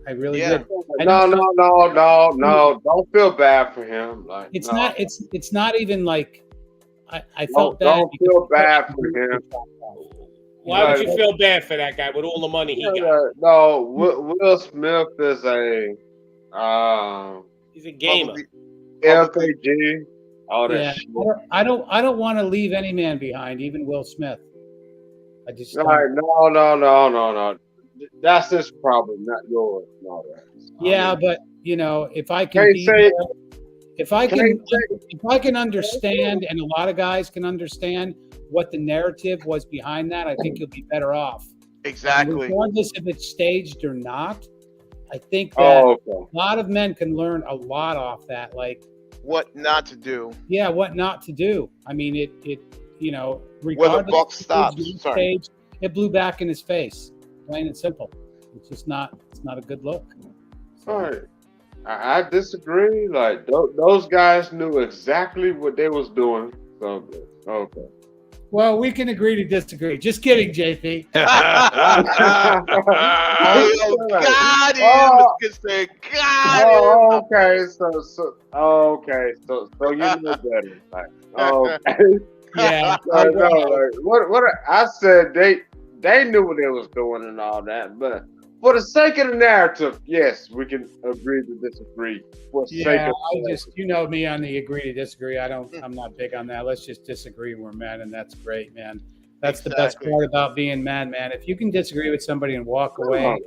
I really did. No. Don't feel bad for him. Like it's not. It's not even like I felt bad. Don't feel bad for him. Why would you feel bad for that guy with all the money he got? No, Will Smith is he's a gamer. LPG, all that shit. I don't want to leave any man behind, even Will Smith. I just no. That's his problem, not yours. No, but if I can if I can understand, and a lot of guys can understand what the narrative was behind that, I think you'll be better off. Exactly. Regardless if it's staged or not, I think that a lot of men can learn a lot off that, like what not to do. Yeah, what not to do. I mean, it regardless where the buck stops. Stage, it blew back in his face. Plain and simple. It's just not. It's not a good look. All right. I disagree. Like those guys knew exactly what they was doing. So okay. Well, we can agree to disagree. Just kidding, JP. God, okay. So you know better. Like, okay. Yeah. What I said, they knew what they was doing and all that, but for the sake of the narrative, yes, we can agree to disagree. You know me on the agree to disagree. I'm not big on that. Let's just disagree. We're men, and that's great, man. That's the best part about being man. If you can disagree with somebody and walk away,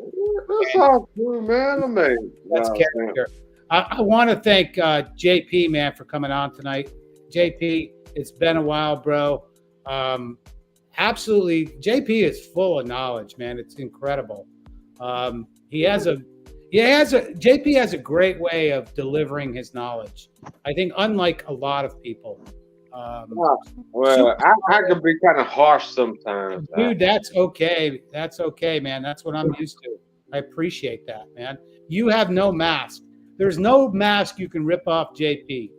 that's all cool, man. I mean, that's character. I want to thank JP, man, for coming on tonight. JP, it's been a while, bro. Absolutely, JP is full of knowledge, man. It's incredible. JP has a great way of delivering his knowledge. I think unlike a lot of people. I can be kind of harsh sometimes. Dude, that's okay. That's okay, man. That's what I'm used to. I appreciate that, man. You have no mask. There's no mask you can rip off JP.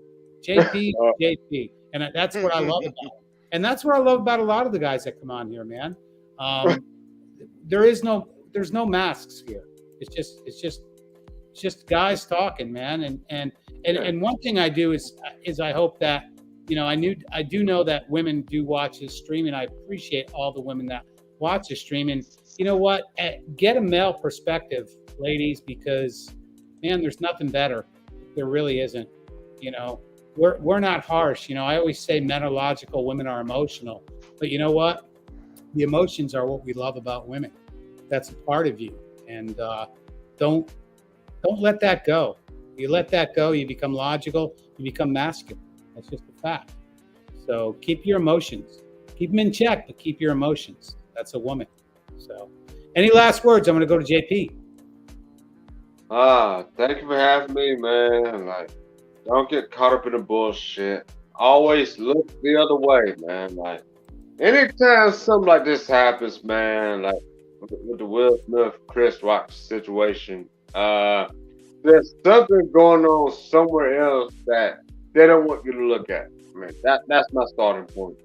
JP. And that's what I love about it. And that's what I love about a lot of the guys that come on here, man. There's no masks here. It's just guys talking, man. And one thing I do is I hope that I do know that women do watch his stream, and I appreciate all the women that watch his stream. And you know what? Get a male perspective, ladies, because man, there's nothing better. There really isn't. We're not harsh. I always say men are logical, women are emotional. But you know what? The emotions are what we love about women. That's a part of you. And don't let that go. You let that go, you become logical, you become masculine. That's just a fact. So keep your emotions. Keep them in check, but keep your emotions. That's a woman. So any last words? I'm going to go to JP. Thank you for having me, man. Like, don't get caught up in the bullshit. Always look the other way, man. Like, anytime something like this happens, man, like with the Will Smith, Chris Rock situation, there's something going on somewhere else that they don't want you to look at. I mean, that's my starting point,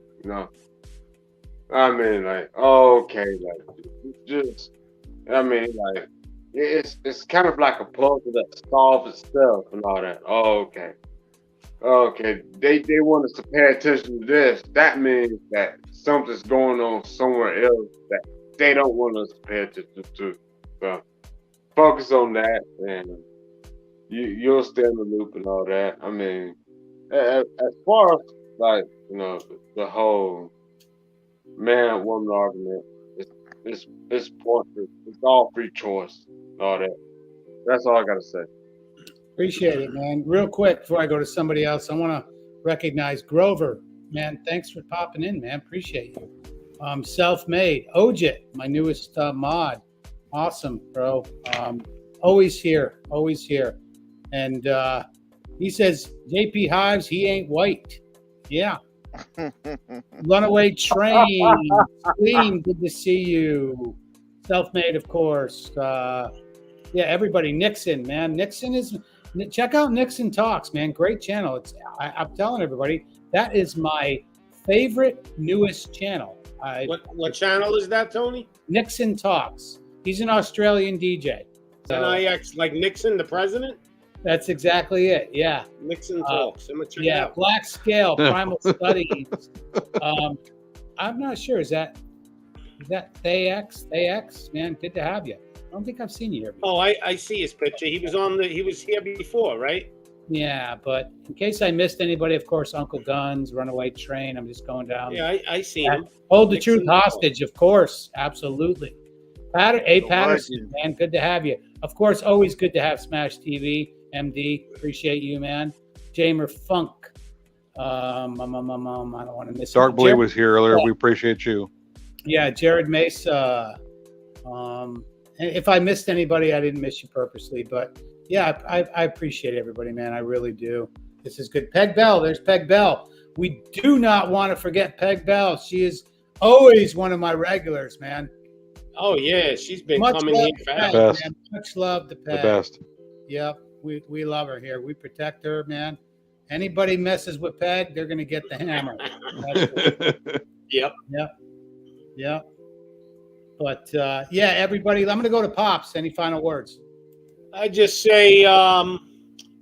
I mean, like, okay, like, just, I mean, like, it's kind of like a puzzle that solves itself and all that. Okay, they want us to pay attention to this. That means that something's going on somewhere else that they don't want us to pay attention to. So focus on that, and you'll stay in the loop and all that. I mean, as far as like the whole man-woman argument, it's pointless. It's all free choice. All that. That's all I gotta say. Appreciate it, man. Real quick before I go to somebody else, I want recognize Grover. Man, thanks for popping in, man. Appreciate you. Self-made. Ojit, my newest mod. Awesome, bro. Always here. And he says, JP Hives, he ain't white. Yeah. Runaway Train. Clean, good to see you. Self-made, of course. Yeah, everybody. Nixon, man. Nixon is... Check out Nixon Talks, man. Great channel. I'm telling everybody, that is my favorite, newest channel. What channel is that, Tony? Nixon Talks. He's an Australian DJ. So, NIX, like Nixon, the president? That's exactly it. Yeah. Nixon Talks. I'm gonna check it Yeah. out. Black Scale, Primal Studies. I'm not sure. Is that Thax? Thax, man, good to have you. I don't think I've seen you here before. Oh, I see his picture. He was here before, right? Yeah, but in case I missed anybody, of course, Uncle Guns, Runaway Train. I'm just going down. Yeah, I see him. Hold the Nixon Truth hostage, of course. Absolutely. Patterson, man, good to have you. Of course, always good to have Smash TV, MD. Appreciate you, man. Jamer Funk. I don't want to miss Dark Blade was here earlier. We appreciate you. Yeah, Jared Mesa. If I missed anybody, I didn't miss you purposely, but yeah, I appreciate everybody, man. I really do. This is good. Peg Bell, there's Peg Bell. We do not want to forget Peg Bell. She is always one of my regulars, man. Oh yeah, she's been Much coming love here to fast. Peg, man. Much love to Peg. The best. Yep, we love her here. We protect her, man. Anybody messes with Peg, they're gonna get the hammer. Yep. But yeah, everybody, I'm going to go to Pops. Any final words? I just say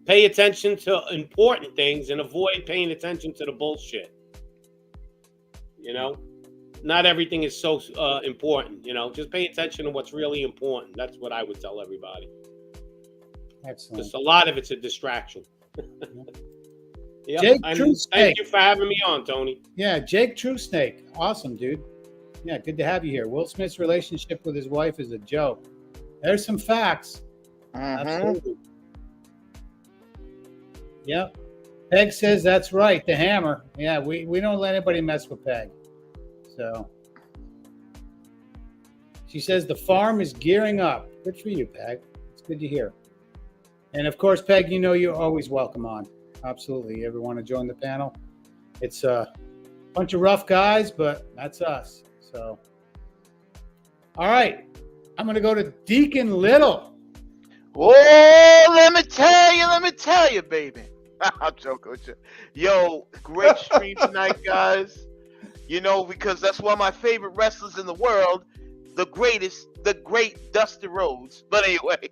pay attention to important things and avoid paying attention to the bullshit. You know, not everything is so important. You know, just pay attention to what's really important. That's what I would tell everybody. Excellent. Just a lot of it's a distraction. Yep. Jake And True thank Snake. you for having me on, Tony. Yeah, Jake True Snake. Awesome, dude. Yeah, good to have you here. Will Smith's relationship with his wife is a joke. There's some facts. Absolutely. Yep. Peg says that's right. The hammer. Yeah, we don't let anybody mess with Peg. So she says the farm is gearing up. Good for you, Peg. It's good to hear. And of course, Peg, you know you're always welcome on. Absolutely. You ever want to join the panel? It's a bunch of rough guys, but that's us. So, all right. I'm going to go to Deacon Little. Oh, let me tell you, baby. I'm joking with you. Yo, great stream tonight, guys. You know, because that's one of my favorite wrestlers in the world, the great Dusty Rhodes. But anyway,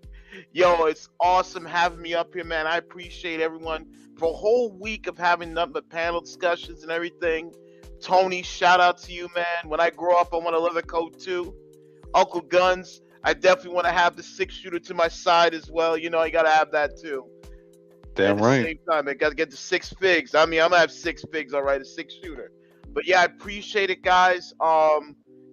yo, it's awesome having me up here, man. I appreciate everyone for a whole week of having nothing but panel discussions and everything. Tony, shout out to you, man. When I grow up, I want a leather coat too. Uncle Guns, I definitely want to have the 6-shooter to my side as well. You know, I got to have that too. Damn right. At the same time, I got to get the 6 figs. I mean, I'm going to have 6 figs, all right, a 6-shooter. But yeah, I appreciate it, guys.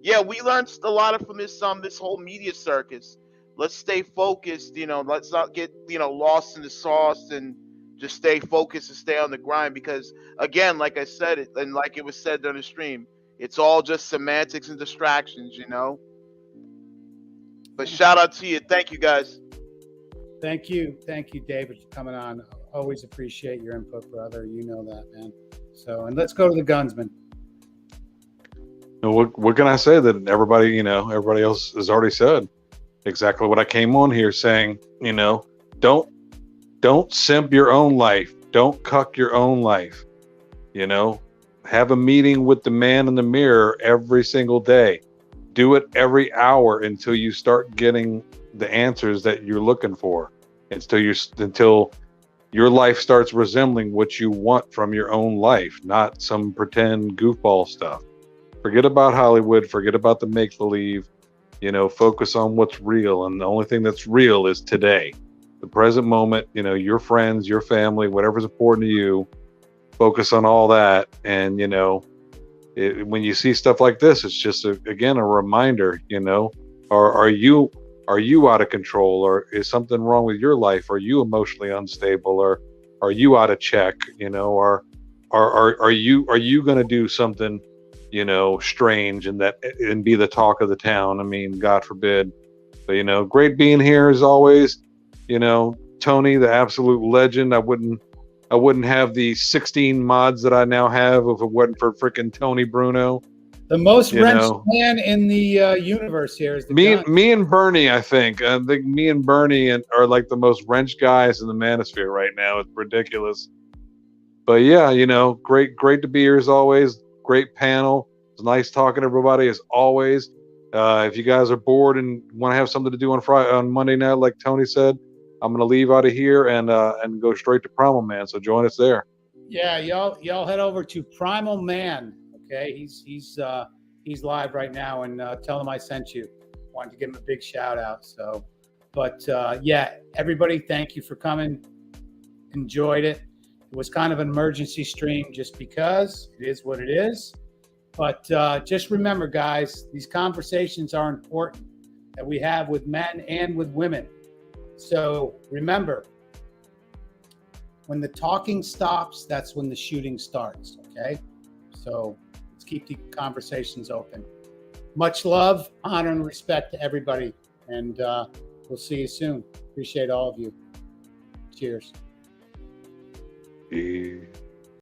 Yeah, we learned a lot from this whole media circus. Let's stay focused, you know, let's not get, you know, lost in the sauce and just stay focused and stay on the grind because, again, like I said, and like it was said during the stream, it's all just semantics and distractions, you know? But shout out to you. Thank you, guys. Thank you, David, for coming on. Always appreciate your input, brother. You know that, man. So, and let's go to the Gunsman. What can I say that everybody else has already said? Exactly what I came on here saying, you know, don't simp your own life. Don't cuck your own life. You know, have a meeting with the man in the mirror every single day. Do it every hour until you start getting the answers that you're looking for. Until your life starts resembling what you want from your own life, not some pretend goofball stuff. Forget about Hollywood. Forget about the make-believe. You know, focus on what's real. And the only thing that's real is today. The present moment, you know, your friends, your family, whatever's important to you, focus on all that. And, you know, when you see stuff like this, it's just, again, a reminder, you know, are you out of control, or is something wrong with your life? Are you emotionally unstable, or are you out of check, you know, or are you going to do something, you know, strange and be the talk of the town? I mean, God forbid. But, you know, great being here as always. You know, Tony, the absolute legend. I wouldn't have the 16 mods that I now have if it wasn't for freaking Tony Bruno. The most wrenched man in the universe here is me and Bernie. I think me and Bernie are like the most wrenched guys in the Manosphere right now. It's ridiculous. But yeah, you know, great to be here as always. Great panel. It's nice talking to everybody as always. If you guys are bored and want to have something to do on Monday night, like Tony said, I'm gonna leave out of here and go straight to Primal Man. So join us there. Yeah, y'all head over to Primal Man. Okay, he's live right now, and tell him I sent you. Wanted to give him a big shout out. So, but yeah, everybody, thank you for coming. Enjoyed it. It was kind of an emergency stream just because it is what it is. But just remember, guys, these conversations are important that we have with men and with women. So remember, when the talking stops, that's when the shooting starts. Okay, so let's keep the conversations open. Much love, honor, and respect to everybody. And we'll see you soon. Appreciate all of you. Cheers. Yeah.